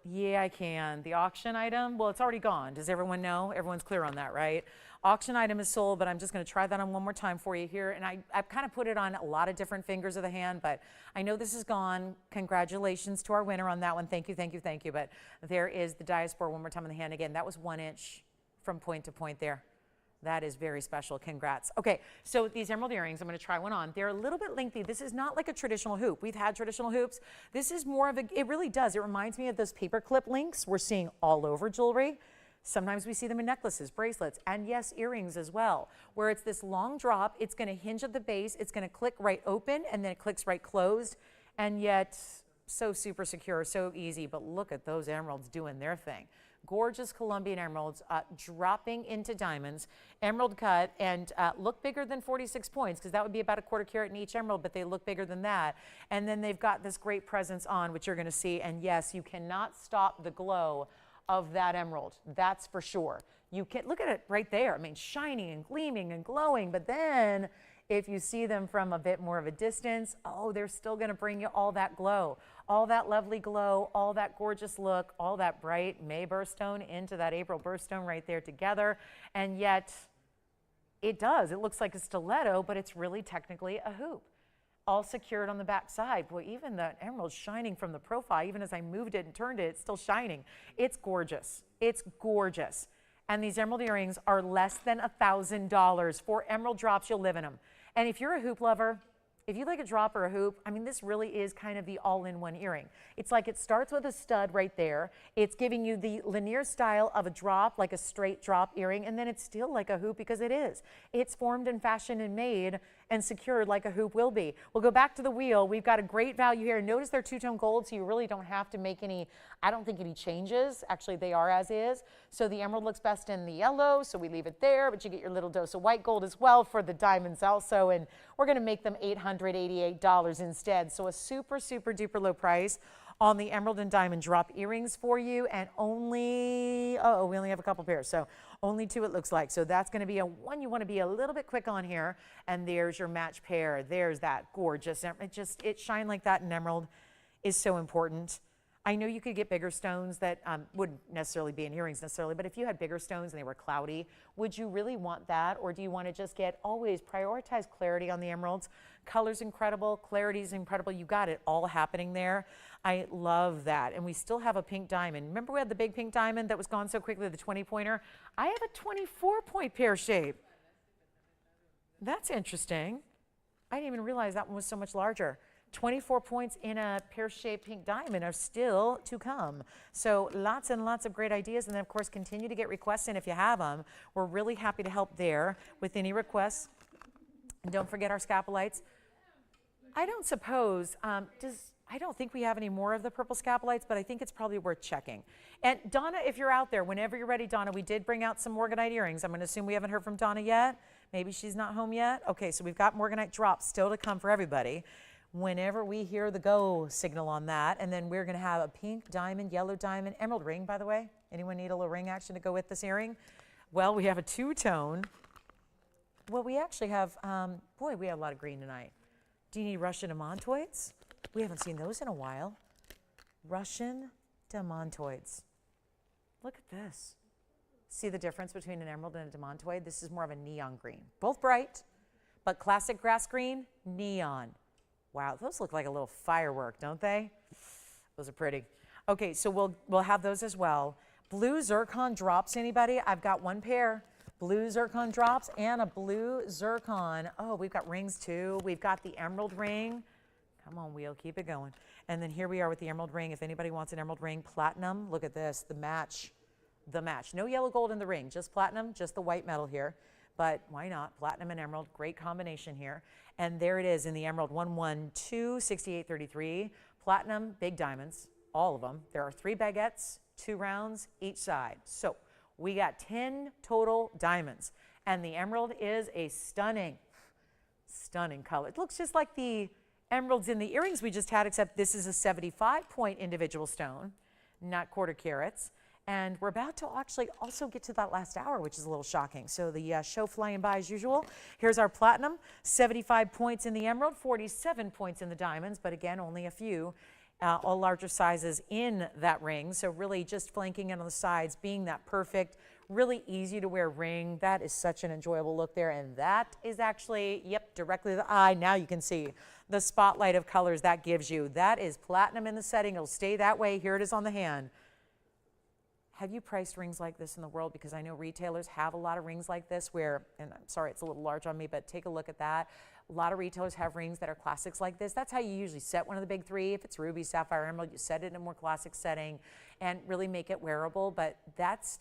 A: Yeah, I can. The auction item, well, it's already gone. Does everyone know? Everyone's clear on that, right? Auction item is sold, but I'm just going to try that on one more time for you here. And I've kind of put it on a lot of different fingers of the hand, but I know this is gone. Congratulations to our winner on that one. Thank you, thank you, thank you. But there is the diaspore one more time in the hand. Again, that was 1 inch from point to point there. That is very special. Congrats. Okay, so these emerald earrings, I'm going to try one on. They're a little bit lengthy. This is not like a traditional hoop. We've had traditional hoops. This is more of a, it really does. It reminds me of those paper clip links we're seeing all over jewelry. Sometimes we see them in necklaces, bracelets, and yes, earrings as well, where it's this long drop. It's going to hinge at the base. It's going to click right open, and then it clicks right closed, and yet so super secure, so easy. But look at those emeralds doing their thing. Gorgeous Colombian emeralds dropping into diamonds, emerald cut, and look bigger than 46 points, because that would be about a 1/4 carat in each emerald, but they look bigger than that. And then they've got this great presence on, which you're going to see. And yes, you cannot stop the glow of that emerald. That's for sure. You can look at it right there. I mean, shining and gleaming and glowing. But then if you see them from a bit more of a distance, oh, they're still going to bring you all that glow, all that lovely glow, all that gorgeous look, all that bright May birthstone into that April birthstone right there together. And yet it does. It looks like a stiletto, but it's really technically a hoop, all secured on the back side. Boy, even that emerald shining from the profile, even as I moved it and turned it, it's still shining. It's gorgeous. It's gorgeous. And these emerald earrings are less than $1,000. For emerald drops, you'll live in them. And if you're a hoop lover, if you like a drop or a hoop, I mean, this really is kind of the all-in-one earring. It's like it starts with a stud right there. It's giving you the linear style of a drop, like a straight drop earring, and then it's still like a hoop because it is. It's formed and fashioned and made and secured like a hoop will be. We'll go back to the wheel. We've got a great value here. Notice they're two-tone gold, so you really don't have to make any, I don't think any changes. Actually, they are as is. So the emerald looks best in the yellow, so we leave it there, but you get your little dose of white gold as well for the diamonds also, and we're going to make them $888 instead. So a super, super duper low price on the emerald and diamond drop earrings for you, and only, oh, we only have a couple pairs, so only 2 it looks like. So that's going to be a one you want to be a little bit quick on here, and there's your match pair. There's that gorgeous, it shine like that in emerald is so important. I know you could get bigger stones that wouldn't necessarily be in earrings necessarily, but if you had bigger stones and they were cloudy, would you really want that? Or do you want to just get, always prioritize clarity on the emeralds? Color's incredible, clarity's incredible. You got it all happening there. I love that. And we still have a pink diamond. Remember we had the big pink diamond that was gone so quickly, the 20-pointer? I have a 24-point pear shape. That's interesting. I didn't even realize that one was so much larger. 24 points in a pear-shaped pink diamond are still to come. So lots and lots of great ideas. And then, of course, continue to get requests in if you have them. We're really happy to help there with any requests. And don't forget our scapolites. I don't suppose, I don't think we have any more of the purple scapolites, but I think it's probably worth checking. And Donna, if you're out there, whenever you're ready, Donna, we did bring out some Morganite earrings. I'm going to assume we haven't heard from Donna yet. Maybe she's not home yet. Okay, so we've got Morganite drops still to come for everybody. Whenever we hear the go signal on that, and then we're going to have a pink diamond, yellow diamond, emerald ring, by the way. Anyone need a little ring action to go with this earring? Well, we have a two-tone. Well, we actually have, boy, we have a lot of green tonight. Do you need Russian demantoids? We haven't seen those in a while. Russian demantoids. Look at this. See the difference between an emerald and a demantoid? This is more of a neon green. Both bright, but classic grass green, neon. Wow, those look like a little firework, don't they? Those are pretty. Okay, so we'll have those as well. Blue zircon drops, anybody? I've got one pair. Blue zircon drops and a blue zircon. Oh, we've got rings too. We've got the emerald ring. Come on, wheel, keep it going. And then here we are with the emerald ring. If anybody wants an emerald ring, platinum, look at this, the match. The match. No yellow gold in the ring, just platinum, just the white metal here. But why not? Platinum and emerald, great combination here. And there it is in the emerald, 1126833. Platinum, big diamonds, all of them. There are 3 baguettes, 2 rounds each side. So we got 10 total diamonds. And the emerald is a stunning, stunning color. It looks just like the emeralds in the earrings we just had, except this is a 75-point individual stone, not quarter carats. And we're about to actually also get to that last hour, which is a little shocking. So the show flying by as usual. Here's our platinum, 75 points in the emerald, 47 points in the diamonds, but again, only a few, all larger sizes in that ring. So really just flanking in on the sides, being that perfect, really easy to wear ring. That is such an enjoyable look there. And that is actually, yep, directly to the eye. Now you can see the spotlight of colors that gives you. That is platinum in the setting. It'll stay that way. Here it is on the hand. Have you priced rings like this in the world? Because I know retailers have a lot of rings like this where, and I'm sorry, it's a little large on me, but take a look at that. A lot of retailers have rings that are classics like this. That's how you usually set one of the big 3. If it's ruby, sapphire, emerald, you set it in a more classic setting and really make it wearable. But that's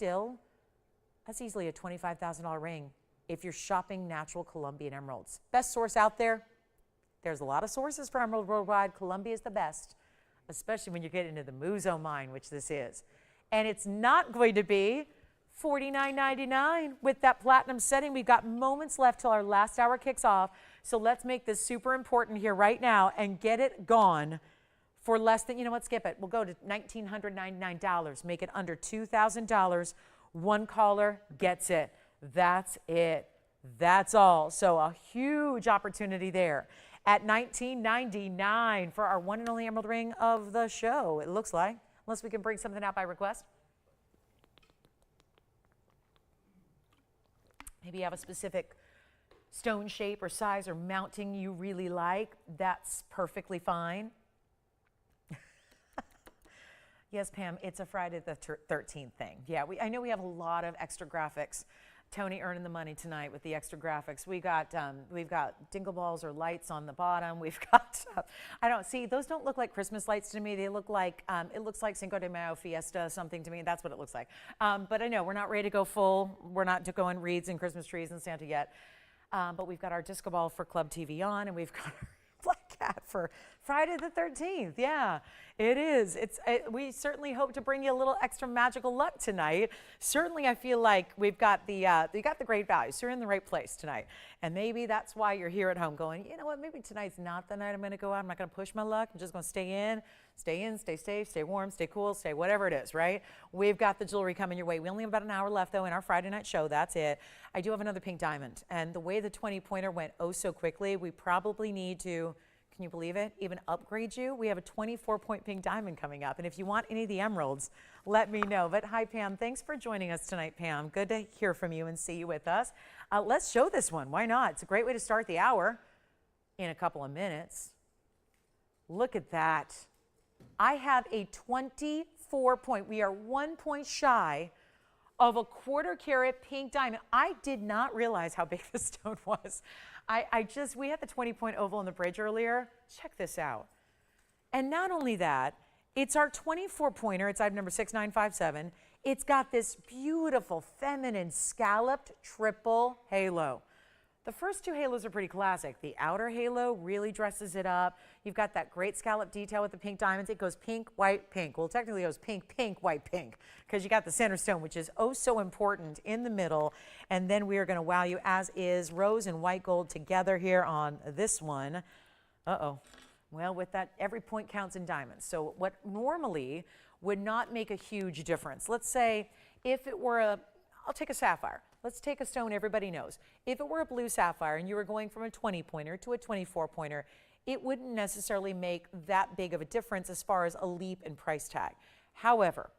A: easily a $25,000 ring if you're shopping natural Colombian emeralds. Best source out there. There's a lot of sources for emerald worldwide. Colombia is the best, especially when you get into the Muzo mine, which this is. And it's not going to be $49.99 with that platinum setting. We've got moments left till our last hour kicks off. So let's make this super important here right now and get it gone for less than, you know what, skip it. We'll go to $1,999. Make it under $2,000. One caller gets it. That's it. That's all. So a huge opportunity there at $19.99 for our one and only emerald ring of the show, it looks like. Unless we can bring something out by request. Maybe you have a specific stone shape or size or mounting you really like. That's perfectly fine. Yes, Pam, it's a Friday the 13th thing. Yeah, I know we have a lot of extra graphics. Tony earning the money tonight with the extra graphics. we've got dingle balls or lights on the bottom. We've got, I don't see, those don't look like Christmas lights to me. They look like, it looks like Cinco de Mayo fiesta, something to me. That's what it looks like. But I know we're not ready to go full. We're not going wreaths and Christmas trees and Santa yet. But we've got our disco ball for Club TVON, and we've got our black cat for Friday the 13th. Yeah, it is. We certainly hope to bring you a little extra magical luck tonight. Certainly, I feel like we got the great value. So you're in the right place tonight. And maybe that's why you're here at home going, you know what, maybe tonight's not the night I'm going to go out. I'm not going to push my luck. I'm just going to stay in, stay safe, stay warm, stay cool, stay whatever it is, right? We've got the jewelry coming your way. We only have about an hour left, though, in our Friday night show. That's it. I do have another pink diamond. And the way the 20-pointer went oh so quickly, we probably need to, can you believe it, even upgrade you? We have a 24-point pink diamond coming up. And if you want any of the emeralds, let me know. But hi, Pam. Thanks for joining us tonight, Pam. Good to hear from you and see you with us. Let's show this one. Why not? It's a great way to start the hour in a couple of minutes. Look at that. I have a 24-point. We are 1 point shy of a 1/4 carat pink diamond. I did not realize how big this stone was. We had the 20-point oval on the bridge earlier. Check this out. And not only that, it's our 24-pointer. It's item number 6957. It's got this beautiful feminine scalloped triple halo. The first 2 halos are pretty classic. The outer halo really dresses it up. You've got that great scallop detail with the pink diamonds. It goes pink, white, pink. Well, technically it goes pink, pink, white, pink, because you got the center stone, which is oh so important in the middle. And then we are going to wow you, as is rose and white gold together here on this one. Uh-oh. Well, with that, every point counts in diamonds. So what normally would not make a huge difference. Let's say if it were I'll take a sapphire. Let's take a stone everybody knows. If it were a blue sapphire and you were going from a 20-pointer to a 24-pointer, it wouldn't necessarily make that big of a difference as far as a leap in price tag. However,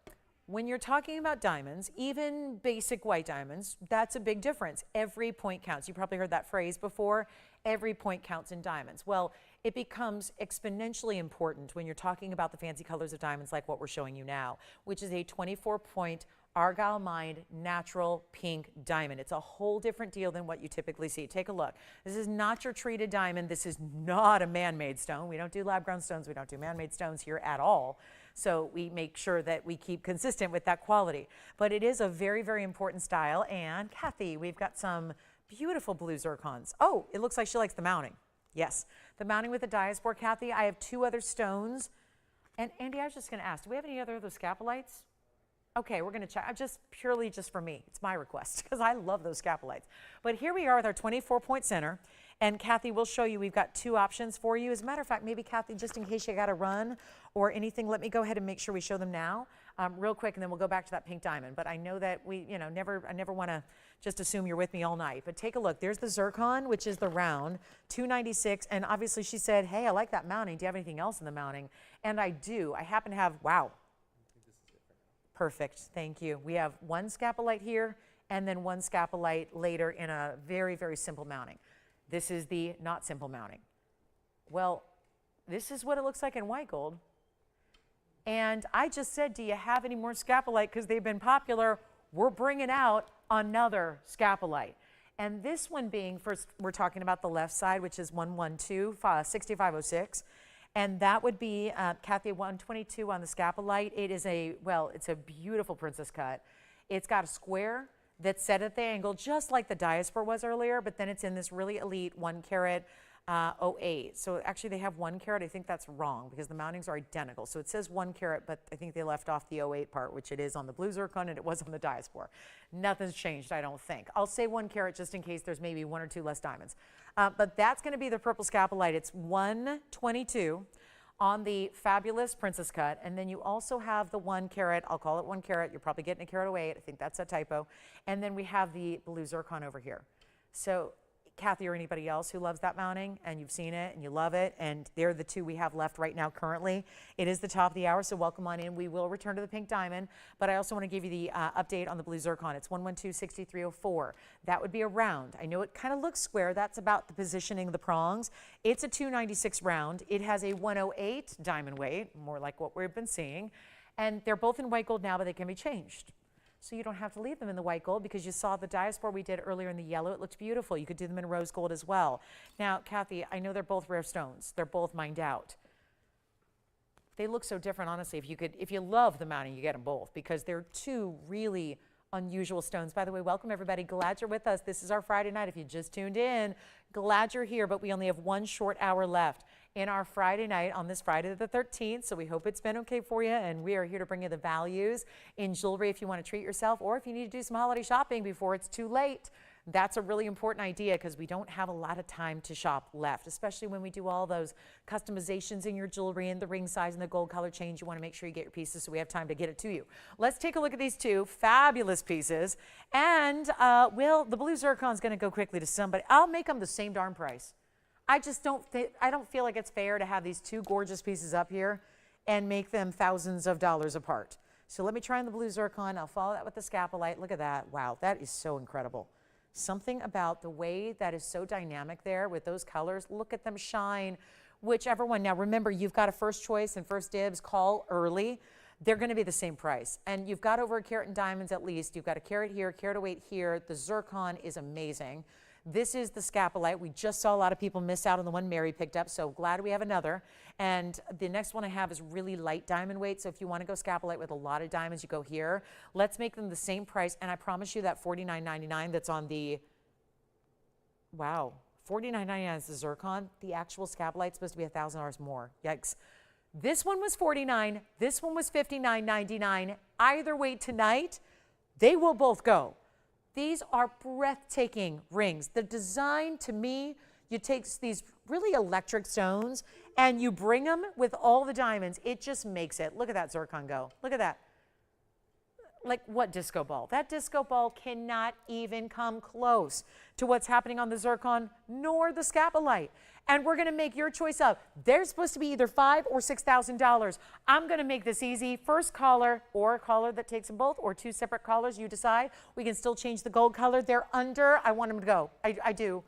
A: when you're talking about diamonds, even basic white diamonds, that's a big difference. Every point counts. You probably heard that phrase before. Every point counts in diamonds. Well, it becomes exponentially important when you're talking about the fancy colors of diamonds like what we're showing you now, which is a 24-point Argyle mined natural pink diamond. It's a whole different deal than what you typically see. Take a look. This is not your treated diamond. This is not a man-made stone. We don't do lab-grown stones. We don't do man-made stones here at all. So we make sure that we keep consistent with that quality. But it is a very, very important style. And Kathy, we've got some beautiful blue zircons. Oh, it looks like she likes the mounting. Yes, the mounting with the diaspore, Kathy. I have 2 other stones. And Andy, I was just going to ask, do we have any other of those scapolites? Okay, we're going to check. Just purely just for me. It's my request because I love those scapolites. But here we are with our 24-point center. And Kathy, we'll show you. We've got 2 options for you. As a matter of fact, maybe Kathy, just in case you got to run or anything, let me go ahead and make sure we show them now real quick, and then we'll go back to that pink diamond. But I know that I never want to just assume you're with me all night. But take a look. There's the Zircon, which is the round, $296. And obviously she said, hey, I like that mounting. Do you have anything else in the mounting? And I do. I happen to have, wow. Perfect, thank you. We have 1 scapolite here and then 1 scapolite later in a very, very simple mounting. This is the not simple mounting. Well, this is what it looks like in white gold. And I just said, do you have any more scapolite? Because they've been popular. We're bringing out another scapolite. And this one being, first, we're talking about the left side, which is 112, 6506. And that would be, Kathy, 122 on the scapolite. It is it's a beautiful princess cut. It's got a square that's set at the angle, just like the diaspore was earlier, but then it's in this really elite 1 carat 08. So actually they have 1 carat. I think that's wrong because the mountings are identical. So it says 1 carat, but I think they left off the 08 part, which it is on the blue zircon and it was on the diaspore. Nothing's changed, I don't think. I'll say 1 carat just in case there's maybe 1 or 2 less diamonds. But that's going to be the purple scapolite. It's 122 on the fabulous princess cut. And then you also have the 1 carat, I'll call it 1 carat. You're probably getting a carat 08. I think that's a typo. And then we have the blue zircon over here. So Kathy or anybody else who loves that mounting and you've seen it and you love it, and they're the 2 we have left right now currently. It is the top of the hour, so welcome on in. We will return to the pink diamond, but I also want to give you the update on the blue zircon. It's 112-6304. That would be a round. I know it kind of looks square. That's about the positioning of the prongs. It's a 296 round. It has a 108 diamond weight, more like what we've been seeing, and they're both in white gold now, but they can be changed. So you don't have to leave them in the white gold because you saw the diaspore we did earlier in the yellow. It looked beautiful. You could do them in rose gold as well. Now, Kathy, I know they're both rare stones. They're both mined out. They look so different, honestly. If you love the mounting, you get them both because they're 2 really unusual stones. By the way, welcome everybody. Glad you're with us. This is our Friday night. If you just tuned in, glad you're here, but we only have 1 short hour left in our Friday night on this Friday the 13th. So we hope it's been okay for you. And we are here to bring you the values in jewelry if you want to treat yourself or if you need to do some holiday shopping before it's too late. That's a really important idea because we don't have a lot of time to shop left, especially when we do all those customizations in your jewelry and the ring size and the gold color change. You want to make sure you get your pieces so we have time to get it to you. Let's take a look at these 2 fabulous pieces. And the blue zircon is going to go quickly to somebody. I'll make them the same darn price. I don't feel like it's fair to have these 2 gorgeous pieces up here and make them thousands of dollars apart. So let me try on the blue zircon. I'll follow that with the scapolite. Look at that. Wow, that is so incredible. Something about the way that is so dynamic there with those colors. Look at them shine, whichever one. Now remember, you've got a first choice and first dibs. Call early. they're going to be the same price. And you've got over a carat in diamonds at least. You've got a carat here, carat of weight here. The zircon is amazing. This is the scapolite. We just saw a lot of people miss out on the one Mary picked up, so glad we have another. And the next one I have is really light diamond weight, so if you want to go scapolite with a lot of diamonds, you go here. Let's make them the same price, and I promise you that $49.99 that's on the, wow, $49.99 is the zircon. The actual scapolite is supposed to be $1,000 more. Yikes. This one was $49, this one was $59.99. Either way tonight, they will both go. These are breathtaking rings. The design, to me, you take these really electric stones and you bring them with all the diamonds. It just makes it. Look at that zircon go. Look at that. Like what disco ball? That disco ball cannot even come close to what's happening on the zircon nor the scapolite. And we're going to make your choice up. They're supposed to be either $5,000 or $6,000. I'm going to make this easy. First caller, or a caller that takes them both, or two separate callers, you decide. We can still change the gold color. They're under. I want them to go. I do.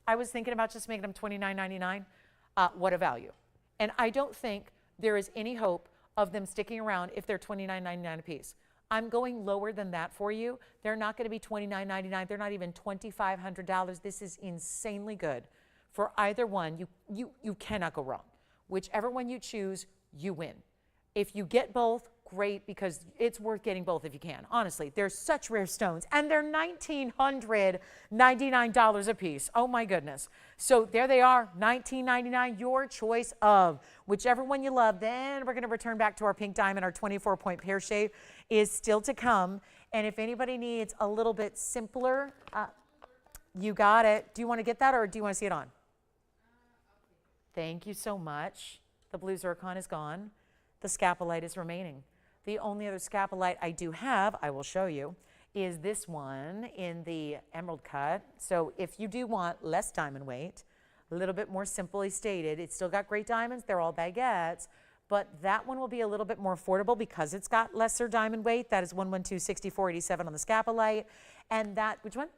A: I was thinking about just making them $29.99. What a value. And I don't think there is any hope of them sticking around if they're $29.99 a piece. I'm going lower than that for you. They're not going to be $29.99. They're not even $2,500. This is insanely good. For either one, you cannot go wrong. Whichever one you choose, you win. If you get both, great, because it's worth getting both if you can. Honestly, they're such rare stones, and they're $1,999 a piece. Oh my goodness. So there they are, $19.99, your choice of whichever one you love. Then we're going to return back to our pink diamond. Our 24-point pear shape is still to come. And if anybody needs a little bit simpler, you got it. Do you want to get that, or do you want to see it on? Thank you so much. The blue zircon is gone. The scapolite is remaining. The only other scapolite I do have, I will show you, is this one in the emerald cut. So if you do want less diamond weight, a little bit more simply stated, it's still got great diamonds, they're all baguettes, but that one will be a little bit more affordable because it's got lesser diamond weight. That is 112.6487 on the scapolite. And that, which one?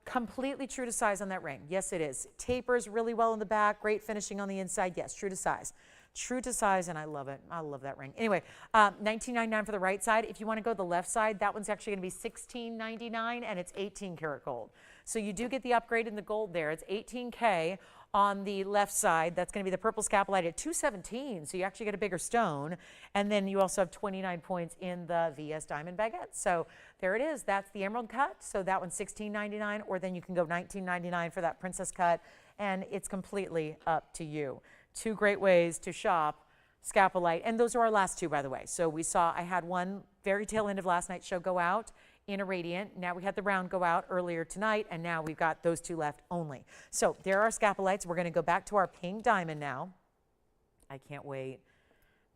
A: Completely true to size on that ring. Yes, it is. Tapers really well in the back, great finishing on the inside. Yes, true to size. True to size, and I love it. I love that ring. Anyway, $19.99 for the right side. If you want to go the left side, that one's actually going to be $16.99, and it's 18 karat gold. So you do get the upgrade in the gold there. It's 18K on the left side. That's going to be the purple scapolite at $217, so you actually get a bigger stone. And then you also have 29 points in the VS Diamond Baguette. So there it is. That's the emerald cut. So that one's $16.99, or then you can go $19.99 for that princess cut, and it's completely up to you. Two great ways to shop scapolite, and those are our last two, by the way. So we saw, I had one very tail end of last night's show go out in a radiant. Now we had the round go out earlier tonight, and now we've got those two left only. So there are scapolites. We're going to go back to our pink diamond now. I can't wait,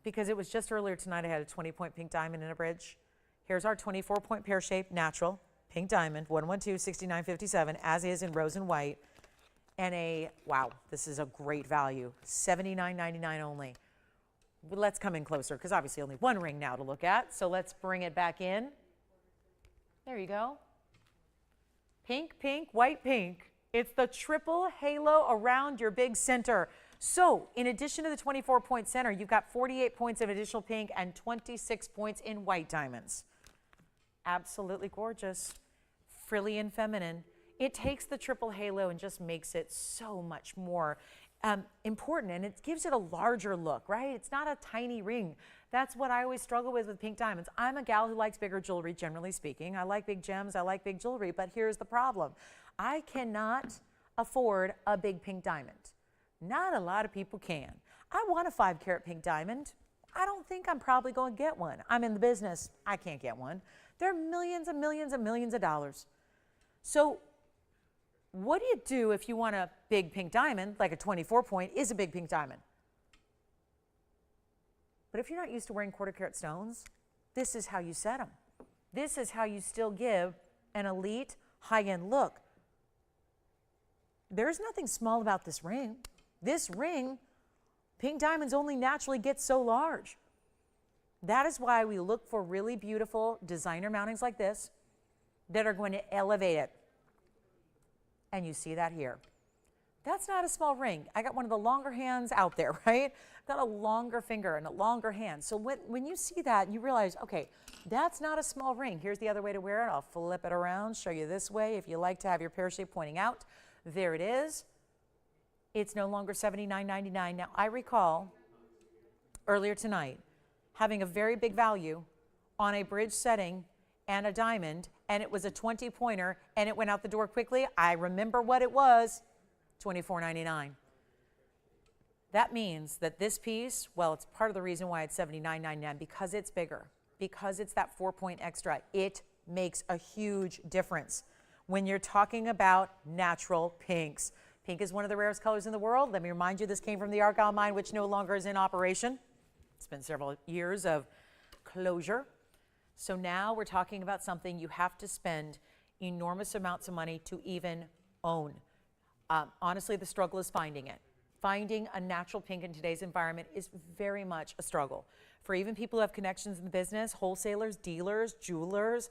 A: because it was just earlier tonight I had a 20-point pink diamond in a bridge. Here's our 24-point pear shape, natural, pink diamond, 112.6957, as is in rose and white. And a, wow, this is a great value, $79.99 only. Let's come in closer, because obviously only one ring now to look at. So let's bring it back in. There you go. Pink, pink, white, pink. It's the triple halo around your big center. So in addition to the 24-point center, you've got 48 points of additional pink and 26 points in white diamonds. Absolutely gorgeous, frilly and feminine. It takes the triple halo and just makes it so much more important, and it gives it a larger look, right? It's not a tiny ring. That's what I always struggle with pink diamonds. I'm a gal who likes bigger jewelry, generally speaking. I like big gems, I like big jewelry, but here's the problem. I cannot afford a big pink diamond. Not a lot of people can. I want a 5-carat pink diamond. I don't think I'm probably going to get one. I'm in the business. I can't get one. They're millions and millions and millions of dollars. So what do you do if you want a big pink diamond, like a 24-point is a big pink diamond? But if you're not used to wearing quarter-carat stones, this is how you set them. This is how you still give an elite, high-end look. There's nothing small about this ring. This ring, pink diamonds only naturally get so large. That is why we look for really beautiful designer mountings like this that are going to elevate it. And you see that here. That's not a small ring. I got one of the longer hands out there, right? I've got a longer finger and a longer hand. So when you see that, you realize, okay, that's not a small ring. Here's the other way to wear it. I'll flip it around, show you this way. If you like to have your pear shape pointing out, there it is. It's no longer $79.99. Now, I recall earlier tonight having a very big value on a bridge setting and a diamond, and it was a 20-pointer, and it went out the door quickly. I remember what it was. $24.99. That means that this piece, well, it's part of the reason why it's $79.99, because it's bigger, because it's that 4-point extra. It makes a huge difference when you're talking about natural pinks. Pink is one of the rarest colors in the world. Let me remind you, this came from the Argyle mine, which no longer is in operation. It's been several years of closure. So now we're talking about something you have to spend enormous amounts of money to even own. Honestly, the struggle is finding it. Finding a natural pink in today's environment is very much a struggle. For even people who have connections in the business, wholesalers, dealers, jewelers,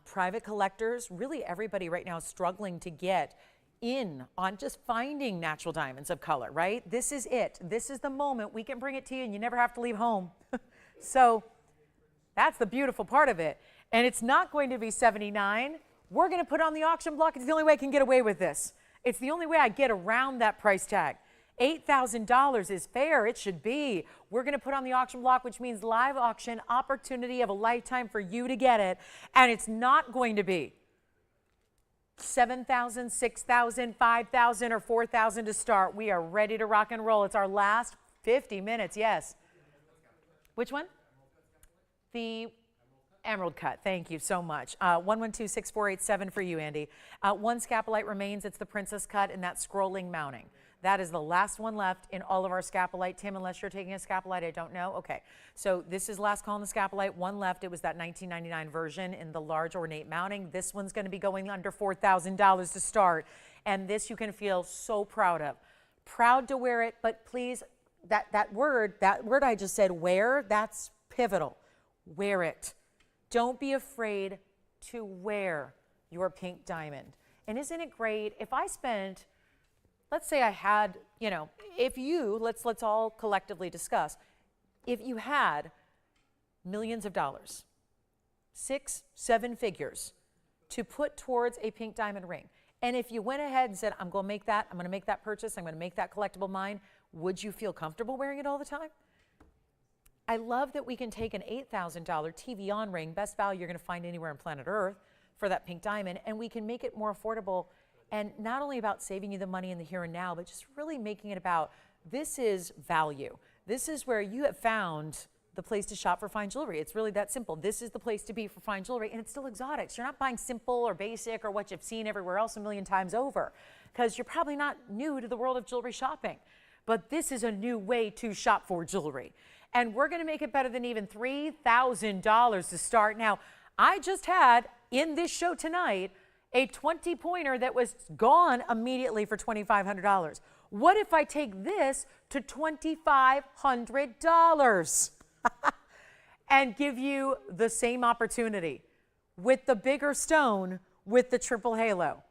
A: private collectors, really everybody right now is struggling to get in on just finding natural diamonds of color, right? This is it. This is the moment. We can bring it to you and you never have to leave home. So that's the beautiful part of it. And it's not going to be $79. We're going to put on the auction block. It's the only way I can get away with this. It's the only way I get around that price tag. $8,000 is fair. It should be. We're going to put on the auction block, which means live auction, opportunity of a lifetime for you to get it. And it's not going to be $7,000, $6,000, $5,000, or $4,000 to start. We are ready to rock and roll. It's our last 50 minutes. Yes. Which one? The emerald cut. Thank you so much. 112-6487 for you, Andy. One scapolite remains. It's the princess cut in that scrolling mounting. That is the last one left in all of our scapolite. Tim, unless you're taking a scapolite, I don't know. Okay, so this is last call on the scapolite. One left. It was that $19.99 version in the large ornate mounting. This one's going to be going under $4,000 to start. And this you can feel so proud of. Proud to wear it, but please, that word I just said, wear, that's pivotal. Wear it. Don't be afraid to wear your pink diamond. And isn't it great if I spent, let's say I had, if you, let's all collectively discuss, if you had millions of dollars, 6, 7 figures to put towards a pink diamond ring, and if you went ahead and said, I'm going to make that purchase, I'm going to make that collectible mine, would you feel comfortable wearing it all the time? I love that we can take an $8,000 TVON ring, best value you're going to find anywhere on planet Earth for that pink diamond, and we can make it more affordable, and not only about saving you the money in the here and now, but just really making it about, this is value. This is where you have found the place to shop for fine jewelry. It's really that simple. This is the place to be for fine jewelry, and it's still exotic. So you're not buying simple or basic or what you've seen everywhere else a million times over, because you're probably not new to the world of jewelry shopping. But this is a new way to shop for jewelry. And we're going to make it better than even $3,000 to start. Now, I just had in this show tonight a 20-pointer that was gone immediately for $2,500. What if I take this to $2,500 and give you the same opportunity with the bigger stone with the triple halo?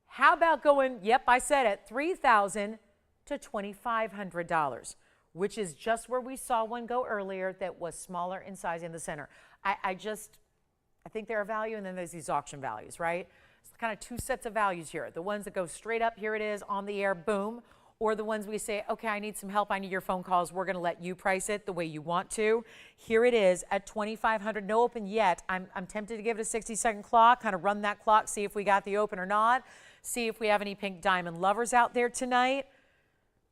A: How about going, yep, I said it, $3,000 to $2,500, which is just where we saw one go earlier that was smaller in size in the center. I think they're a value, and then there's these auction values, right? It's kind of two sets of values here. The ones that go straight up, here it is, on the air, boom, or the ones we say, okay, I need some help, I need your phone calls, we're gonna let you price it the way you want to. Here it is at $2,500, no open yet. I'm tempted to give it a 60-second clock, kind of run that clock, see if we got the open or not, see if we have any pink diamond lovers out there tonight.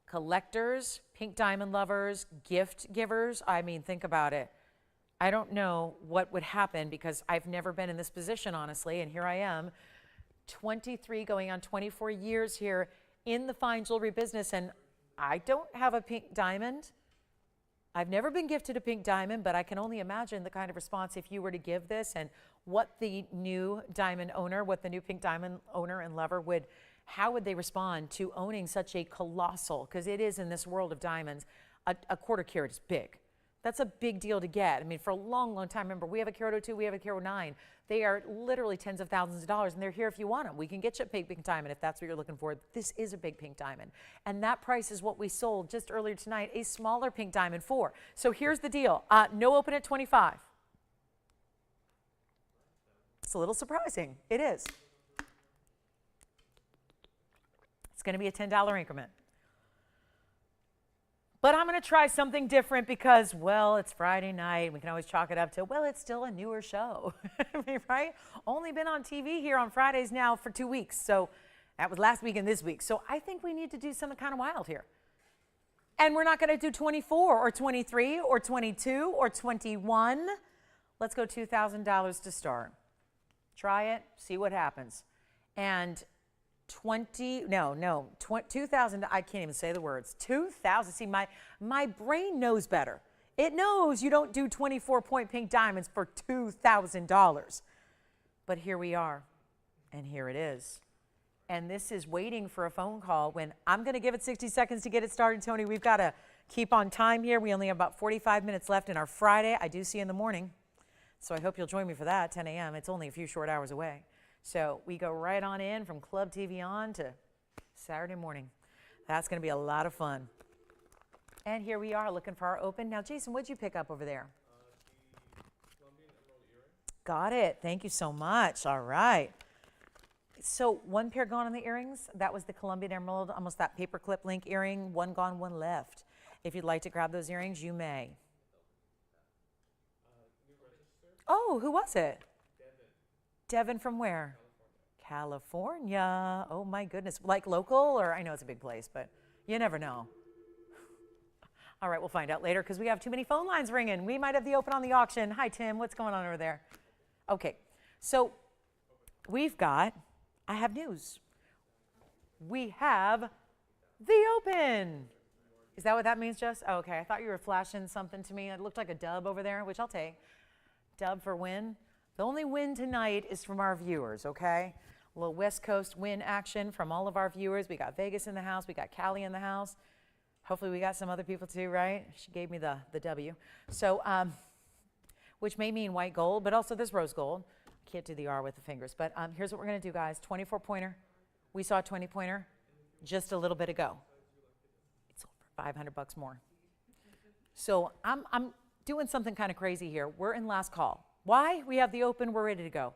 A: Collectors, pink diamond lovers, gift givers. I mean, think about it. I don't know what would happen because I've never been in this position, honestly, and here I am, 23 going on 24 years here in the fine jewelry business, and I don't have a pink diamond. I've never been gifted a pink diamond, but I can only imagine the kind of response if you were to give this and what the new diamond owner, what the new pink diamond owner and lover would, how would they respond to owning such a colossal, because it is in this world of diamonds, a quarter carat is big. That's a big deal to get. I mean, for a long, long time, remember, we have a carat 02, we have a carat 9. They are literally tens of thousands of dollars, and they're here if you want them. We can get you a big pink diamond if that's what you're looking for. This is a big pink diamond, and that price is what we sold just earlier tonight, a smaller pink diamond for. So here's the deal. No open at 25. It's a little surprising. It is. It's going to be a $10 increment. But I'm going to try something different because, well, it's Friday night. We can always chalk it up to, well, it's still a newer show, I mean, right? Only been on TV here on Fridays now for 2 weeks. So that was last week and this week. So I think we need to do something kind of wild here. And we're not going to do 24 or 23 or 22 or 21. Let's go $2,000 to start. Try it, see what happens. And 2,000, I can't even say the words. 2,000, see, my brain knows better. It knows you don't do 24-point pink diamonds for $2,000. But here we are, and here it is. And this is waiting for a phone call when I'm going to give it 60 seconds to get it started, Tony. We've got to keep on time here. We only have about 45 minutes left in our Friday. I do see you in the morning, so I hope you'll join me for that, 10 a.m. It's only a few short hours away. So we go right on in from Club TVON to Saturday morning. That's going to be a lot of fun. And here we are looking for our open. Now, Jason, what'd you pick up over there? Got it. Thank you so much. All right. So one pair gone on the earrings. That was the Colombian Emerald, almost that paperclip link earring. One gone, one left. If you'd like to grab those earrings, you may. Oh, who was it? Devin from where? California. Oh my goodness. Like local, or I know it's a big place, but you never know. All right, we'll find out later because we have too many phone lines ringing. We might have the open on the auction. Hi, Tim. What's going on over there? Okay, so I have news. We have the open. Is that what that means, Jess? Oh, okay, I thought you were flashing something to me. It looked like a dub over there, which I'll take. Dub for win. The only win tonight is from our viewers, okay? A little West Coast win action from all of our viewers. We got Vegas in the house. We got Callie in the house. Hopefully we got some other people too, right? She gave me the W. So, which may mean white gold, but also this rose gold. Can't do the R with the fingers, but here's what we're going to do, guys. 24-pointer. We saw a 20-pointer just a little bit ago. It's sold for $500 more. So I'm doing something kind of crazy here. We're in last call. Why? We have the open, we're ready to go.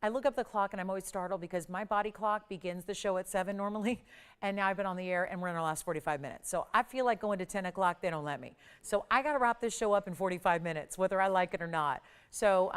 A: I look up the clock and I'm always startled because my body clock begins the show at 7 normally, and now I've been on the air and we're in our last 45 minutes. So I feel like going to 10 o'clock, they don't let me. So I got to wrap this show up in 45 minutes, whether I like it or not. So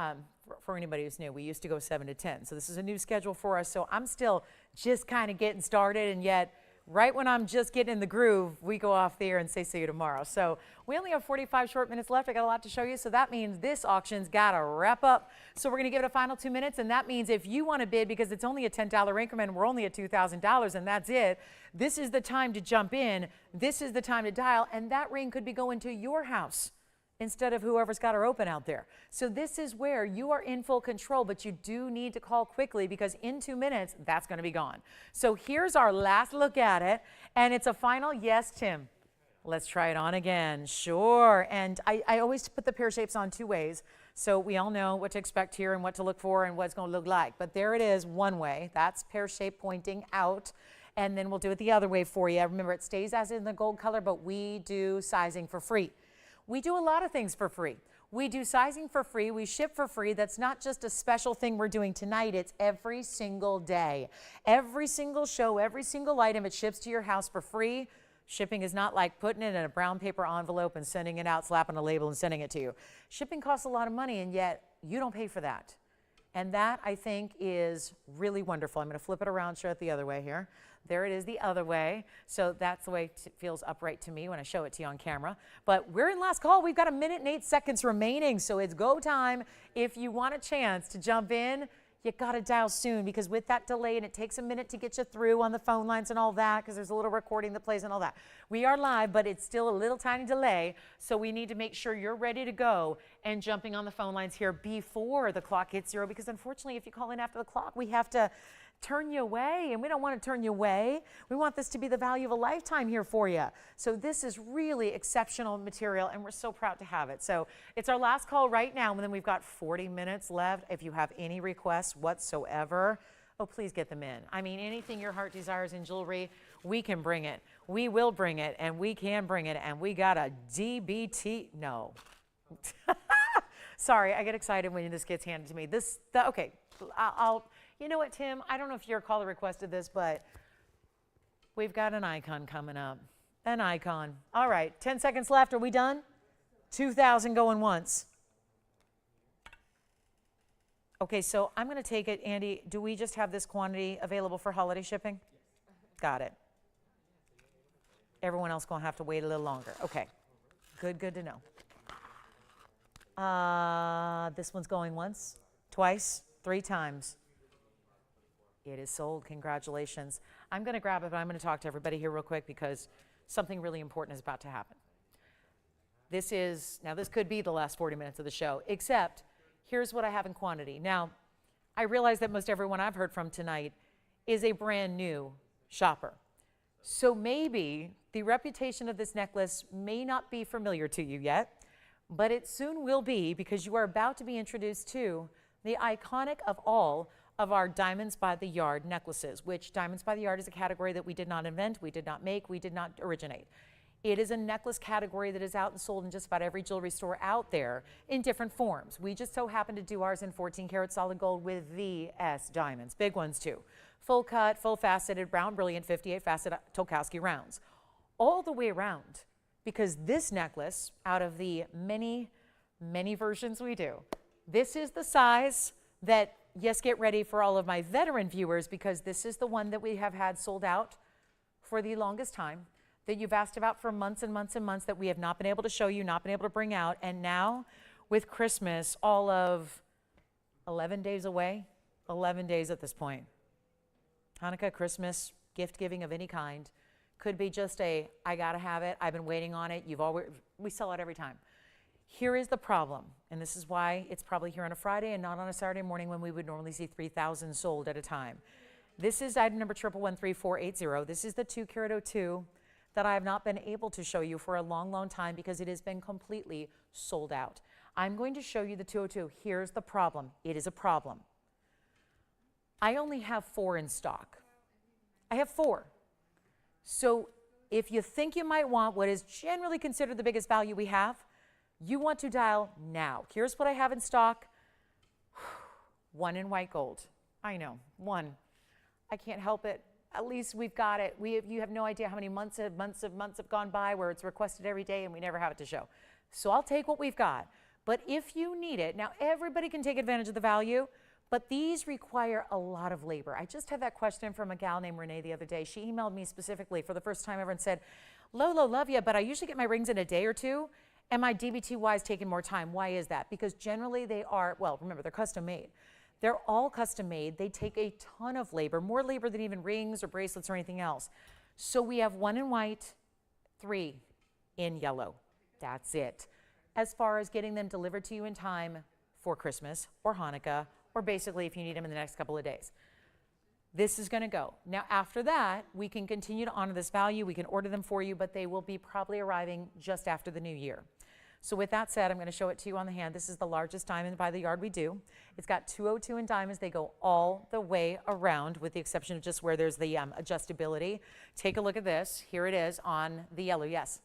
A: for anybody who's new, we used to go 7 to 10. So this is a new schedule for us. So I'm still just kind of getting started, and yet right when I'm just getting in the groove, we go off the air and say see you tomorrow. So we only have 45 short minutes left. I got a lot to show you. So that means this auction's got to wrap up. So we're going to give it a final 2 minutes. And that means if you want to bid, because it's only a $10 increment, we're only at $2,000 and that's it. This is the time to jump in. This is the time to dial. And that ring could be going to your house instead of whoever's got her open out there. So this is where you are in full control, but you do need to call quickly because in 2 minutes, that's going to be gone. So here's our last look at it, and it's a final yes, Tim. Let's try it on again. Sure. And I always put the pear shapes on 2 ways, so we all know what to expect here and what to look for and what it's going to look like. But there it is, one way. That's pear shape pointing out. And then we'll do it the other way for you. Remember, it stays as in the gold color, but we do sizing for free. We do a lot of things for free. We do sizing for free. We ship for free. That's not just a special thing we're doing tonight. It's every single day. Every single show, every single item, it ships to your house for free. Shipping is not like putting it in a brown paper envelope and sending it out, slapping a label and sending it to you. Shipping costs a lot of money, and yet you don't pay for that. And that, I think, is really wonderful. I'm going to flip it around, show it the other way here. There it is the other way. So that's the way it feels upright to me when I show it to you on camera. But we're in last call. We've got 1 minute and 8 seconds remaining. So it's go time. If you want a chance to jump in, you got to dial soon, because with that delay, and it takes a minute to get you through on the phone lines and all that, because there's a little recording that plays and all that. We are live, but it's still a little tiny delay. So we need to make sure you're ready to go and jumping on the phone lines here before the clock hits 0, because unfortunately, if you call in after the clock, we have to turn you away, and we don't want to turn you away. We want this to be the value of a lifetime here for you. So this is really exceptional material, and we're so proud to have it. So it's our last call right now, and then we've got 40 minutes left. If you have any requests whatsoever, oh, please get them in. I mean, anything your heart desires in jewelry, we can bring it. We will bring it, and we can bring it, and we got a DBT, no. Sorry, I get excited when this gets handed to me. Okay, you know what, Tim? I don't know if your caller requested this, but we've got an icon coming up. An icon. All right, 10 seconds left. Are we done? 2,000 going once. Okay, so I'm going to take it. Andy, do we just have this quantity available for holiday shipping? Got it. Everyone else going to have to wait a little longer. Okay, good to know. This one's going once, twice, 3 times. It is sold. Congratulations. I'm going to grab it, but I'm going to talk to everybody here real quick because something really important is about to happen. This could be the last 40 minutes of the show, except here's what I have in quantity. Now, I realize that most everyone I've heard from tonight is a brand new shopper. So maybe the reputation of this necklace may not be familiar to you yet, but it soon will be because you are about to be introduced to the iconic of all of our Diamonds by the Yard necklaces, which Diamonds by the Yard is a category that we did not invent, we did not make, we did not originate. It is a necklace category that is out and sold in just about every jewelry store out there in different forms. We just so happen to do ours in 14 karat solid gold with VS diamonds, big ones too. Full cut, full faceted, round brilliant 58 facet Tolkowski rounds. All the way around, because this necklace, out of the many, many versions we do, this is the size that, yes, get ready for all of my veteran viewers, because this is the one that we have had sold out for the longest time, that you've asked about for months and months and months, that we have not been able to show you, not been able to bring out. And now with Christmas, all of 11 days away, 11 days at this point. Hanukkah, Christmas, gift giving of any kind. Could be just I gotta have it, I've been waiting on it, we sell it every time. Here is the problem, and this is why it's probably here on a Friday and not on a Saturday morning when we would normally see 3,000 sold at a time. This is item number 1113480. This is the 2 karat 02 that I have not been able to show you for a long, long time because it has been completely sold out. I'm going to show you the 202. Here's the problem. It is a problem. I only have 4 in stock. I have 4. So if you think you might want what is generally considered the biggest value we have, you want to dial now. Here's what I have in stock. 1 in white gold. I know, 1. I can't help it. At least we've got it. You have no idea how many months have gone by where it's requested every day and we never have it to show. So I'll take what we've got. But if you need it, now everybody can take advantage of the value, but these require a lot of labor. I just had that question from a gal named Renee the other day. She emailed me specifically for the first time ever and said, Lolo, love you, but I usually get my rings in a day or 2. And my DBTY is taking more time. Why is that? Because generally they are, well, remember, they're custom made. They're all custom made. They take a ton of labor, more labor than even rings or bracelets or anything else. So we have 1 in white, 3 in yellow. That's it. As far as getting them delivered to you in time for Christmas or Hanukkah, or basically if you need them in the next couple of days. This is going to go. Now, after that, we can continue to honor this value. We can order them for you, but they will be probably arriving just after the new year. So with that said, I'm going to show it to you on the hand. This is the largest diamond by the yard we do. It's got 202 in diamonds. They go all the way around with the exception of just where there's the adjustability. Take a look at this. Here it is on the yellow. Yes?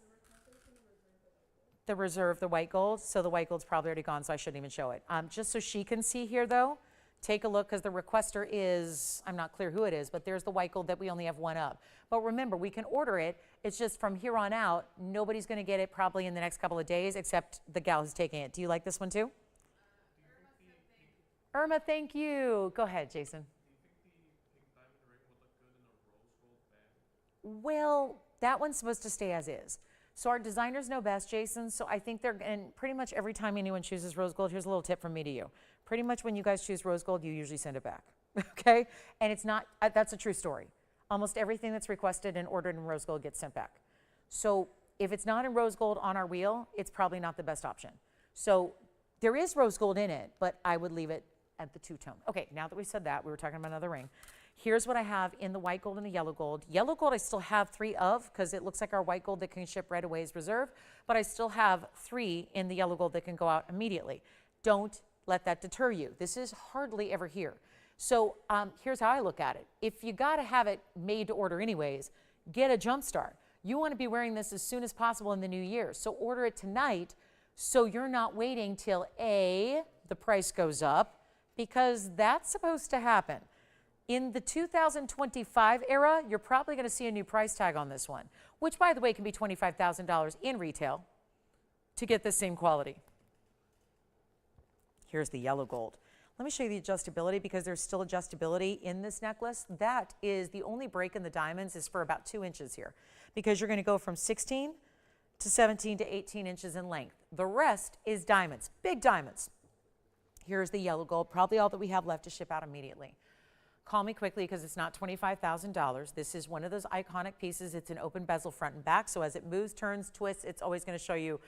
A: The reserve, the white gold. So the white gold's probably already gone, so I shouldn't even show it. Just so she can see here, though, take a look because the requester is, I'm not clear who it is, but there's the white gold that we only have 1 of. But remember, we can order it. It's just from here on out, nobody's going to get it probably in the next couple of days except the gal who's taking it. Do you like this one too? Irma, thank you. Go ahead, Jason.
C: Do you think the pink diamond ring would look good in a rose gold band?
A: Well, that one's supposed to stay as is. So our designers know best, Jason. So I think they're, and pretty much every time anyone chooses rose gold, here's a little tip from me to you. Pretty much when you guys choose rose gold, you usually send it back, okay? And it's not, that's a true story. Almost everything that's requested and ordered in rose gold gets sent back. So if it's not in rose gold on our wheel, it's probably not the best option. So there is rose gold in it, but I would leave it at the 2-tone. Okay, now that we said that, we were talking about another ring. Here's what I have in the white gold and the yellow gold. Yellow gold I still have 3 of because it looks like our white gold that can ship right away is reserved, but I still have 3 in the yellow gold that can go out immediately. Don't let that deter you. This is hardly ever here. So here's how I look at it. If you got to have it made to order anyways, get a jump start. You want to be wearing this as soon as possible in the new year. So order it tonight so you're not waiting till A, the price goes up, because that's supposed to happen. In the 2025 era, you're probably going to see a new price tag on this one, which, by the way, can be $25,000 in retail to get the same quality. Here's the yellow gold. Let me show you the adjustability because there's still adjustability in this necklace. That is the only break in the diamonds is for about 2 inches here because you're going to go from 16 to 17 to 18 inches in length. The rest is diamonds, big diamonds. Here's the yellow gold, probably all that we have left to ship out immediately. Call me quickly because it's not $25,000. This is one of those iconic pieces. It's an open bezel front and back, so as it moves, turns, twists, it's always going to show you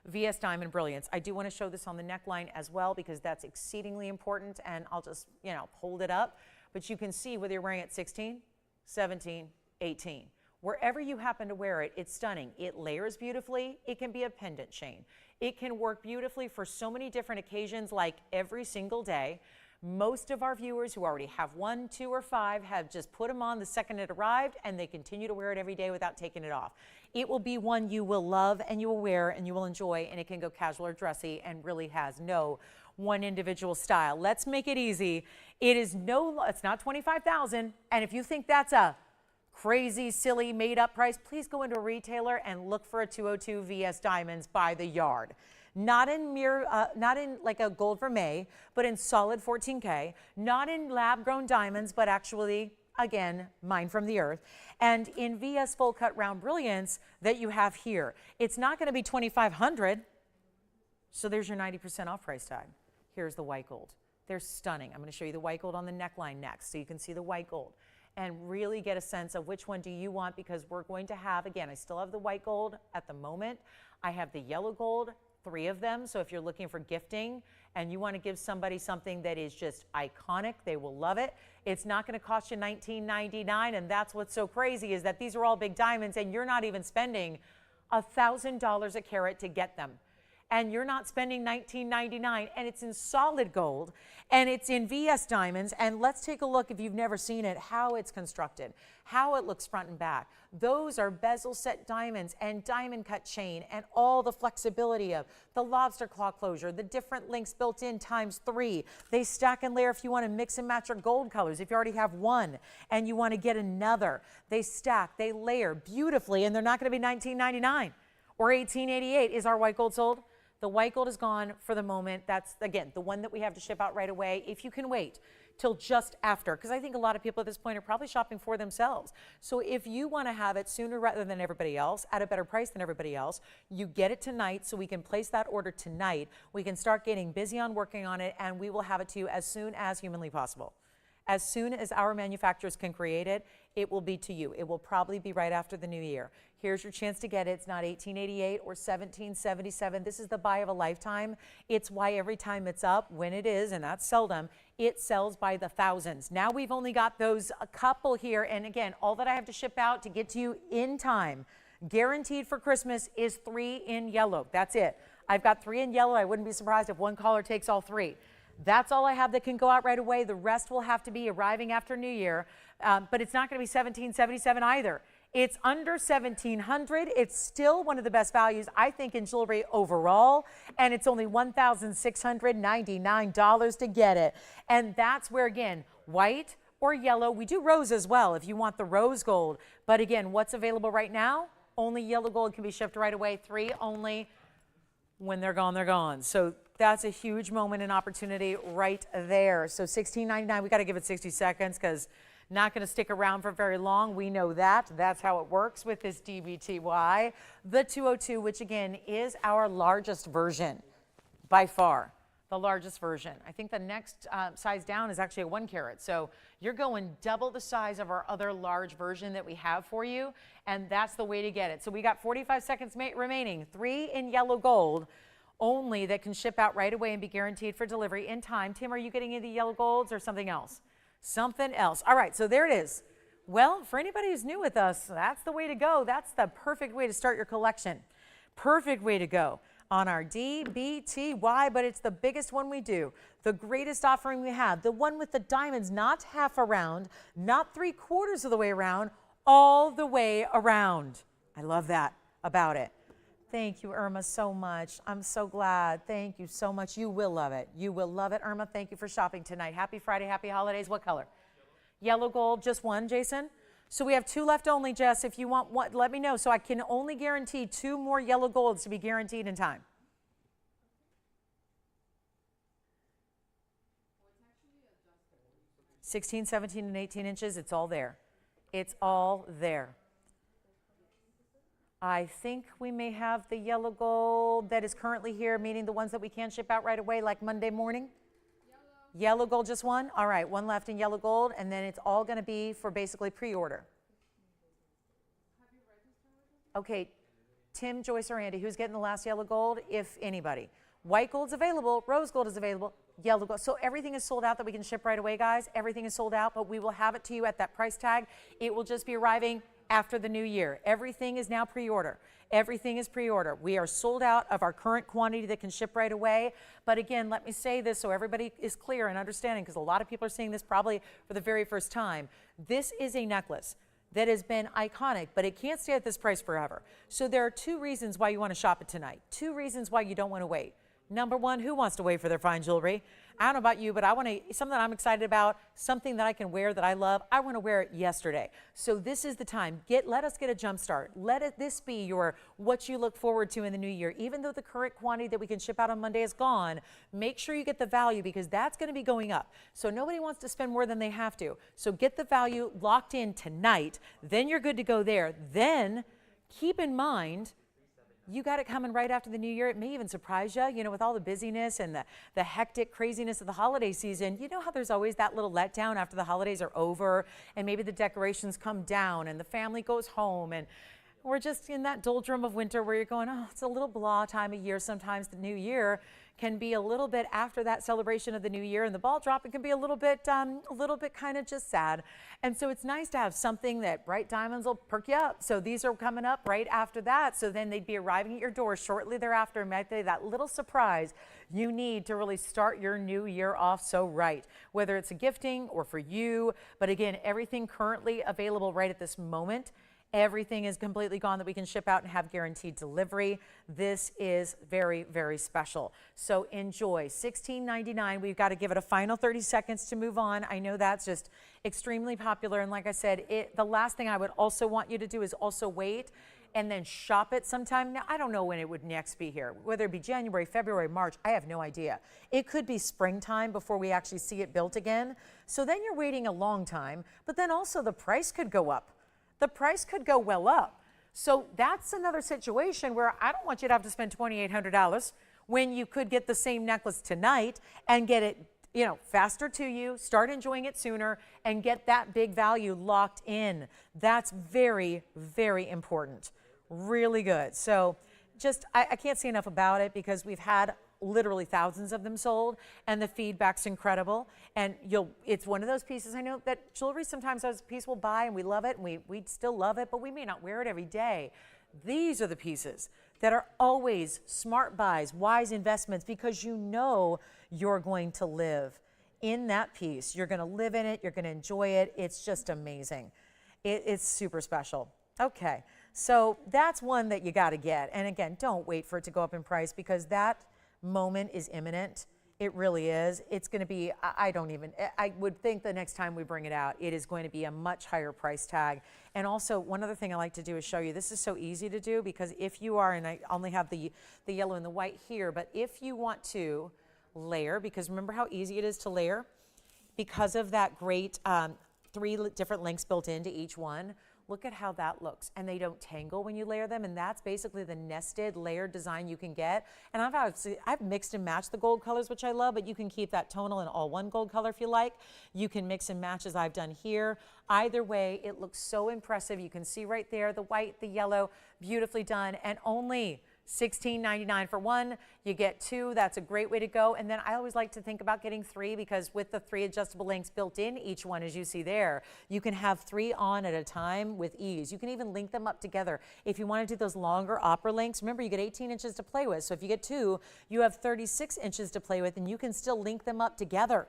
A: VS Diamond Brilliance. I do want to show this on the neckline as well because that's exceedingly important, and I'll just, hold it up. But you can see whether you're wearing it 16, 17, 18. Wherever you happen to wear it, it's stunning. It layers beautifully. It can be a pendant chain. It can work beautifully for so many different occasions, like every single day. Most of our viewers who already have 1, 2, or 5 have just put them on the second it arrived, and they continue to wear it every day without taking it off. It will be one you will love and you will wear and you will enjoy, and it can go casual or dressy and really has no one individual style. Let's make it easy. It's not $25,000, and if you think that's a crazy, silly, made-up price, please go into a retailer and look for a 202 VS Diamonds by the yard. Not in like a gold vermeil, but in solid 14K. Not in lab-grown diamonds, but actually, again, mined from the earth. And in VS full cut round brilliance that you have here. It's not going to be $2,500. So there's your 90% off price tag. Here's the white gold. They're stunning. I'm going to show you the white gold on the neckline next, so you can see the white gold and really get a sense of which one do you want, because we're going to have, again, I still have the white gold at the moment. I have the yellow gold, 3 of them. So if you're looking for gifting and you want to give somebody something that is just iconic, they will love it. It's not going to cost you $19.99, and that's what's so crazy is that these are all big diamonds and you're not even spending $1,000 a carat to get them. And you're not spending $19.99, and it's in solid gold, and it's in VS diamonds. And let's take a look, if you've never seen it, how it's constructed, how it looks front and back. Those are bezel set diamonds and diamond cut chain and all the flexibility of the lobster claw closure, the different links built in ×3. They stack and layer if you want to mix and match your gold colors. If you already have one and you want to get another, they stack, they layer beautifully, and they're not going to be $19.99 or $18.88. Is our white gold sold? The white gold is gone for the moment. That's, again, the one that we have to ship out right away. If you can wait till just after, because I think a lot of people at this point are probably shopping for themselves. So if you want to have it sooner rather than everybody else, at a better price than everybody else, you get it tonight so we can place that order tonight. We can start getting busy on working on it, and we will have it to you as soon as humanly possible. As soon as our manufacturers can create it, it will be to you. It will probably be right after the new year. Here's your chance to get it. It's not $18.88 or $17.77. This is the buy of a lifetime. It's why every time it's up, when it is, and that's seldom, it sells by the thousands. Now we've only got those a couple here, and again, all that I have to ship out to get to you in time, guaranteed for Christmas, is 3 in yellow. That's it. I've got 3 in yellow. I wouldn't be surprised if one caller takes all 3. That's all I have that can go out right away. The rest will have to be arriving after New Year, but it's not going to be $17.77 either. It's under $1,700. It's still one of the best values, I think, in jewelry overall, and it's only $1,699 to get it. And that's where, again, white or yellow. We do rose as well if you want the rose gold. But again, what's available right now? Only yellow gold can be shipped right away. 3 only. When they're gone, they're gone. So that's a huge moment and opportunity right there. So $16.99, we got to give it 60 seconds because not going to stick around for very long. We know that. That's how it works with this DBTY. The 202, which again is our largest version by far. The largest version. I think the next size down is actually a 1 carat. So you're going double the size of our other large version that we have for you, and that's the way to get it. So we got 45 seconds remaining. 3 in yellow gold only that can ship out right away and be guaranteed for delivery in time. Tim, are you getting any of the yellow golds or something else? Something else. All right, so there it is. Well, for anybody who's new with us, that's the way to go. That's the perfect way to start your collection. Perfect way to go on our DBTY, but it's the biggest one we do, the greatest offering we have, the one with the diamonds, not half around, not 3/4 of the way around, all the way around. I love that about it. Thank you, Irma, so much. I'm so glad. Thank you so much. You will love it. You will love it, Irma. Thank you for shopping tonight. Happy Friday, happy holidays. What color? Yellow gold, just one, Jason? So we have 2 left only, Jess. If you want one, let me know. So I can only guarantee 2 more yellow golds to be guaranteed in time. 16, 17, and 18 inches, it's all there. It's all there. I think we may have the yellow gold that is currently here, meaning the ones that we can't ship out right away, like Monday morning. Yellow gold, just one? All right, one left in yellow gold, and then it's all going to be for basically pre-order. Okay, Tim, Joyce, or Andy, who's getting the last yellow gold, if anybody? White gold's available, rose gold is available, yellow gold. So everything is sold out that we can ship right away, guys. Everything is sold out, but we will have it to you at that price tag. It will just be arriving after the new year. Everything is now pre-order. Everything is pre-order. We are sold out of our current quantity that can ship right away. But again, let me say this so everybody is clear and understanding, because a lot of people are seeing this probably for the very first time. This is a necklace that has been iconic, but it can't stay at this price forever. So there are 2 reasons why you want to shop it tonight. 2 reasons why you don't want to wait. Number one, who wants to wait for their fine jewelry? I don't know about you, but I want to, something that I'm excited about, something that I can wear that I love. I want to wear it yesterday. So this is the time. Let us get a jump start. This be your, what you look forward to in the new year. Even though the current quantity that we can ship out on Monday is gone, make sure you get the value, because that's going to be going up. So nobody wants to spend more than they have to. So get the value locked in tonight. Then you're good to go there. Then keep in mind, you got it coming right after the new year. It may even surprise you, you know, with all the busyness and the hectic craziness of the holiday season. You know how there's always that little letdown after the holidays are over, and maybe the decorations come down and the family goes home, and we're just in that doldrum of winter where you're going, oh, it's a little blah time of year. Sometimes the new year can be a little bit after that celebration of the new year, and the ball drop, it can be a little bit kind of just sad. And so it's nice to have something that bright diamonds will perk you up. So these are coming up right after that. So then they'd be arriving at your door shortly thereafter, and might be that little surprise you need to really start your new year off so right, whether it's a gifting or for you. But again, everything currently available right at this moment. Everything is completely gone that we can ship out and have guaranteed delivery. This is very, very special. So enjoy. $16.99. We've got to give it a final 30 seconds to move on. I know that's just extremely popular. And like I said, the last thing I would also want you to do is also wait and then shop it sometime. Now, I don't know when it would next be here, whether it be January, February, March, I have no idea. It could be springtime before we actually see it built again. So then you're waiting a long time, but then also the price could go up. The price could go well up. So that's another situation where I don't want you to have to spend $2,800 when you could get the same necklace tonight and get it, you know, faster to you, start enjoying it sooner, and get that big value locked in. That's very, very important. Really good. So just, I can't say enough about it, because we've had literally thousands of them sold, and the feedback's incredible. And it's one of those pieces, I know that jewelry sometimes is a piece we'll buy and we love it, and we still love it, but we may not wear it every day. These are the pieces that are always smart buys, wise investments, because you know you're going to live in that piece. You're going to live in it. You're going to enjoy it. It's just amazing. It's super special. Okay, so that's one that you got to get. And again, don't wait for it to go up in price, because that moment is imminent. It really is. It's going to be, I would think the next time we bring it out, it is going to be a much higher price tag. And also, one other thing I like to do is show you, this is so easy to do, because if you are, and I only have the yellow and the white here, but if you want to layer, because remember how easy it is to layer? Because of that great 3 different lengths built into each one. Look at how that looks, and they don't tangle when you layer them, and that's basically the nested layered design you can get. And I've mixed and matched the gold colors, which I love, but you can keep that tonal and all one gold color if you like. You can mix and match as I've done here. Either way, it looks so impressive. You can see right there, the white, the yellow, beautifully done, and only $16.99 for one. You get two. That's a great way to go. And then I always like to think about getting three, because with the 3 adjustable links built in each one, as you see there, you can have 3 on at a time with ease. You can even link them up together. If you want to do those longer opera links, remember you get 18 inches to play with. So if you get 2, you have 36 inches to play with, and you can still link them up together.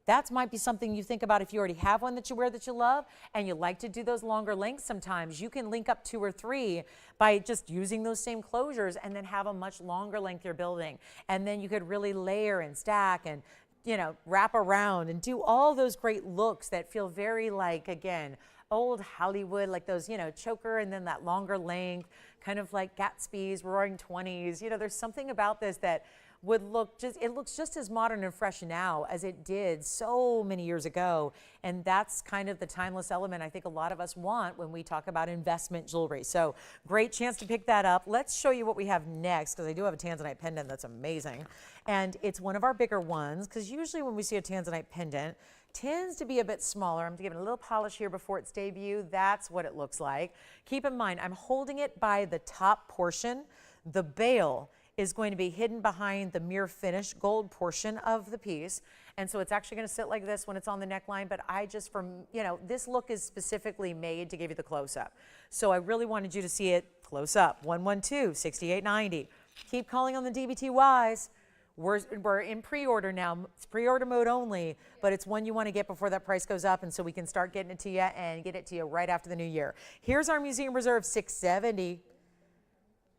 A: That might be something you think about if you already have one that you wear that you love and you like to do those longer links sometimes. You can link up 2 or 3 by just using those same closures and then have a much longer length you're building. And then you could really layer and stack and, you know, wrap around and do all those great looks that feel very like, again, old Hollywood, like those, you know, choker and then that longer length, kind of like Gatsby's, Roaring 20s. You know, there's something about this that would look just, it looks just as modern and fresh now as it did so many years ago. And that's kind of the timeless element I think a lot of us want when we talk about investment jewelry. So great chance to pick that up. Let's show you what we have next, because I do have a Tanzanite pendant that's amazing. And it's one of our bigger ones, because usually when we see a Tanzanite pendant, tends to be a bit smaller. I'm giving it a little polish here before its debut. That's what it looks like. Keep in mind, I'm holding it by the top portion. The bail is going to be hidden behind the mirror finish gold portion of the piece. And so it's actually going to sit like this when it's on the neckline, but I just, you know, this look is specifically made to give you the close-up. So I really wanted you to see it close up. 112, $68.90. Keep calling on the DBTYs. We're in pre-order now. It's pre-order mode only, but it's one you want to get before that price goes up, and so we can start getting it to you and get it to you right after the new year. Here's our Museum Reserve, $670.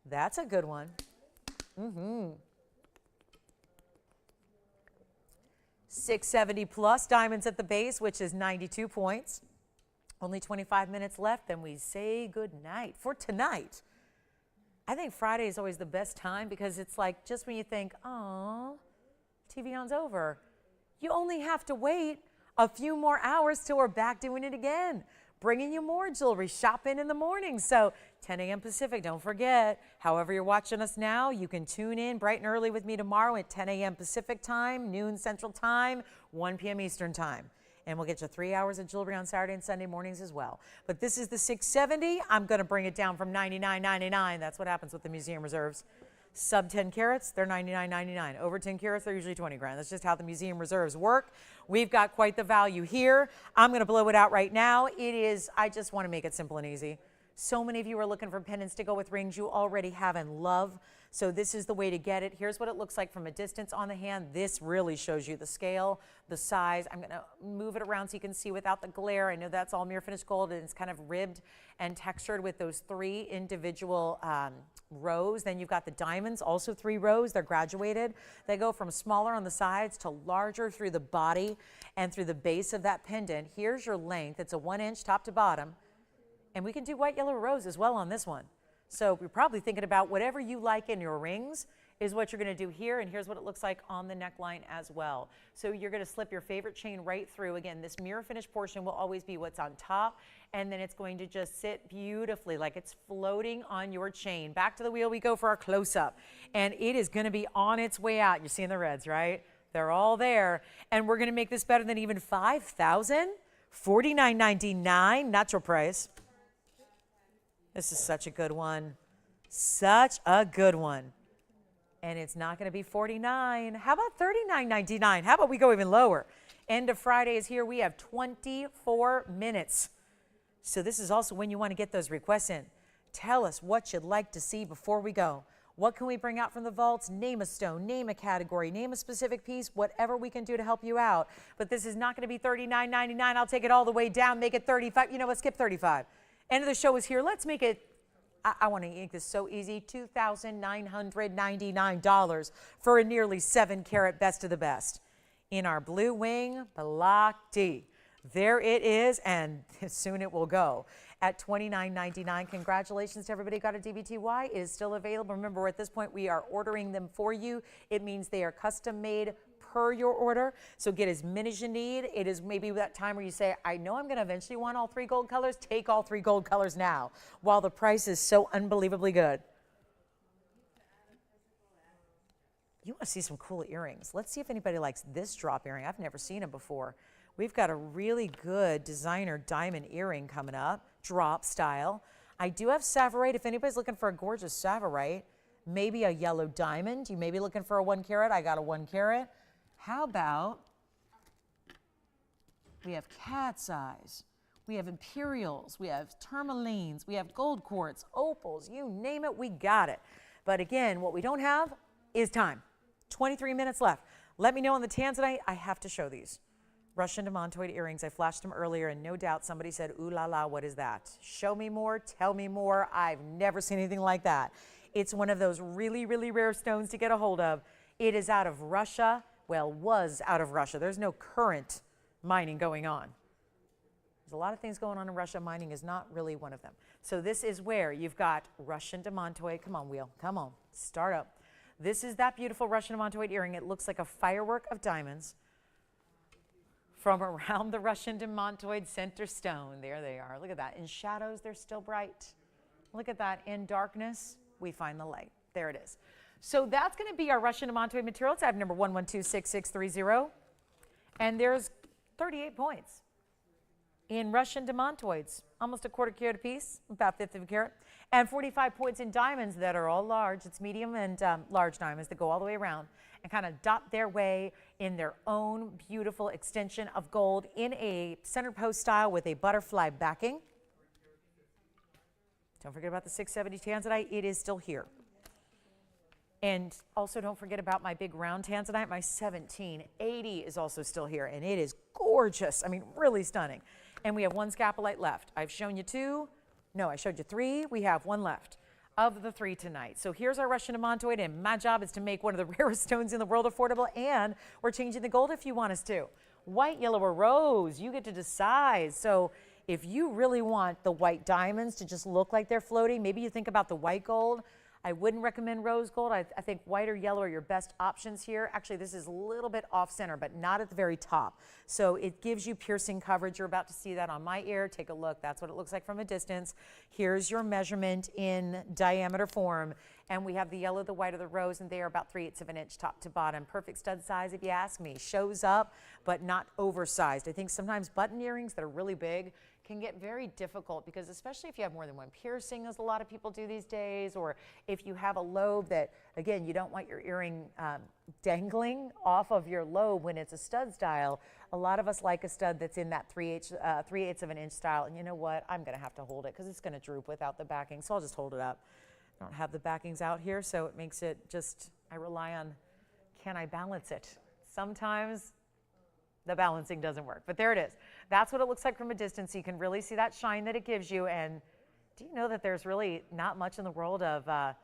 A: That's a good one. $670 plus diamonds at the base, which is 92 points. Only 25 minutes left, then we say good night for tonight. I think Friday is always the best time, because it's like just when you think, oh, TVON's over, you only have to wait a few more hours till we're back doing it again, bringing you more jewelry, shopping in the morning. So 10 a.m. Pacific, don't forget. However you're watching us now, you can tune in bright and early with me tomorrow at 10 a.m. Pacific time, noon Central time, 1 p.m. Eastern time. And we'll get you 3 hours of jewelry on Saturday and Sunday mornings as well. But this is the $670. I'm going to bring it down from $99.99. That's what happens with the Museum Reserves. Sub 10 carats, they're $99.99. Over 10 carats, they're usually 20 grand. That's just how the Museum Reserves work. We've got quite the value here. I'm going to blow it out right now. It is, I just want to make it simple and easy. So many of you are looking for pendants to go with rings you already have and love. So this is the way to get it. Here's what it looks like from a distance on the hand. This really shows you the scale, the size. I'm going to move it around so you can see without the glare. I know that's all mirror finished gold, and it's kind of ribbed and textured with those 3 individual rows. Then you've got the diamonds, also 3 rows. They're graduated. They go from smaller on the sides to larger through the body and through the base of that pendant. Here's your length. It's a 1 inch top to bottom. And we can do white, yellow, rose as well on this one. So you're probably thinking about whatever you like in your rings is what you're going to do here. And here's what it looks like on the neckline as well. So you're going to slip your favorite chain right through. Again, this mirror finish portion will always be what's on top. And then it's going to just sit beautifully like it's floating on your chain. Back to the wheel we go for our close-up. And it is going to be on its way out. You're seeing the reds, right? They're all there. And we're going to make this better than even $5,000. $49.99 natural price. This is such a good one. Such a good one. And it's not going to be $49. How about $39.99? How about we go even lower? End of Friday is here. We have 24 minutes. So this is also when you want to get those requests in. Tell us what you'd like to see before we go. What can we bring out from the vaults? Name a stone, name a category, name a specific piece, whatever we can do to help you out. But this is not going to be $39.99. I'll take it all the way down, make it $35. You know what? Skip $35. End of the show is here. Let's make it, I want to make this so easy, $2,999 for a nearly 7 carat best of the best in our blue wing block D. There it is, and soon it will go at $29.99. Congratulations to everybody who got a DBTY. It is still available. Remember, at this point, we are ordering them for you. It means they are custom made per your order. So get as many as you need. It is maybe that time where you say, I know I'm going to eventually want all 3 gold colors. Take all 3 gold colors now while the price is so unbelievably good. You want to see some cool earrings. Let's see if anybody likes this drop earring. I've never seen them before. We've got a really good designer diamond earring coming up, drop style. I do have Savarite. If anybody's looking for a gorgeous Savarite, maybe a yellow diamond. You may be looking for a 1 carat. I got a 1 carat. How about, we have cat's eyes. We have imperials. We have tourmalines. We have gold quartz, opals, you name it, we got it. But again, what we don't have is time. 23 minutes left. Let me know on the Tanzanite. I have to show these. Russian demantoid earrings. I flashed them earlier, and no doubt somebody said, ooh la la, what is that? Show me more, tell me more. I've never seen anything like that. It's one of those really, really rare stones to get a hold of. It is out of Russia. Well, was out of Russia. There's no current mining going on. There's a lot of things going on in Russia. Mining is not really one of them. So this is where you've got Russian demantoid. Come on, wheel. Come on. Start up. This is that beautiful Russian demantoid earring. It looks like a firework of diamonds from around the Russian demantoid center stone. There they are. Look at that. In shadows, they're still bright. Look at that. In darkness, we find the light. There it is. So that's going to be our Russian demantoid material. It's item number 1126630. And there's 38 points in Russian demantoids, almost a 1/4 carat apiece, about 1/5 of a carat, and 45 points in diamonds that are all large. It's medium and large diamonds that go all the way around and kind of dot their way in their own beautiful extension of gold in a center post style with a butterfly backing. Don't forget about the 670 Tanzanite. It is still here. And also don't forget about my big round Tanzanite. My 1780 is also still here, and it is gorgeous. I mean, really stunning. And we have 1 scapolite left. I've shown you 2. No, I showed you 3. We have 1 left of the 3 tonight. So here's our Russian demantoid, and my job is to make one of the rarest stones in the world affordable, and we're changing the gold if you want us to. White, yellow, or rose, you get to decide. So if you really want the white diamonds to just look like they're floating, maybe you think about the white gold. I wouldn't recommend rose gold. I think white or yellow are your best options here. Actually, this is a little bit off center, but not at the very top. So it gives you piercing coverage. You're about to see that on my ear. Take a look. That's what it looks like from a distance. Here's your measurement in diameter form. And we have the yellow, the white, or the rose, and they are about 3/8 of an inch top to bottom. Perfect stud size, if you ask me. Shows up, but not oversized. I think sometimes button earrings that are really big can get very difficult because especially if you have more than 1 piercing, as a lot of people do these days, or if you have a lobe that, again, you don't want your earring dangling off of your lobe when it's a stud style. A lot of us like a stud that's in that 3/8 of an inch style. And you know what? I'm going to have to hold it because it's going to droop without the backing. So I'll just hold it up. I don't have the backings out here, so it makes it just, I rely on, can I balance it? Sometimes the balancing doesn't work, but there it is. That's what it looks like from a distance. You can really see that shine that it gives you. And do you know that there's really not much in the world of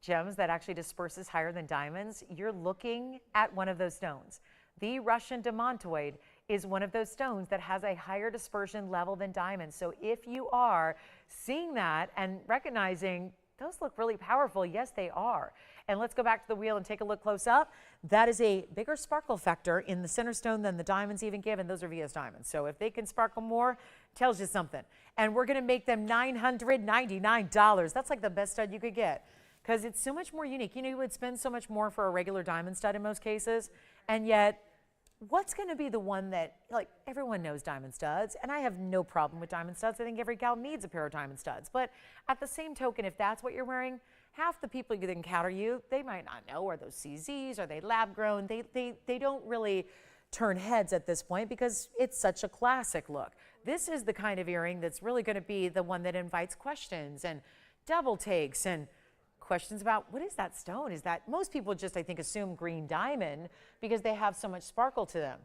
A: gems that actually disperses higher than diamonds? You're looking at one of those stones. The Russian demantoid is one of those stones that has a higher dispersion level than diamonds. So if you are seeing that and recognizing those look really powerful, yes, they are. And let's go back to the wheel and take a look close up. That is a bigger sparkle factor in the center stone than the diamonds even give, and those are VS diamonds. So if they can sparkle more, tells you something. And we're going to make them $999. That's like the best stud you could get because it's so much more unique. You know, you would spend so much more for a regular diamond stud in most cases, and yet what's going to be the one that, like, everyone knows diamond studs, and I have no problem with diamond studs. I think every gal needs a pair of diamond studs. But at the same token, if that's what you're wearing, half the people that encounter you, they might not know, are those CZs, are they lab grown? They don't really turn heads at this point because it's such a classic look. This is the kind of earring that's really going to be the one that invites questions and double takes and questions about what is that stone? Is that, most people just, I think, assume green diamond because they have so much sparkle to them,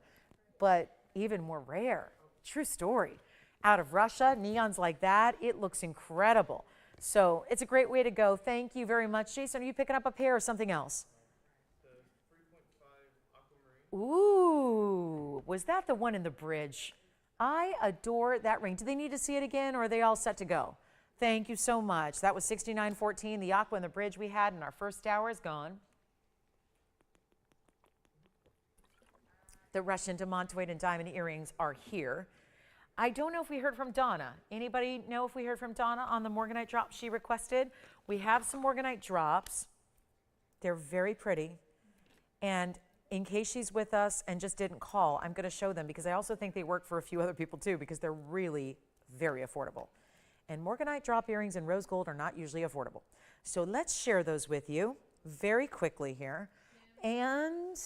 A: but even more rare. True story. Out of Russia, neons like that, it looks incredible. So it's a great way to go. Thank you very much. Jason, are you picking up a pair or something else?
C: The 3.5 Aquamarine.
A: Ooh, was that the one in the bridge? I adore that ring. Do they need to see it again or are they all set to go? Thank you so much. That was $69.14. The aqua in the bridge we had in our first hour is gone. The Russian demantoid and diamond earrings are here. I don't know if we heard from Donna. Anybody know if we heard from Donna on the Morganite drop she requested? We have some Morganite drops. They're very pretty. And in case she's with us and just didn't call, I'm going to show them because I also think they work for a few other people too because they're really very affordable. And Morganite drop earrings and rose gold are not usually affordable. So let's share those with you very quickly here. And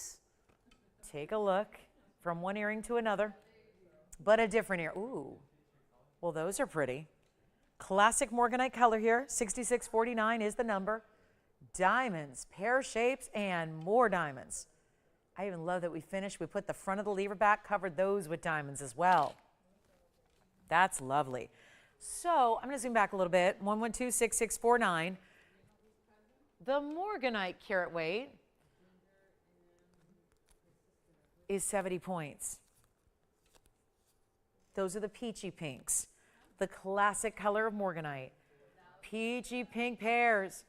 A: take a look from one earring to another, but a different ear. Ooh, well, those are pretty. Classic Morganite color here, 6649 is the number. Diamonds, pear shapes, and more diamonds. I even love that we put the front of the lever back, covered those with diamonds as well. That's lovely. So I'm going to zoom back a little bit, 1126649. The Morganite carat weight is 70 points. Those are the peachy pinks, the classic color of Morganite. Peachy pink pears.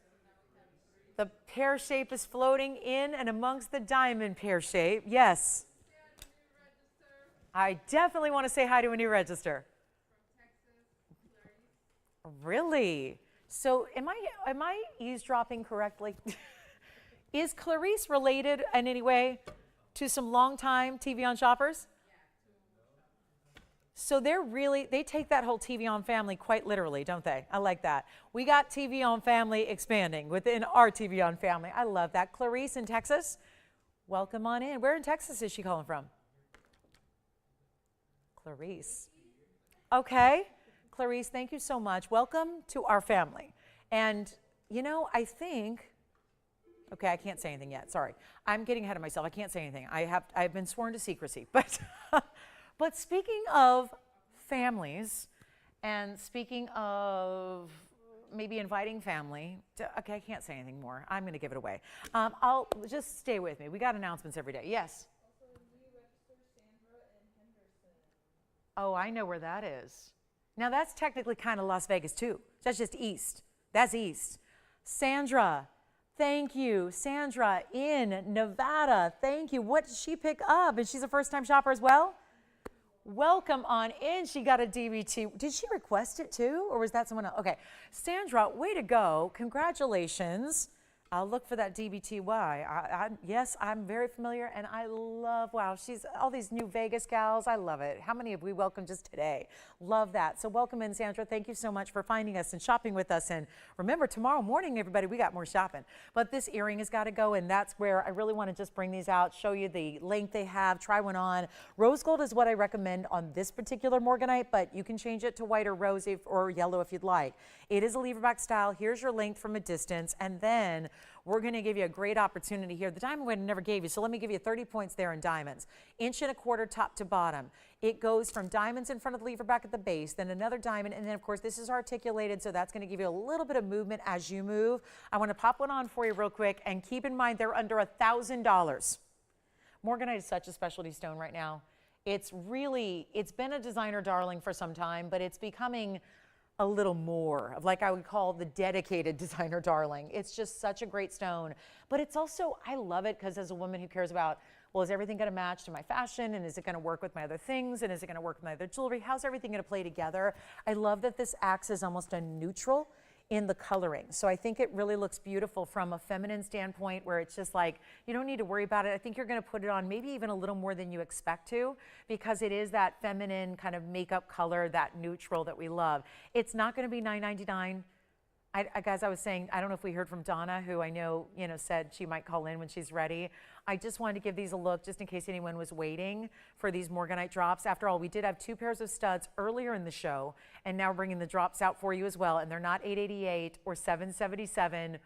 A: The pear shape is floating in and amongst the diamond pear shape. Yes. I definitely want to say hi to a new register. Really? So am I eavesdropping correctly? Is Clarice related in any way to some longtime TVON shoppers? So they take that whole TVON family quite literally, don't they? I like that. We got TVON family expanding within our TVON family. I love that. Clarice in Texas, welcome on in. Where in Texas is she calling from? Clarice. Okay. Clarice, thank you so much. Welcome to our family. And, you know, I think, okay, I can't say anything yet. Sorry. I'm getting ahead of myself. I can't say anything. I've been sworn to secrecy. But speaking of families and speaking of maybe inviting family, okay, I can't say anything more. I'm going to give it away. I'll just stay with me. We got announcements every day. Yes?
B: Also, new register Sandra and Henderson.
A: Oh, I know where that is. Now, that's technically kind of Las Vegas, too. That's just east. That's east. Sandra, thank you. Sandra in Nevada, thank you. What did she pick up? And she's a first-time shopper as well? Welcome on in. She got a DBT. Did she request it too, or was that someone else? Okay. Sandra, way to go. Congratulations. I'll look for that DBTY. Yes, I'm very familiar, and I love, wow, she's all these new Vegas gals. I love it. How many have we welcomed just today? Love that. So welcome in, Sandra. Thank you so much for finding us and shopping with us. And remember, tomorrow morning, everybody, we got more shopping. But this earring has got to go, and that's where I really want to just bring these out, show you the length they have, try one on. Rose gold is what I recommend on this particular Morganite, but you can change it to white or rose or yellow if you'd like. It is a lever back style. Here's your length from a distance, and then we're going to give you a great opportunity here. The diamond weight I never gave you, so let me give you 30 points there in diamonds. 1.25 inches top to bottom. It goes from diamonds in front of the lever back at the base, then another diamond, and then of course this is articulated, so that's going to give you a little bit of movement as you move. I want to pop one on for you real quick, and keep in mind they're under $1,000. Morganite is such a specialty stone right now. It's been a designer darling for some time, but it's becoming a little more of, like I would call, the dedicated designer darling. It's just such a great stone. But it's also, I love it because as a woman who cares about, well, is everything going to match to my fashion, and is it going to work with my other things, and is it going to work with my other jewelry? How's everything going to play together? I love that this acts as almost a neutral in the coloring. So I think it really looks beautiful from a feminine standpoint, where it's just like, you don't need to worry about it. I think you're going to put it on maybe even a little more than you expect to, because it is that feminine kind of makeup color, that neutral that we love. It's not going to be $9.99. Guys, I was saying, I don't know if we heard from Donna, who I know, said she might call in when she's ready. I just wanted to give these a look just in case anyone was waiting for these Morganite drops. After all, we did have 2 pairs of studs earlier in the show, and now we're bringing the drops out for you as well. And they're not $888 or $777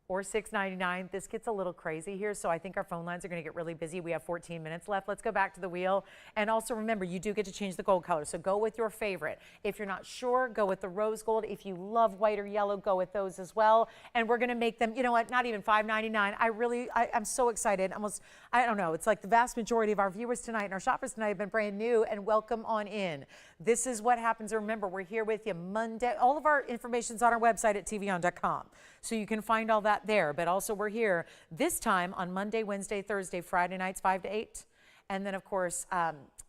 A: or $6.99. This gets a little crazy here, so I think our phone lines are going to get really busy. We have 14 minutes left. Let's go back to the wheel. And also remember, you do get to change the gold color, so go with your favorite. If you're not sure, go with the rose gold. If you love white or yellow, go with those as well. And we're going to make them, you know what, not even $5.99. I'm so excited. Almost, I don't know, it's like the vast majority of our viewers tonight and our shoppers tonight have been brand new, and welcome on in. This is what happens. Remember, we're here with you Monday. All of our information's on our website at tvon.com, so you can find all that there. But also we're here this time on Monday, Wednesday, Thursday, Friday nights 5 to 8. And then of course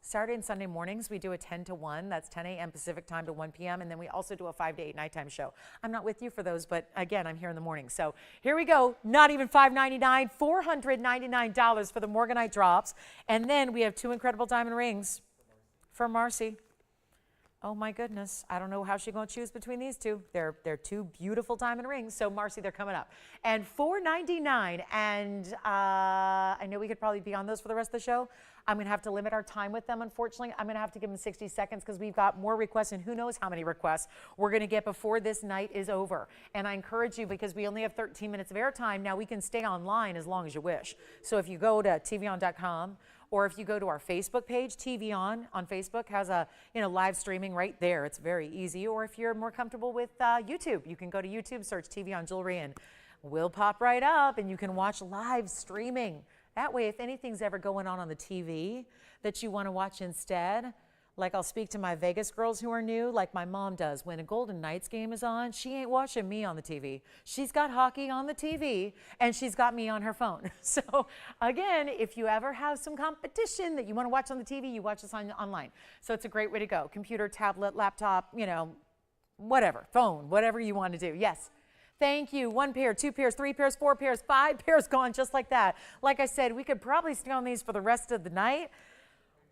A: Saturday and Sunday mornings we do a 10 to 1. That's 10 a.m. Pacific time to 1 p.m. And then we also do a 5 to 8 nighttime show. I'm not with you for those, but again, I'm here in the morning. So here we go. Not even $5.99, $499 for the Morganite drops. And then we have 2 incredible diamond rings for Marcy. Oh my goodness, I don't know how she's going to choose between these two. They're two beautiful diamond rings. So Marcy, they're coming up. And $4.99, and I know we could probably be on those for the rest of the show. I'm going to have to limit our time with them, unfortunately. I'm going to have to give them 60 seconds because we've got more requests, and who knows how many requests we're going to get before this night is over. And I encourage you, because we only have 13 minutes of airtime, now we can stay online as long as you wish. So if you go to tvon.com, or if you go to our Facebook page, TVON on Facebook has a live streaming right there. It's very easy. Or if you're more comfortable with YouTube, you can go to YouTube, search TVON Jewelry, and we'll pop right up, and you can watch live streaming. That way, if anything's ever going on the TV that you want to watch instead, like I'll speak to my Vegas girls who are new, like my mom does. When a Golden Knights game is on, she ain't watching me on the TV. She's got hockey on the TV, and she's got me on her phone. So again, if you ever have some competition that you want to watch on the TV, you watch us online. So it's a great way to go. Computer, tablet, laptop, whatever, phone, whatever you want to do. Yes. Thank you. 1 pair, 2 pairs, 3 pairs, 4 pairs, 5 pairs gone just like that. Like I said, we could probably stay on these for the rest of the night.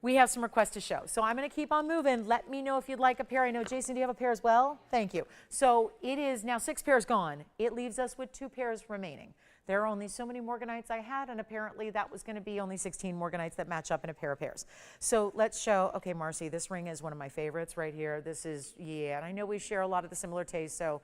A: We have some requests to show. So I'm going to keep on moving. Let me know if you'd like a pair. I know, Jason, do you have a pair as well? Thank you. So it is now 6 pairs gone. It leaves us with 2 pairs remaining. There are only so many Morganites I had, and apparently that was going to be only 16 Morganites that match up in a pair of pairs. So let's show, okay, Marcy, this ring is one of my favorites right here. This is, yeah, and I know we share a lot of the similar tastes, so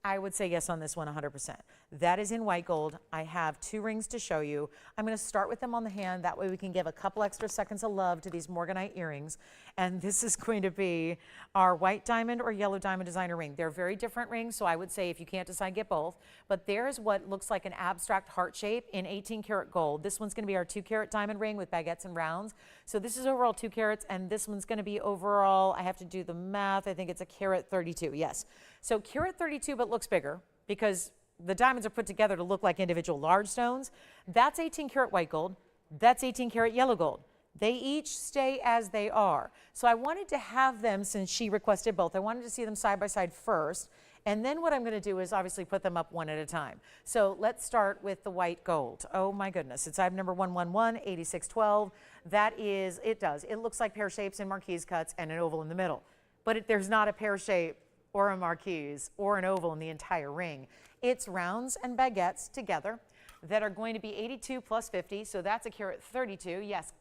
A: I would say yes on this one 100%. That is in white gold. I have 2 rings to show you. I'm going to start with them on the hand. That way we can give a couple extra seconds of love to these Morganite earrings. And this is going to be our white diamond or yellow diamond designer ring. They're very different rings, so I would say if you can't decide, get both. But there's what looks like an abstract heart shape in 18 karat gold. This one's going to be our 2 carat diamond ring with baguettes and rounds. So this is overall 2 carats, and this one's going to be overall, I have to do the math, I think it's a carat 32, yes. So carat 32, but looks bigger because the diamonds are put together to look like individual large stones. That's 18 karat white gold. That's 18 karat yellow gold. They each stay as they are. So I wanted to have them, since she requested both, I wanted to see them side by side first. And then what I'm going to do is obviously put them up one at a time. So let's start with the white gold. Oh my goodness. It's item number 111, 8612. That is, it looks like pear shapes and marquise cuts and an oval in the middle. But there's not a pear shape or a marquise or an oval in the entire ring. It's rounds and baguettes together that are going to be 82 plus 50, so that's a carat 32. Yes.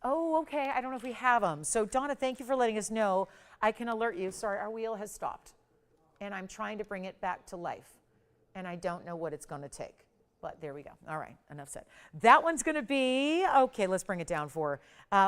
A: Oh, okay. I don't know if we have them. So Donna, thank you for letting us know. I can alert you. Sorry, our wheel has stopped, and I'm trying to bring it back to life, and I don't know what it's going to take. But there we go. All right, enough said. That one's going to be, okay, let's bring it down for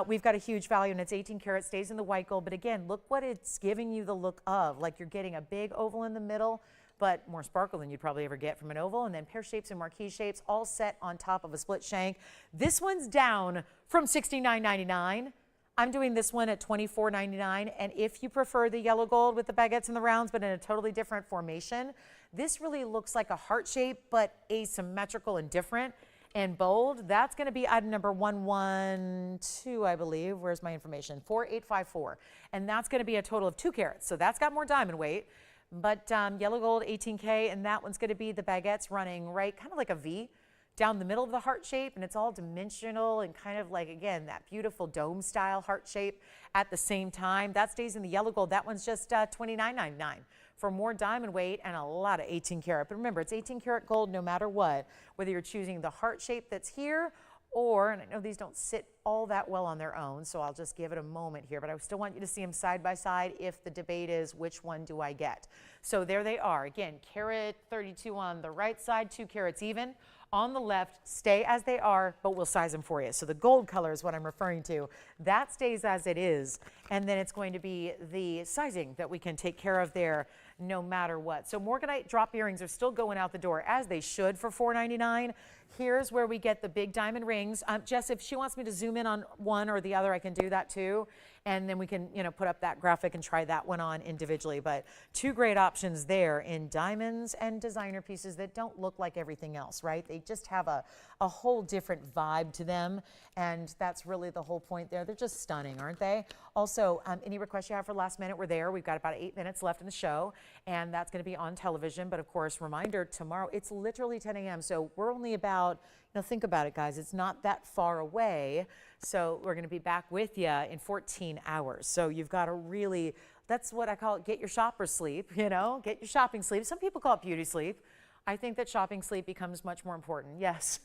A: we've got a huge value, and it's 18 karat, stays in the white gold. But again, look what it's giving you the look of. Like you're getting a big oval in the middle, but more sparkle than you'd probably ever get from an oval. And then pear shapes and marquise shapes all set on top of a split shank. This one's down from $69.99. I'm doing this one at $24.99. And if you prefer the yellow gold with the baguettes and the rounds, but in a totally different formation, this really looks like a heart shape, but asymmetrical and different and bold. That's going to be item number 112, I believe. Where's my information? 4854. And that's going to be a total of 2 carats. So that's got more diamond weight. But yellow gold, 18K, and that one's going to be the baguettes running right, kind of like a V down the middle of the heart shape, and it's all dimensional and kind of like, again, that beautiful dome style heart shape at the same time. That stays in the yellow gold. That one's just $29.99 for more diamond weight and a lot of 18 karat. But remember, it's 18 karat gold no matter what, whether you're choosing the heart shape that's here or, and I know these don't sit all that well on their own, so I'll just give it a moment here, but I still want you to see them side by side if the debate is which one do I get. So there they are. Again, carat 32 on the right side, 2 carats even. On the left, stay as they are, but we'll size them for you. So the gold color is what I'm referring to. That stays as it is, and then it's going to be the sizing that we can take care of there no matter what. So Morganite drop earrings are still going out the door, as they should, for $4.99. Here's where we get the big diamond rings. Jess, if she wants me to zoom in on one or the other, I can do that too. And then we can, put up that graphic and try that one on individually. But 2 great options there in diamonds and designer pieces that don't look like everything else, right? They just have a whole different vibe to them. And that's really the whole point there. They're just stunning, aren't they? Also, any requests you have for last minute, we're there. We've got about 8 minutes left in the show, and that's going to be on television. But of course, reminder, tomorrow, it's literally 10 a.m. So we're only about, Now think about it, guys. It's not that far away. So we're going to be back with you in 14 hours. So you've got to really, that's what I call it, get your shopper sleep, you know, get your shopping sleep. Some people call it beauty sleep. I think that shopping sleep becomes much more important. Yes.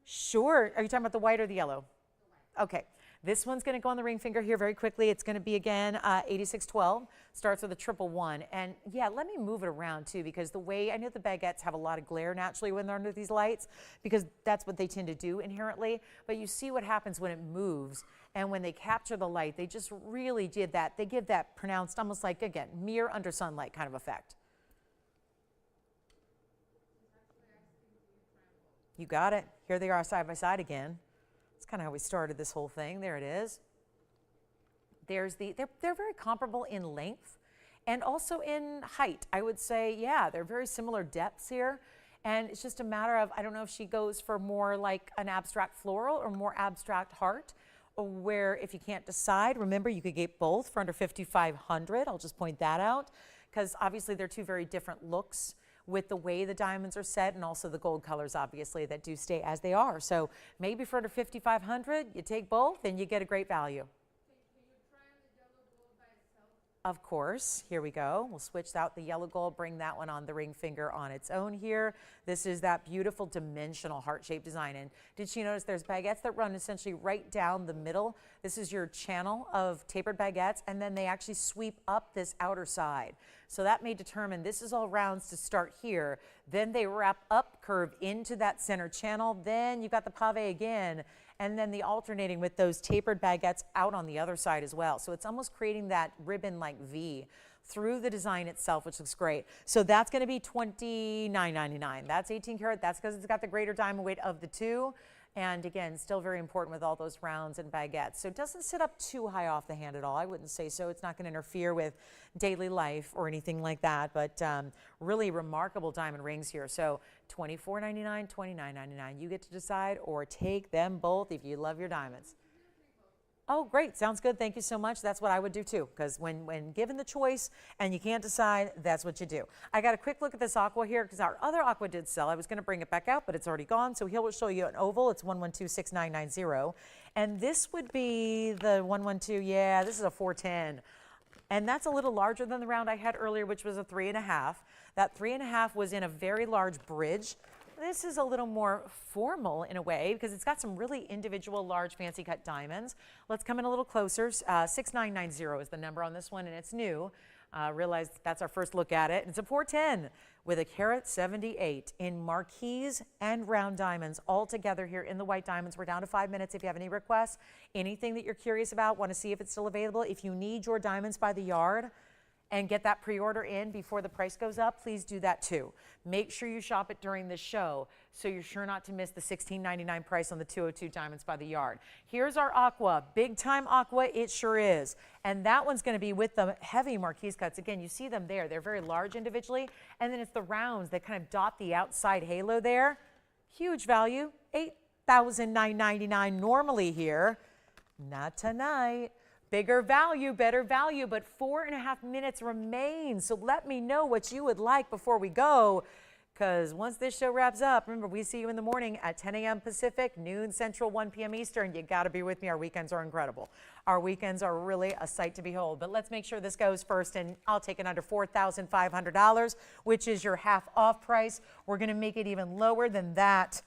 A: Sure. Are you talking about the white or the yellow? Okay. This one's going to go on the ring finger here very quickly. It's going to be, again, 8612. Starts with a 111. And, yeah, let me move it around, too, because the way I know the baguettes have a lot of glare naturally when they're under these lights, because that's what they tend to do inherently. But you see what happens when it moves. And when they capture the light, they just really did that. They give that pronounced, almost like, again, mirror under sunlight kind of effect. You got it. Here they are side by side again. That's kind of how we started this whole thing. There it is. There's they're very comparable in length and also in height. I would say, yeah, they're very similar depths here. And it's just a matter of, I don't know if she goes for more like an abstract floral or more abstract heart, or where if you can't decide, remember you could get both for under $5,500. I'll just point that out because obviously they're two very different looks with the way the diamonds are set and also the gold colors, obviously, that do stay as they are. So maybe for under $5,500, you take both and you get a great value.
B: Can you try on the yellow gold by itself?
A: Of course. Here we go. We'll switch out the yellow gold, bring that one on the ring finger on its own here. This is that beautiful dimensional heart-shaped design. And did she notice there's baguettes that run essentially right down the middle? This is your channel of tapered baguettes, and then they actually sweep up this outer side. So that may determine this is all rounds to start here. Then they wrap up curve into that center channel. Then you've got the pave again, and then the alternating with those tapered baguettes out on the other side as well. So it's almost creating that ribbon-like V through the design itself, which looks great. So that's going to be $29.99. That's 18 karat. That's because it's got the greater diamond weight of the two. And again, still very important with all those rounds and baguettes. So it doesn't sit up too high off the hand at all. I wouldn't say so. It's not going to interfere with daily life or anything like that. But really remarkable diamond rings here. So $24.99, $29.99. You get to decide, or take them both if you love your diamonds. Oh, great. Sounds good. Thank you so much. That's what I would do too, because when given the choice and you can't decide, that's what you do. I got a quick look at this aqua here because our other aqua did sell. I was going to bring it back out, but it's already gone. So here we'll show you an oval. It's 1126990. And this would be the 112. Yeah, this is a 410. And that's a little larger than the round I had earlier, which was a 3.5. That 3.5 was in a very large bridge. This is a little more formal in a way because it's got some really individual large fancy cut diamonds. Let's come in a little closer. 6990 is the number on this one, and it's new. Realize that's our first look at it. It's a 410 with a carat 78 in marquise and round diamonds all together here in the white diamonds. We're down to 5 minutes. If you have any requests, anything that you're curious about, want to see if it's still available, if you need your diamonds by the yard and get that pre-order in before the price goes up, please do that too. Make sure you shop it during the show so you're sure not to miss the $16.99 price on the 202 diamonds by the yard. Here's our aqua, big time aqua, it sure is. And that one's gonna be with the heavy marquise cuts. Again, you see them there, they're very large individually, and then it's the rounds that kind of dot the outside halo there. Huge value, $8,999 normally here. Not tonight. Bigger value, better value, but 4.5 minutes remain. So let me know what you would like before we go, because once this show wraps up, remember, we see you in the morning at 10 a.m. Pacific, noon Central, 1 p.m. Eastern. You got to be with me. Our weekends are incredible. Our weekends are really a sight to behold. But let's make sure this goes first, and I'll take it under $4,500, which is your half off price. We're going to make it even lower than that.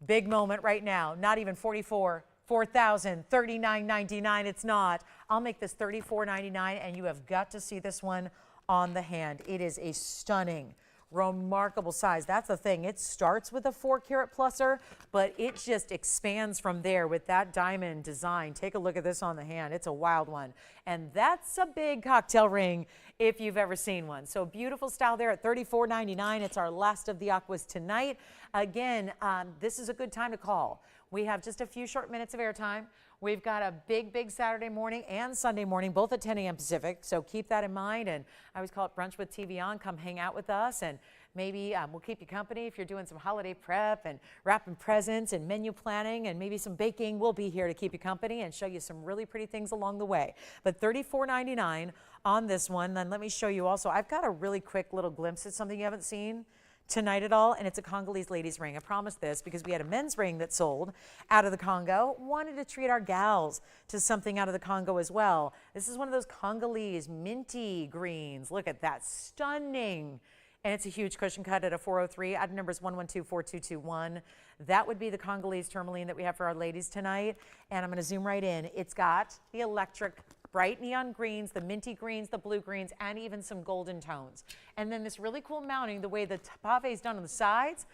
A: Big moment right now. Not even $4,039.99. It's not. I'll make this $34.99, and you have got to see this one on the hand. It is a stunning, remarkable size. That's the thing. It starts with a 4 carat pluser, but it just expands from there with that diamond design. Take a look at this on the hand. It's a wild one. And that's a big cocktail ring if you've ever seen one. So beautiful style there at $34.99. It's our last of the aquas tonight. Again, this is a good time to call. We have just a few short minutes of airtime. We've got a big, big Saturday morning and Sunday morning, both at 10 a.m. Pacific. So keep that in mind. And I always call it Brunch with TVON. Come hang out with us, and maybe we'll keep you company if you're doing some holiday prep and wrapping presents and menu planning and maybe some baking. We'll be here to keep you company and show you some really pretty things along the way. But $34.99 on this one. Then let me show you also, I've got a really quick little glimpse at something you haven't seen. tonight at all, and it's a Congolese ladies ring. I promised this because we had a men's ring that sold out of the Congo. Wanted to treat our gals to something out of the Congo as well. This is one of those Congolese minty greens. Look at that, stunning. And it's a huge cushion cut at a 403. Item number is 1124221. That would be the Congolese tourmaline that we have for our ladies tonight. And I'm going to zoom right in. It's got the electric bright neon greens, the minty greens, the blue greens, and even some golden tones. And then this really cool mounting, the way the pave is done on the sides.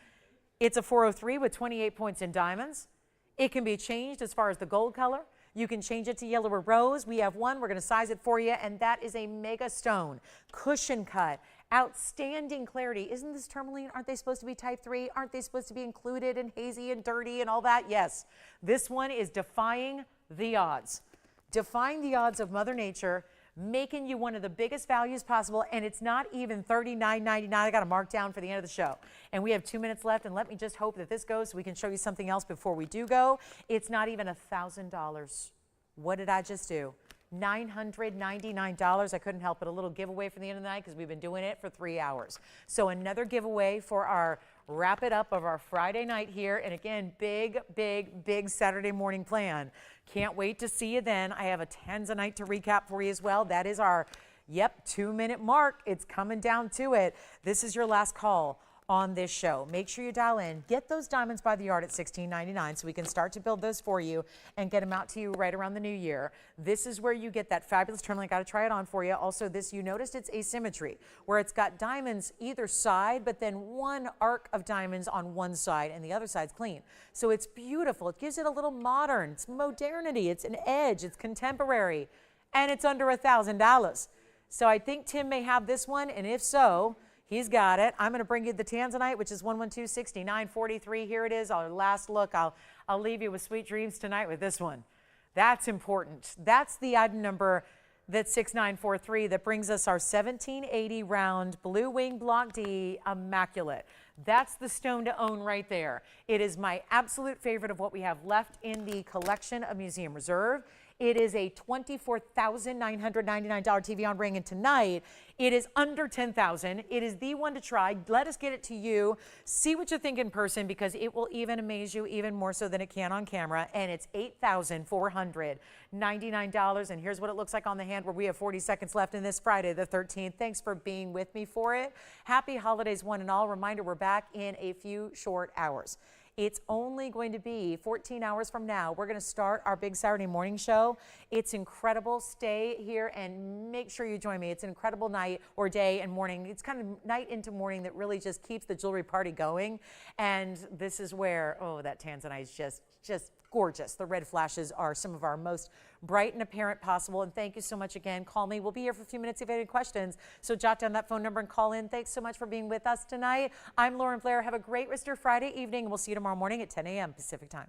A: It's a 403 with 28 points in diamonds. It can be changed as far as the gold color. You can change it to yellow or rose. We have one. We're going to size it for you, and that is a mega stone cushion cut. Outstanding clarity. Isn't this tourmaline? Aren't they supposed to be type 3? Aren't they supposed to be included and hazy and dirty and all that? Yes. This one is defying the odds. Defying the odds of Mother Nature, making you one of the biggest values possible, and it's not even $39.99. I got a mark down for the end of the show. And we have 2 minutes left, and let me just hope that this goes so we can show you something else before we do go. It's not even $1,000. What did I just do? $999. I couldn't help it. A little giveaway for the end of the night because we've been doing it for 3 hours. So another giveaway for our wrap it up of our Friday night here. And again, big, big, big Saturday morning plan. Can't wait to see you then. I have a Tanzanite to recap for you as well. That is our, 2-minute mark. It's coming down to it. This is your last call on this show. Make sure you dial in. Get those diamonds by the yard at $16.99 so we can start to build those for you and get them out to you right around the new year. This is where you get that fabulous tourmaline. Got to try it on for you. Also, this, you noticed it's asymmetry, where it's got diamonds either side, but then one arc of diamonds on one side and the other side's clean. So it's beautiful. It gives it a little modern. It's modernity. It's an edge. It's contemporary. And it's under $1,000. So I think Tim may have this one, and if so, he's got it. I'm going to bring you the Tanzanite, which is 1126943. Here it is, our last look. I'll leave you with sweet dreams tonight with this one. That's important. That's the item number that's 6943 that brings us our 1780 round Blue Wing Block D Immaculate. That's the stone to own right there. It is my absolute favorite of what we have left in the collection of Museum Reserve. It is a $24,999 TVON ring, and tonight it is under $10,000. It is the one to try. Let us get it to you. See what you think in person, because it will even amaze you even more so than it can on camera. And it's $8,499. And here's what it looks like on the hand, where we have 40 seconds left in this Friday the 13th. Thanks for being with me for it. Happy holidays, one and all. Reminder, we're back in a few short hours. It's only going to be 14 hours from now. We're going to start our big Saturday morning show. It's incredible. Stay here and make sure you join me. It's an incredible night or day and morning. It's kind of night into morning that really just keeps the jewelry party going. And this is where, that Tanzanite is just gorgeous. The red flashes are some of our most bright and apparent possible. And thank you so much again. Call me. We'll be here for a few minutes if you have any questions. So jot down that phone number and call in. Thanks so much for being with us tonight. I'm Lauren Blair. Have a great rest of your Friday evening. We'll see you tomorrow morning at 10 a.m. Pacific time.